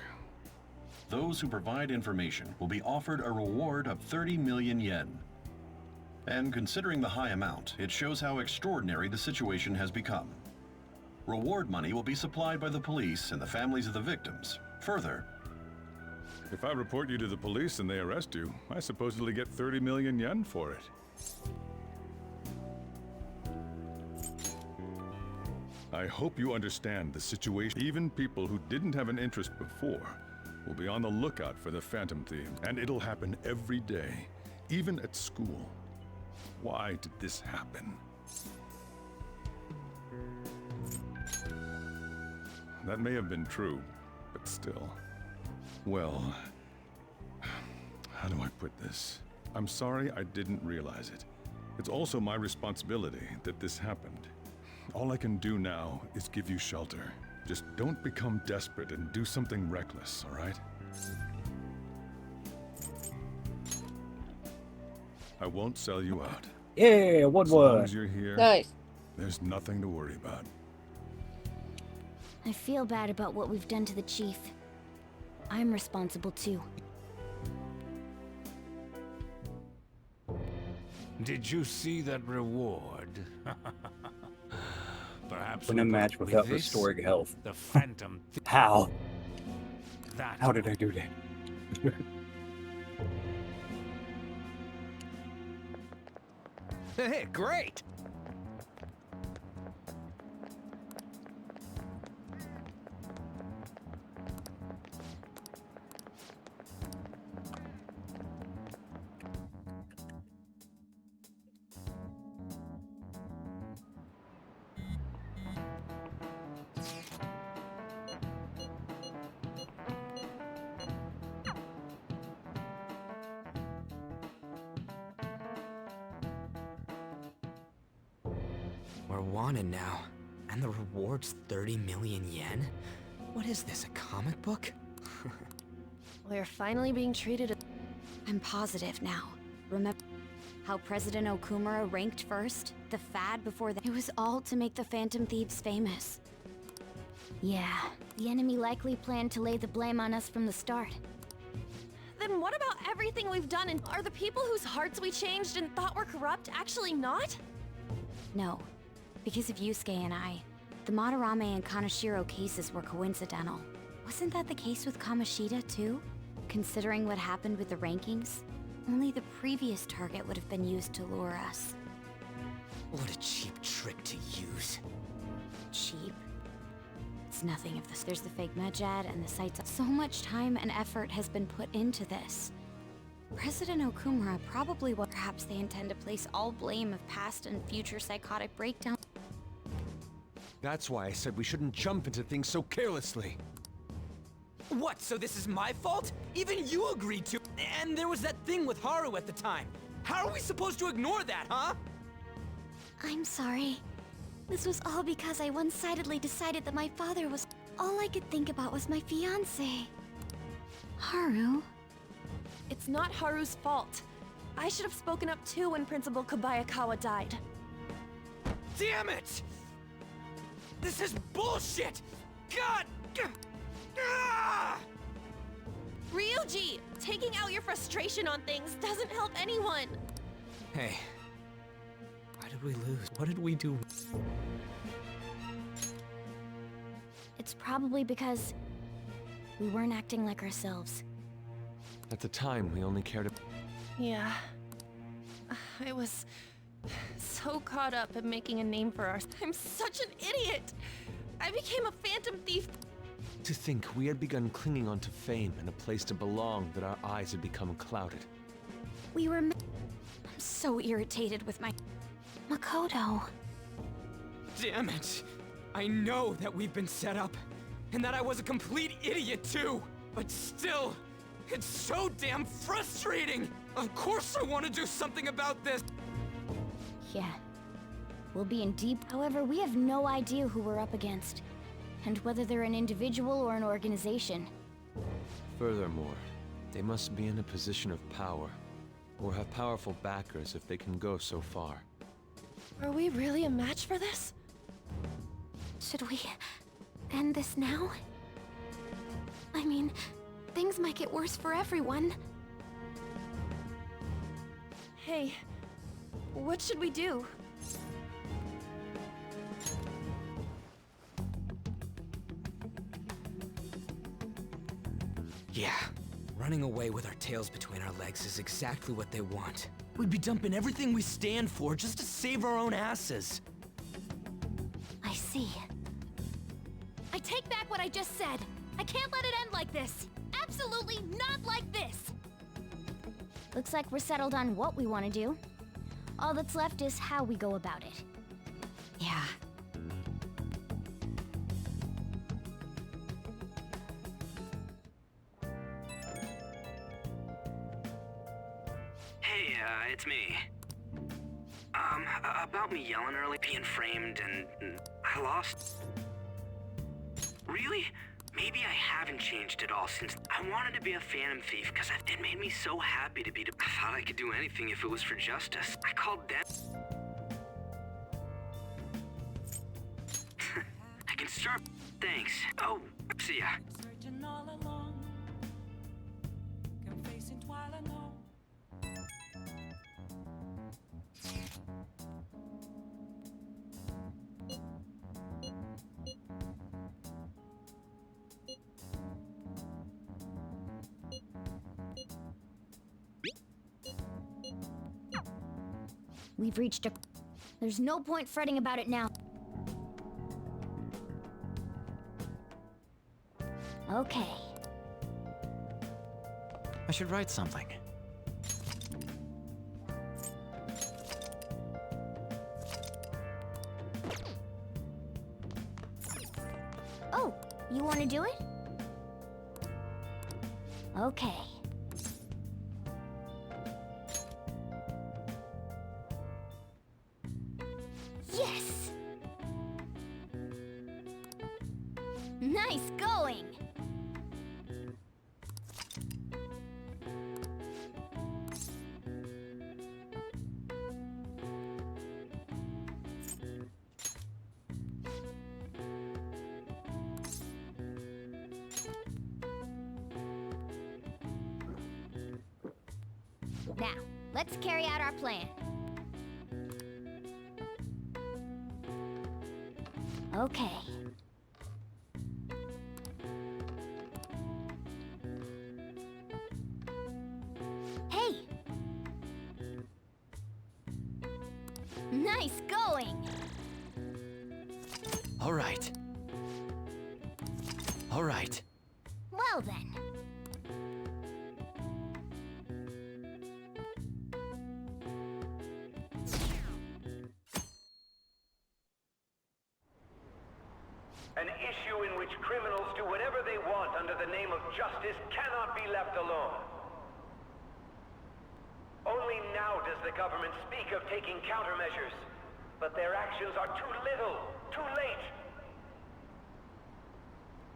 [SPEAKER 14] Those who provide information will be offered a reward of 30 million yen. And considering the high amount, it shows how extraordinary the situation has become. Reward money will be supplied by the police and the families of the victims. Further,
[SPEAKER 7] If I report you to the police and they arrest you, I supposedly get 30 million yen for it. I hope you understand the situation. Even people who didn't have an interest before will be on the lookout for the Phantom Thieves, and it'll happen every day, even at school. Why did this happen? That may have been true, but still. Well, how do I put this? I'm sorry I didn't realize it. It's also my responsibility that this happened. All I can do now is give you shelter. Just don't become desperate and do something reckless, all right? I won't sell you out.
[SPEAKER 1] Yeah, one
[SPEAKER 7] as long
[SPEAKER 1] word.
[SPEAKER 7] as you're here,
[SPEAKER 2] Nice.
[SPEAKER 7] there's nothing to worry about.
[SPEAKER 19] I feel bad about what we've done to the chief. I'm responsible too.
[SPEAKER 20] Did you see that reward? Perhaps
[SPEAKER 1] Win a
[SPEAKER 20] we
[SPEAKER 1] match
[SPEAKER 20] put
[SPEAKER 1] without
[SPEAKER 20] with this,
[SPEAKER 1] restoring health.
[SPEAKER 20] The Phantom.
[SPEAKER 1] How?
[SPEAKER 20] That.
[SPEAKER 1] How did I do that?
[SPEAKER 17] Hey, great!
[SPEAKER 13] We're wanted now, and the reward's 30 million yen? What is this, a comic book?
[SPEAKER 3] We're finally being treated.
[SPEAKER 19] I'm positive now. Remember how President Okumura ranked first? The fad before that? It was all to make the Phantom Thieves famous. Yeah, the enemy likely planned to lay the blame on us from the start.
[SPEAKER 6] Then what about everything we've done? And are the people whose hearts we changed and thought were corrupt actually not?
[SPEAKER 19] No, because of Yusuke and I. The Madarame and Kaneshiro cases were coincidental. Wasn't that the case with Kamoshida too? Considering what happened with the rankings, only the previous target would have been used to lure us.
[SPEAKER 13] What a cheap trick to use.
[SPEAKER 19] Cheap? It's nothing of this. There's the fake Medjad and the sites. So much time and effort has been put into this. President Okumura probably will. Perhaps they intend to place all blame of past and future psychotic breakdown.
[SPEAKER 5] That's why I said we shouldn't jump into things so carelessly.
[SPEAKER 13] What, so this is my fault? Even you agreed to. And there was that thing with Haru at the time. How are we supposed to ignore that, huh?
[SPEAKER 16] I'm sorry. This was all because I one-sidedly decided that my father was... All I could think about was my fiancé.
[SPEAKER 19] Haru?
[SPEAKER 6] It's not Haru's fault. I should have spoken up too when Principal Kobayakawa died.
[SPEAKER 13] Damn it! This is bullshit! God!
[SPEAKER 6] Ryuji! Taking out your frustration on things doesn't help anyone!
[SPEAKER 13] Hey. Why did we lose? What did we do?
[SPEAKER 19] It's probably because we weren't acting like ourselves.
[SPEAKER 5] At the time, we only cared about...
[SPEAKER 6] Yeah. I was so caught up in making a name for ourselves. I'm such an idiot! I became a phantom thief.
[SPEAKER 5] To think we had begun clinging onto fame and a place to belong that our eyes had become clouded.
[SPEAKER 19] We were... I'm so irritated with my... Makoto.
[SPEAKER 13] Damn it! I know that we've been set up, and that I was a complete idiot too! But still, it's so damn frustrating! Of course I want to do something about this!
[SPEAKER 19] Yeah. We'll be in deep... However, we have no idea who we're up against. And whether they're an individual or an organization.
[SPEAKER 5] Furthermore, they must be in a position of power, or have powerful backers if they can go so far.
[SPEAKER 6] Are we really a match for this?
[SPEAKER 19] Should we end this now? I mean, things might get worse for everyone.
[SPEAKER 6] Hey, what should we do?
[SPEAKER 13] Yeah, running away with our tails between our legs is exactly what they want. We'd be dumping everything we stand for just to save our own asses.
[SPEAKER 19] I see.
[SPEAKER 10] I take back what I just said. I can't let it end like this. Absolutely not like this.
[SPEAKER 19] Looks like we're settled on what we want to do. All that's left is how we go about it.
[SPEAKER 13] Yeah.
[SPEAKER 18] Hey, it's me. About me yelling early, being framed, and I lost. Really? Maybe I haven't changed at all since I wanted to be a phantom thief because it made me so happy to be. I thought I could do anything if it was for justice. I called them. I can start. Thanks. Oh, see ya.
[SPEAKER 8] Searching all along, confessing while I know.
[SPEAKER 19] We've reached a... There's no point fretting about it now. Okay.
[SPEAKER 22] I should write something.
[SPEAKER 19] Oh, you want to do it? Okay. Yes! Nice going! Now, let's carry out our plan. Okay. Hey! Nice going!
[SPEAKER 22] All right. All right.
[SPEAKER 19] Well then.
[SPEAKER 23] An issue in which criminals do whatever they want under the name of justice cannot be left alone. Only now does the government speak of taking countermeasures, but their actions are too little, too late.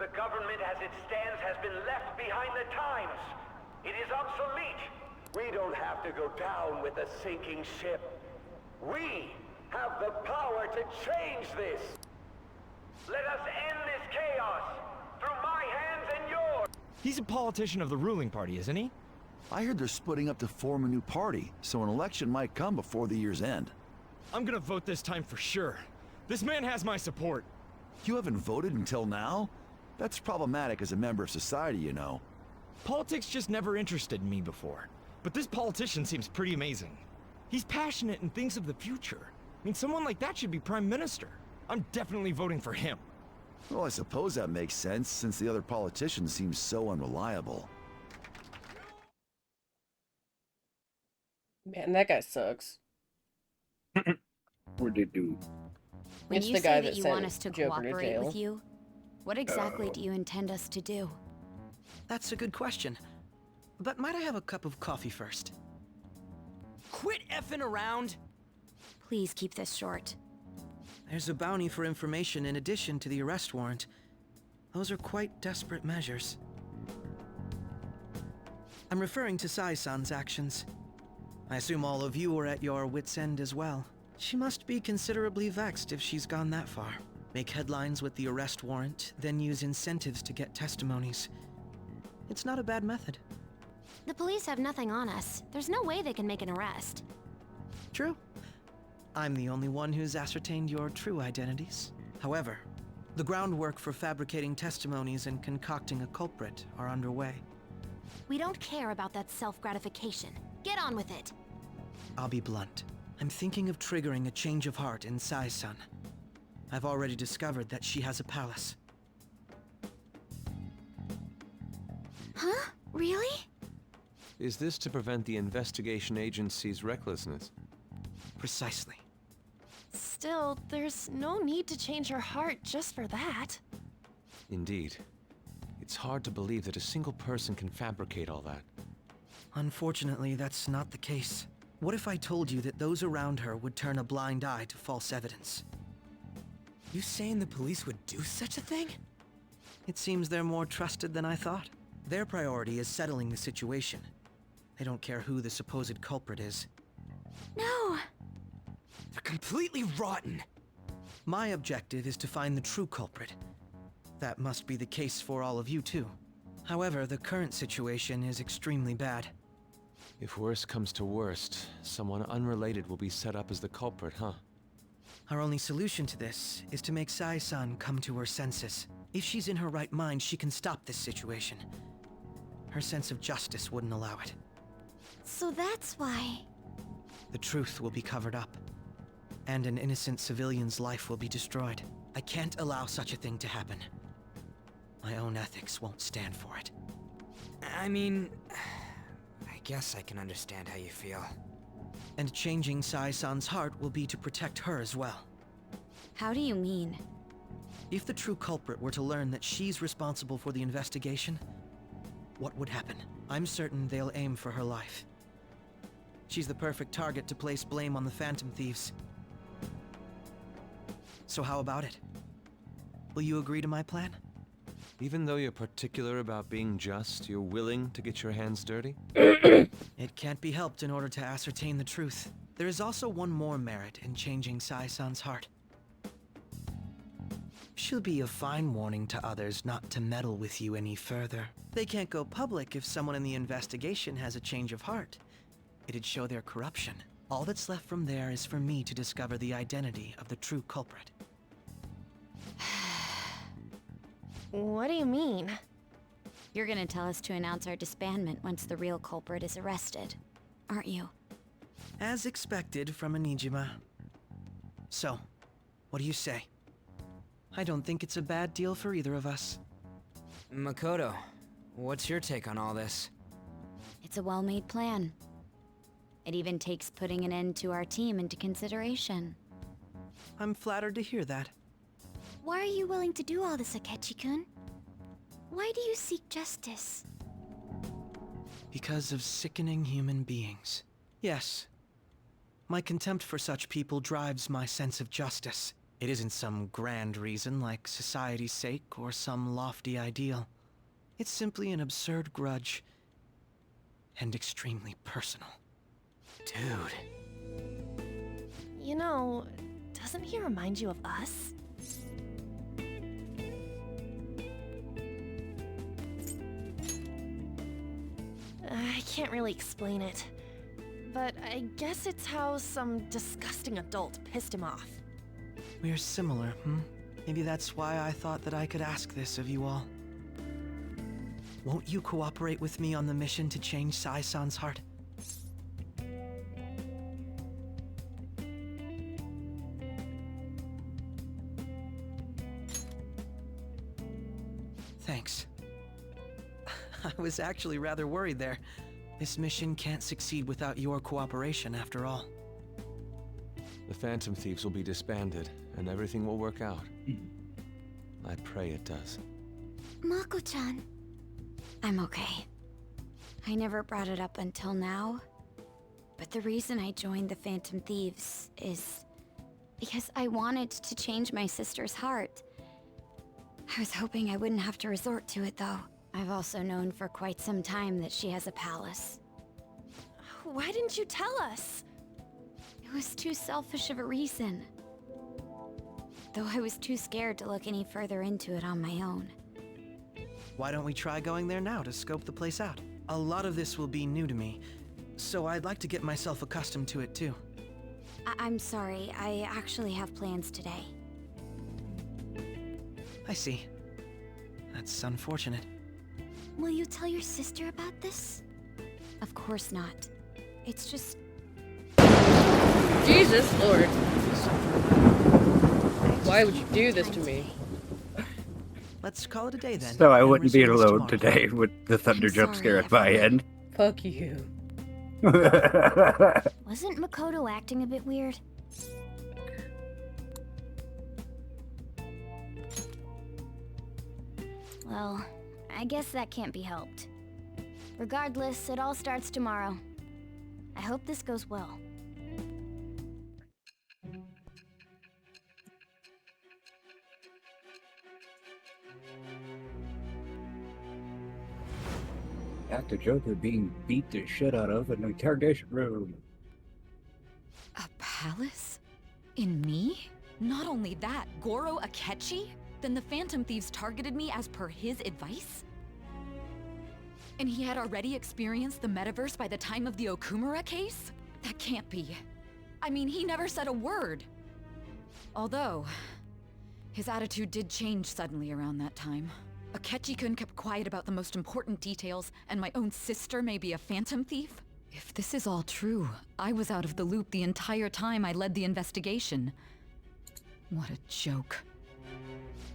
[SPEAKER 23] The government as it stands has been left behind the times. It is obsolete. We don't have to go down with a sinking ship. We have the power to change this. Let us end this chaos through my hands and yours.
[SPEAKER 24] He's a politician of the ruling party, isn't he?
[SPEAKER 25] I heard they're splitting up to form a new party, so an election might come before the year's end.
[SPEAKER 24] I'm gonna vote this time for sure. This man has my support.
[SPEAKER 25] You haven't voted until now? That's problematic as a member of society, you know.
[SPEAKER 24] Politics just never interested me before. But this politician seems pretty amazing. He's passionate and thinks of the future. I mean, someone like that should be Prime Minister. I'm definitely voting for him.
[SPEAKER 25] Well, I suppose that makes sense, since the other politicians seem so unreliable.
[SPEAKER 2] Man, that guy sucks.
[SPEAKER 1] What did they do?
[SPEAKER 19] When
[SPEAKER 2] It's
[SPEAKER 19] you
[SPEAKER 2] the guy
[SPEAKER 19] say
[SPEAKER 2] that
[SPEAKER 19] that you
[SPEAKER 2] sent
[SPEAKER 19] want us to
[SPEAKER 2] Joker to
[SPEAKER 19] cooperate
[SPEAKER 2] jail.
[SPEAKER 19] with you, what exactly do you intend us to do?
[SPEAKER 11] That's a good question. But might I have a cup of coffee first?
[SPEAKER 13] Quit effing around!
[SPEAKER 19] Please keep this short.
[SPEAKER 11] There's a bounty for information in addition to the arrest warrant. Those are quite desperate measures. I'm referring to Sai-san's actions. I assume all of you are at your wits' end as well. She must be considerably vexed if she's gone that far. Make headlines with the arrest warrant, then use incentives to get testimonies. It's not a bad method.
[SPEAKER 3] The police have nothing on us. There's no way they can make an arrest.
[SPEAKER 11] True. I'm the only one who's ascertained your true identities. However, the groundwork for fabricating testimonies and concocting a culprit are underway.
[SPEAKER 3] We don't care about that self-gratification. Get on with it.
[SPEAKER 11] I'll be blunt. I'm thinking of triggering a change of heart in Sai-san. I've already discovered that she has a palace.
[SPEAKER 3] Huh? Really?
[SPEAKER 5] Is this to prevent the investigation agency's recklessness?
[SPEAKER 11] Precisely.
[SPEAKER 6] Still, there's no need to change her heart just for that.
[SPEAKER 5] Indeed. It's hard to believe that a single person can fabricate all that.
[SPEAKER 11] Unfortunately, that's not the case. What if I told you that those around her would turn a blind eye to false evidence?
[SPEAKER 13] You saying the police would do such a thing?
[SPEAKER 11] It seems they're more trusted than I thought. Their priority is settling the situation. They don't care who the supposed culprit is.
[SPEAKER 3] No!
[SPEAKER 13] They're completely rotten!
[SPEAKER 11] My objective is to find the true culprit. That must be the case for all of you too. However, the current situation is extremely bad.
[SPEAKER 5] If worst comes to worst, someone unrelated will be set up as the culprit, huh?
[SPEAKER 11] Our only solution to this is to make Sai-san come to her senses. If she's in her right mind, she can stop this situation. Her sense of justice wouldn't allow it.
[SPEAKER 16] So that's why...
[SPEAKER 11] The truth will be covered up, and an innocent civilian's life will be destroyed. I can't allow such a thing to happen. My own ethics won't stand for it.
[SPEAKER 13] I mean... I guess I can understand how you feel.
[SPEAKER 11] And changing Sai-san's heart will be to protect her as well.
[SPEAKER 19] How do you mean?
[SPEAKER 11] If the true culprit were to learn that she's responsible for the investigation, what would happen? I'm certain they'll aim for her life. She's the perfect target to place blame on the Phantom Thieves. So how about it? Will you agree to my plan?
[SPEAKER 5] Even though you're particular about being just, you're willing to get your hands dirty?
[SPEAKER 11] It can't be helped in order to ascertain the truth. There is also one more merit in changing Sai-san's heart. She'll be a fine warning to others not to meddle with you any further. They can't go public if someone in the investigation has a change of heart. It'd show their corruption. All that's left from there is for me to discover the identity of the true culprit.
[SPEAKER 6] What do you mean?
[SPEAKER 19] You're gonna tell us to announce our disbandment once the real culprit is arrested, aren't you?
[SPEAKER 11] As expected from Onijima. So, what do you say? I don't think it's a bad deal for either of us.
[SPEAKER 13] Makoto, what's your take on all this?
[SPEAKER 19] It's a well-made plan. It even takes putting an end to our team into consideration.
[SPEAKER 11] I'm flattered to hear that.
[SPEAKER 16] Why are you willing to do all this, Akechi-kun? Why do you seek justice?
[SPEAKER 11] Because of sickening human beings. Yes. My contempt for such people drives my sense of justice. It isn't some grand reason like society's sake or some lofty ideal. It's simply an absurd grudge. And extremely personal.
[SPEAKER 13] Dude.
[SPEAKER 6] You know, doesn't he remind you of us? I can't really explain it, but I guess it's how some disgusting adult pissed him off.
[SPEAKER 11] We're similar, Maybe that's why I thought that I could ask this of you all. Won't you cooperate with me on the mission to change Sai-san's heart? Thanks. I was actually rather worried there. This mission can't succeed without your cooperation, after all.
[SPEAKER 5] The Phantom Thieves will be disbanded, and everything will work out. I pray it does.
[SPEAKER 16] Mako-chan.
[SPEAKER 19] I'm okay. I never brought it up until now, but the reason I joined the Phantom Thieves is because I wanted to change my sister's heart. I was hoping I wouldn't have to resort to it, though. I've also known for quite some time that she has a palace.
[SPEAKER 10] Why didn't you tell us?
[SPEAKER 19] It was too selfish of a reason. Though I was too scared to look any further into it on my own.
[SPEAKER 11] Why don't we try going there now to scope the place out? A lot of this will be new to me, so I'd like to get myself accustomed to it too.
[SPEAKER 19] I'm sorry, I actually have plans today.
[SPEAKER 11] I see. That's unfortunate.
[SPEAKER 16] Will you tell your sister about this?
[SPEAKER 19] Of course not. It's just...
[SPEAKER 2] Jesus Lord. Why would you do this to me?
[SPEAKER 11] Let's call it a day then.
[SPEAKER 1] So I
[SPEAKER 11] and
[SPEAKER 1] wouldn't be
[SPEAKER 11] resume this
[SPEAKER 1] alone
[SPEAKER 11] tomorrow.
[SPEAKER 1] today with the thunder jump scare at my end.
[SPEAKER 2] Fuck you.
[SPEAKER 16] Wasn't Makoto acting a bit weird? Well, I guess that can't be helped. Regardless, it all starts tomorrow. I hope this goes well.
[SPEAKER 1] Dr. Joker being beat the shit out of in the interrogation room.
[SPEAKER 21] A palace? In me? Not only that, Goro Akechi? Then the Phantom Thieves targeted me as per his advice? And he had already experienced the metaverse by the time of the Okumura case? That can't be. I mean, he never said a word. Although, his attitude did change suddenly around that time. Akechi-kun kept quiet about the most important details, and my own sister may be a Phantom Thief? If this is all true, I was out of the loop the entire time I led the investigation. What a joke.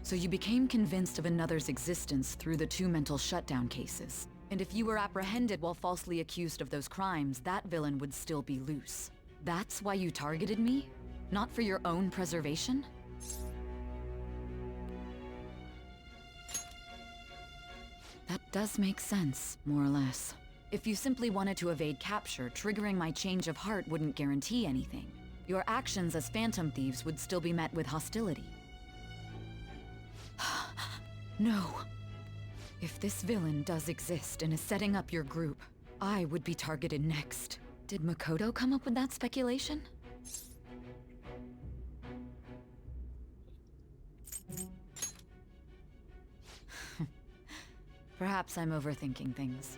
[SPEAKER 21] So you became convinced of another's existence through the 2 mental shutdown cases. And if you were apprehended while falsely accused of those crimes, that villain would still be loose. That's why you targeted me? Not for your own preservation? That does make sense, more or less. If you simply wanted to evade capture, triggering my change of heart wouldn't guarantee anything. Your actions as Phantom Thieves would still be met with hostility. No. If this villain does exist and is setting up your group, I would be targeted next. Did Makoto come up with that speculation? Perhaps I'm overthinking things.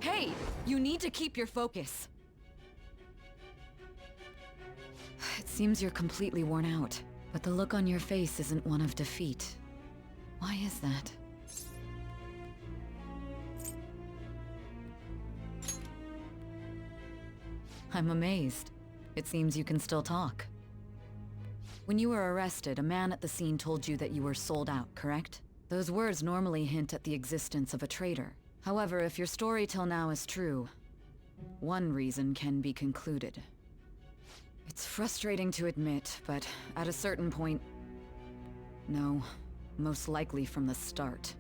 [SPEAKER 21] Hey! You need to keep your focus. It seems you're completely worn out, but the look on your face isn't one of defeat. Why is that? I'm amazed. It seems you can still talk. When you were arrested, a man at the scene told you that you were sold out, correct? Those words normally hint at the existence of a traitor. However, if your story till now is true, one reason can be concluded. It's frustrating to admit, but at a certain point... No, most likely from the start.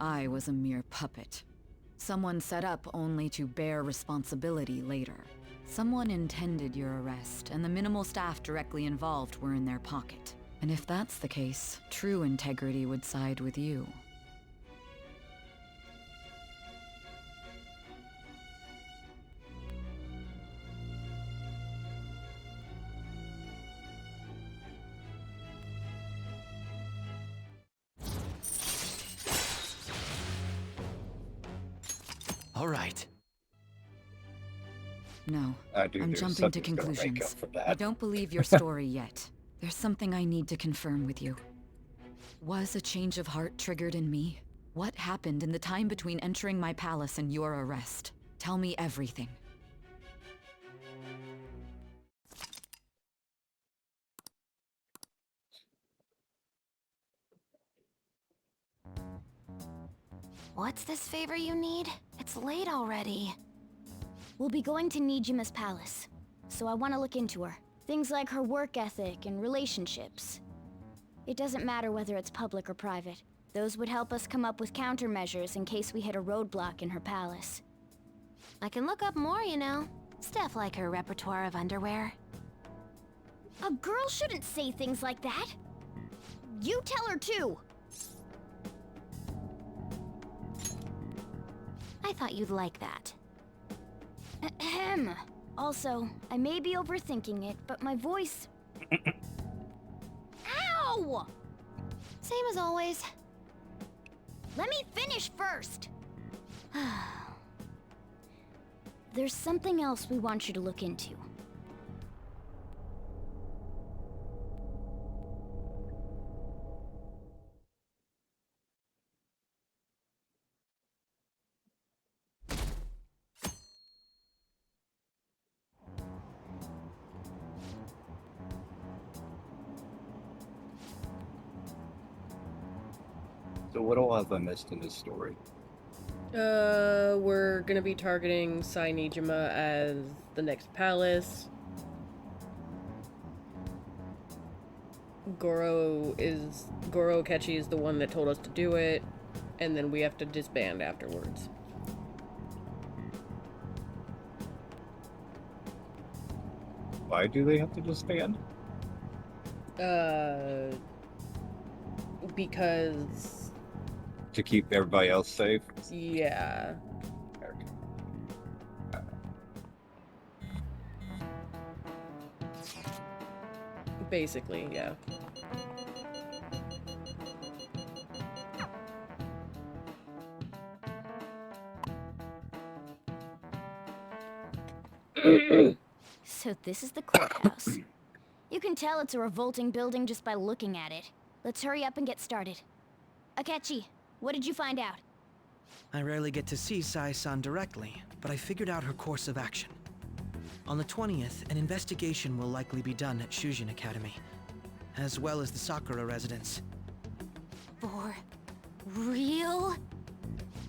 [SPEAKER 21] I was a mere puppet. Someone set up only to bear responsibility later. Someone intended your arrest, and the minimal staff directly involved were in their pocket. And if that's the case, true integrity would side with you.
[SPEAKER 17] All right.
[SPEAKER 21] No,
[SPEAKER 1] Dude,
[SPEAKER 21] I'm
[SPEAKER 1] there's
[SPEAKER 21] jumping to
[SPEAKER 1] something's gonna wake
[SPEAKER 21] conclusions.
[SPEAKER 1] up for that.
[SPEAKER 21] I don't believe your story yet. There's something I need to confirm with you. Was a change of heart triggered in me? What happened in the time between entering my palace and your arrest? Tell me everything.
[SPEAKER 3] What's this favor you need? It's late already.
[SPEAKER 19] We'll be going to Nijima's palace, so I want to look into her. Things like her work ethic and relationships. It doesn't matter whether it's public or private. Those would help us come up with countermeasures in case we hit a roadblock in her palace.
[SPEAKER 3] I can look up more, you know. Stuff like her repertoire of underwear.
[SPEAKER 19] A girl shouldn't say things like that. You tell her too.
[SPEAKER 3] I thought you'd like that.
[SPEAKER 19] Ahem. Also, I may be overthinking it, but my voice... Ow!
[SPEAKER 3] Same as always.
[SPEAKER 19] Let me finish first! There's something else we want you to look into.
[SPEAKER 1] So what all have I missed in this story?
[SPEAKER 2] We're gonna be targeting Sainijima as the next palace. Goro Akechi is the one that told us to do it, and then we have to disband afterwards.
[SPEAKER 1] Why do they have to disband?
[SPEAKER 2] Because...
[SPEAKER 1] To keep everybody else safe?
[SPEAKER 2] Yeah. Basically, yeah.
[SPEAKER 19] So this is the courthouse. You can tell it's a revolting building just by looking at it. Let's hurry up and get started. Akechi, what did you find out?
[SPEAKER 11] I rarely get to see Sai-san directly, but I figured out her course of action. On the 20th, an investigation will likely be done at Shujin Academy, as well as the Sakura residence.
[SPEAKER 3] For real?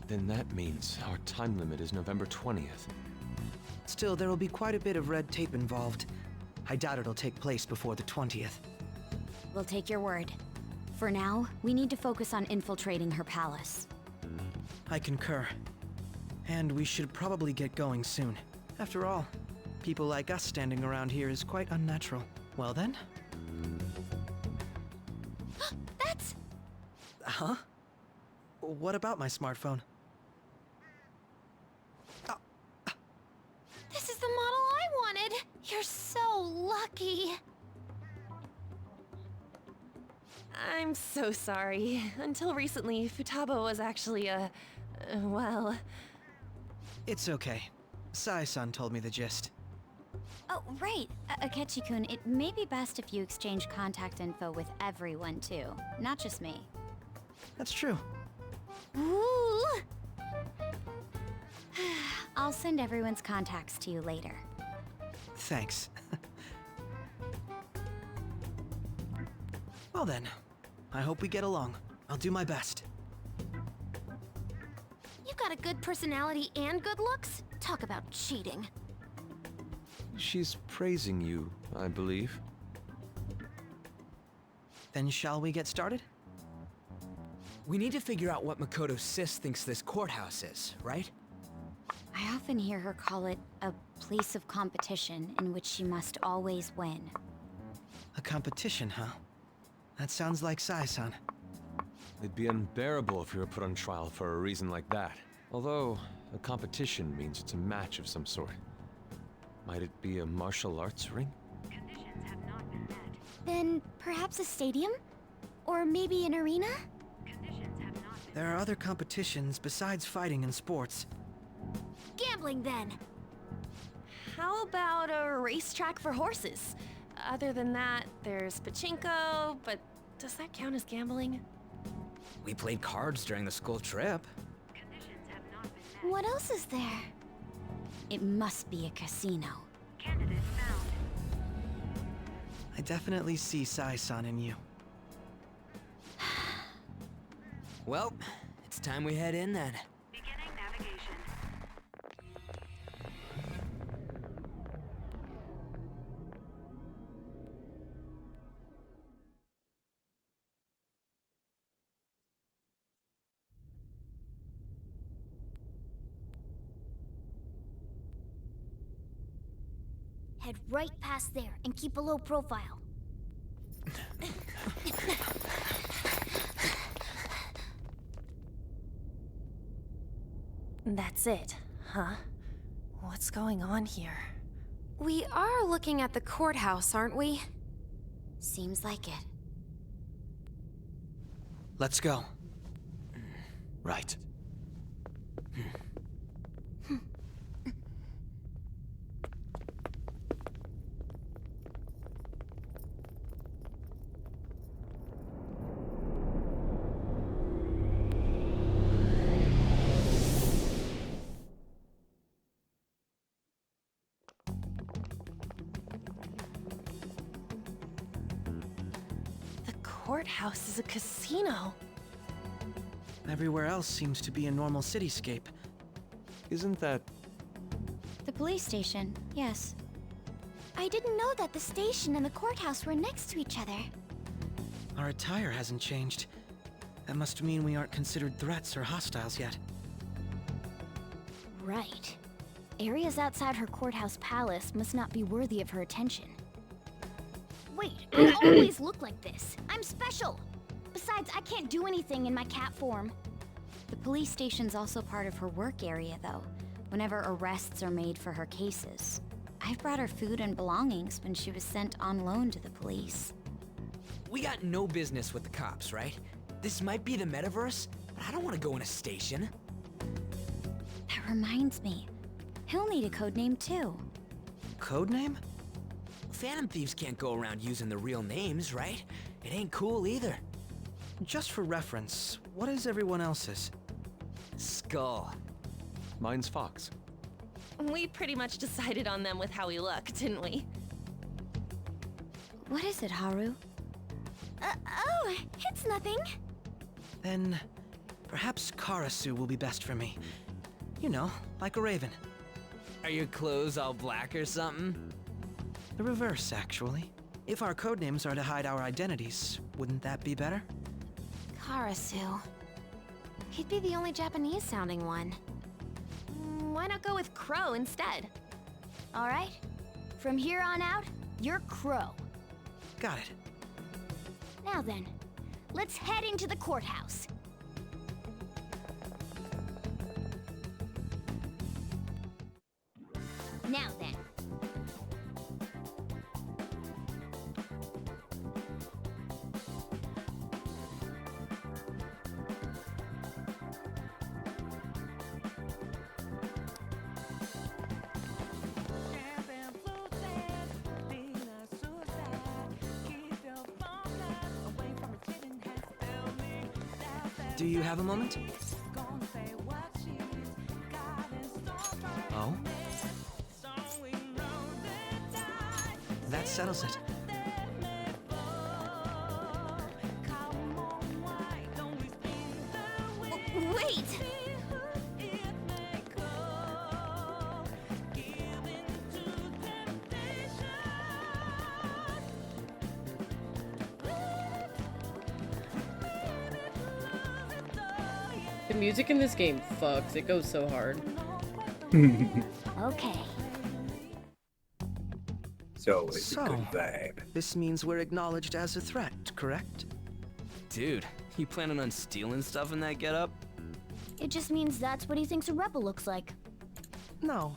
[SPEAKER 5] Then that means our time limit is November 20th.
[SPEAKER 11] Still, there will be quite a bit of red tape involved. I doubt it'll take place before the 20th.
[SPEAKER 19] We'll take your word. For now, we need to focus on infiltrating her palace.
[SPEAKER 11] I concur. And we should probably get going soon. After all, people like us standing around here is quite unnatural. Well then?
[SPEAKER 19] That's...
[SPEAKER 11] Huh? What about my smartphone?
[SPEAKER 3] This is the model I wanted! You're so lucky! I'm so sorry. Until recently, Futaba was actually well...
[SPEAKER 11] It's okay. Sai-san told me the gist.
[SPEAKER 19] Oh, right. Akechi-kun, it may be best if you exchange contact info with everyone, too. Not just me.
[SPEAKER 11] That's true.
[SPEAKER 19] Ooh! I'll send everyone's contacts to you later.
[SPEAKER 11] Thanks. Well then, I hope we get along. I'll do my best.
[SPEAKER 3] You've got a good personality and good looks? Talk about cheating.
[SPEAKER 5] She's praising you, I believe.
[SPEAKER 11] Then shall we get started?
[SPEAKER 13] We need to figure out what Makoto Sis thinks this courthouse is, right?
[SPEAKER 19] I often hear her call it a place of competition in which she must always win.
[SPEAKER 11] A competition, huh? That sounds like Sai-san.
[SPEAKER 5] It'd be unbearable if you were put on trial for a reason like that. Although, a competition means it's a match of some sort. Might it be a martial arts ring?
[SPEAKER 19] Conditions have not been met. Then perhaps a stadium? Or maybe an arena? Conditions have not been
[SPEAKER 11] There are other competitions besides fighting and sports.
[SPEAKER 3] Gambling, then. How about a racetrack for horses? Other than that, there's pachinko, but does that count as gambling?
[SPEAKER 13] We played cards during the school trip.
[SPEAKER 19] What else is there? It must be a casino.
[SPEAKER 11] I definitely see Sai-san in you.
[SPEAKER 13] Well, it's time we head in then.
[SPEAKER 4] Beginning navigation.
[SPEAKER 16] Head right past there and keep a low profile.
[SPEAKER 3] That's it, huh? What's going on here? We are looking at the courthouse, aren't we?
[SPEAKER 19] Seems like it.
[SPEAKER 11] Let's go. Right.
[SPEAKER 3] The courthouse is a casino.
[SPEAKER 11] Everywhere else seems to be a normal cityscape.
[SPEAKER 5] Isn't that...
[SPEAKER 19] The police station, yes.
[SPEAKER 16] I didn't know that the station and the courthouse were next to each other.
[SPEAKER 11] Our attire hasn't changed. That must mean we aren't considered threats or hostiles yet.
[SPEAKER 16] Right. Areas outside her courthouse palace must not be worthy of her attention. Wait, I always look like this. I'm special. Besides, I can't do anything in my cat form.
[SPEAKER 19] The police station's also part of her work area, though, whenever arrests are made for her cases. I've brought her food and belongings when she was sent on loan to the police.
[SPEAKER 13] We got no business with the cops, right? This might be the metaverse, but I don't want to go in a station.
[SPEAKER 19] That reminds me. He'll need a codename, too.
[SPEAKER 11] Codename?
[SPEAKER 13] Phantom thieves can't go around using the real names, right? It ain't cool either.
[SPEAKER 11] Just for reference, what is everyone else's?
[SPEAKER 13] Skull.
[SPEAKER 5] Mine's Fox.
[SPEAKER 6] We pretty much decided on them with how we look, didn't we?
[SPEAKER 19] What is it, Haru?
[SPEAKER 16] Oh, it's nothing.
[SPEAKER 11] Then, perhaps Karasu will be best for me. You know, like a raven.
[SPEAKER 13] Are your clothes all black or something?
[SPEAKER 11] The reverse, actually. If our codenames are to hide our identities, wouldn't that be better?
[SPEAKER 3] Karasu. He'd be the only Japanese-sounding one. Why not go with Crow instead?
[SPEAKER 16] All right. From here on out, you're Crow.
[SPEAKER 11] Got it.
[SPEAKER 16] Now then, let's head into the courthouse. Now then.
[SPEAKER 11] Do you have a moment? Oh? That settles it.
[SPEAKER 3] Wait!
[SPEAKER 2] The music in this game fucks. It goes so hard.
[SPEAKER 16] Okay.
[SPEAKER 1] So it's a good vibe.
[SPEAKER 11] This means we're acknowledged as a threat, correct?
[SPEAKER 13] Dude, you planning on stealing stuff in that getup?
[SPEAKER 16] It just means that's what he thinks a rebel looks like.
[SPEAKER 11] No.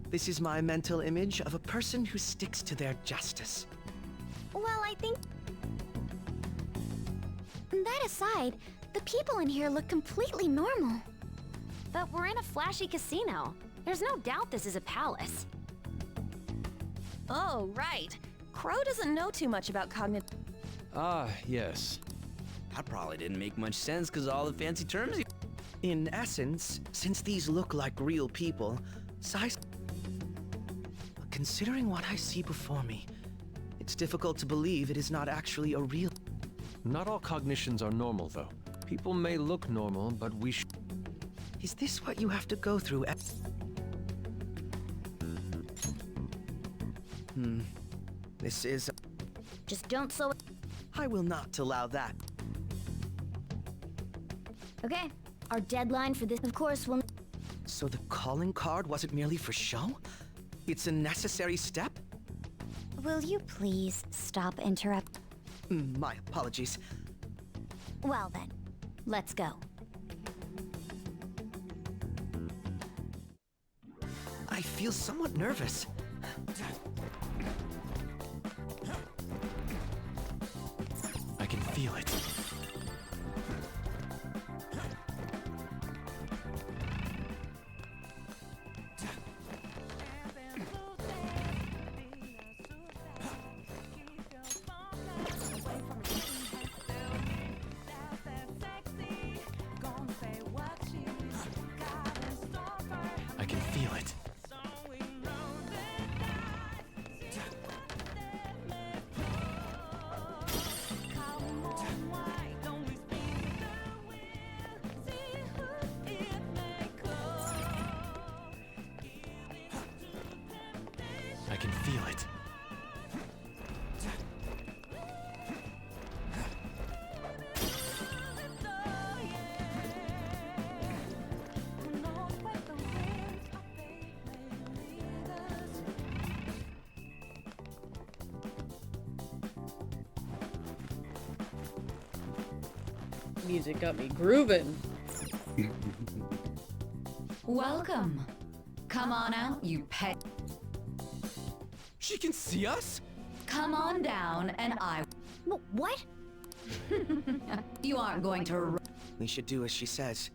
[SPEAKER 11] This is my mental image of a person who sticks to their justice.
[SPEAKER 16] Well, I think... That aside, the people in here look completely normal.
[SPEAKER 3] But we're in a flashy casino. There's no doubt this is a palace. Oh, right. Crow doesn't know too much about cognitive...
[SPEAKER 5] Ah, yes.
[SPEAKER 13] That probably didn't make much sense because all the fancy terms you...
[SPEAKER 11] In essence, since these look like real people, size... Considering what I see before me, it's difficult to believe it is not actually a real...
[SPEAKER 5] Not all cognitions are normal, though.
[SPEAKER 17] People may look normal, but we
[SPEAKER 11] Is this what you have to go through? This is...
[SPEAKER 16] Just don't slow it.
[SPEAKER 11] I will not allow that.
[SPEAKER 16] Okay, our deadline for this, of course, will...
[SPEAKER 11] So the calling card wasn't merely for show? It's a necessary step?
[SPEAKER 16] Will you please stop interrupt?
[SPEAKER 11] My apologies.
[SPEAKER 16] Well then, let's go.
[SPEAKER 11] I feel somewhat nervous.
[SPEAKER 5] I can feel it. I can feel it. I can feel it.
[SPEAKER 2] Music got me grooving.
[SPEAKER 21] Welcome. Come on out, you pet.
[SPEAKER 17] She can see us?
[SPEAKER 21] Come on down, and I.
[SPEAKER 16] What?
[SPEAKER 21] You aren't going to.
[SPEAKER 11] We should do as she says.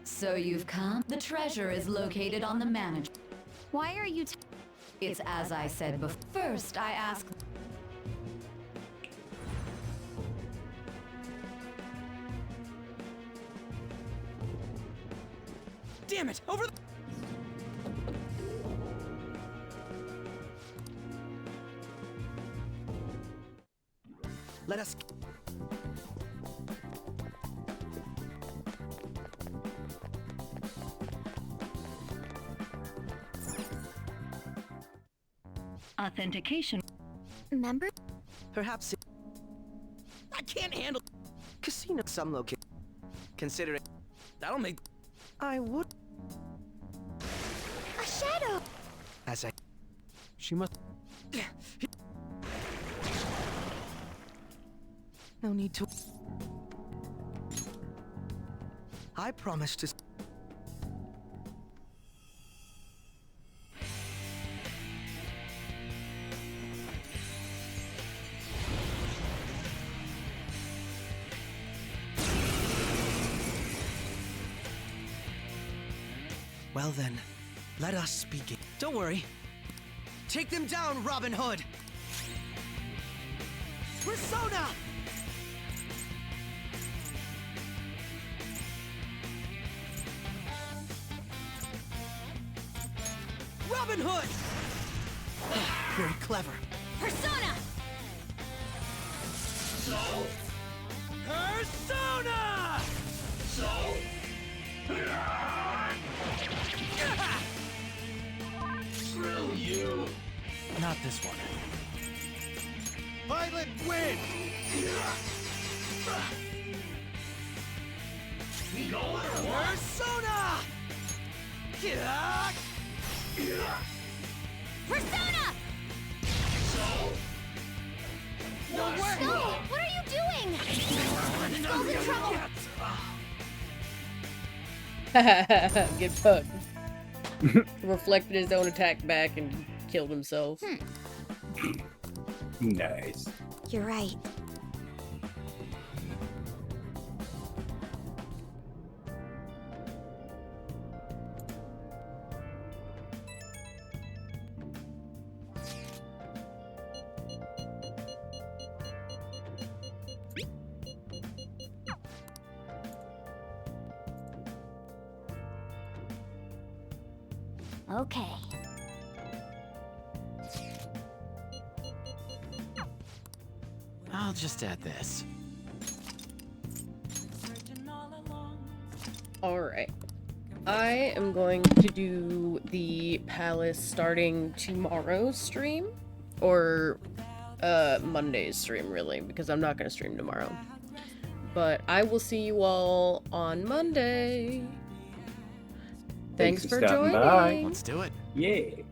[SPEAKER 21] So you've come? The treasure is located on the manager.
[SPEAKER 16] Why are you
[SPEAKER 21] It's as I said before. First, I ask.
[SPEAKER 17] Damn it! Over the...
[SPEAKER 11] Let us...
[SPEAKER 10] Authentication.
[SPEAKER 16] Member?
[SPEAKER 11] Perhaps it... I can't handle... Casino some location. Consider it...
[SPEAKER 17] That'll make...
[SPEAKER 11] I would...
[SPEAKER 16] A shadow!
[SPEAKER 11] As I...
[SPEAKER 17] She must...
[SPEAKER 11] No need to... I promise to... Well then, let us begin. Don't worry. Take them down, Robin Hood! Persona! Robin Hood! Very clever.
[SPEAKER 16] Persona!
[SPEAKER 17] Persona!
[SPEAKER 18] Screw you!
[SPEAKER 17] Not this one.
[SPEAKER 18] Violet win!
[SPEAKER 11] Persona!
[SPEAKER 16] Persona!
[SPEAKER 18] No way!
[SPEAKER 16] No! What are you doing? Skull's in trouble!
[SPEAKER 2] Get fucked. Reflected his own attack back and killed himself.
[SPEAKER 1] Nice.
[SPEAKER 16] You're right. Okay.
[SPEAKER 4] I'll just add this.
[SPEAKER 2] Alright. I am going to do the palace starting tomorrow's stream. Or Monday's stream, really, because I'm not going to stream tomorrow. But I will see you all on Monday. Thanks for
[SPEAKER 1] stopping
[SPEAKER 2] joining.
[SPEAKER 1] by.
[SPEAKER 4] Let's do it.
[SPEAKER 1] Yeah.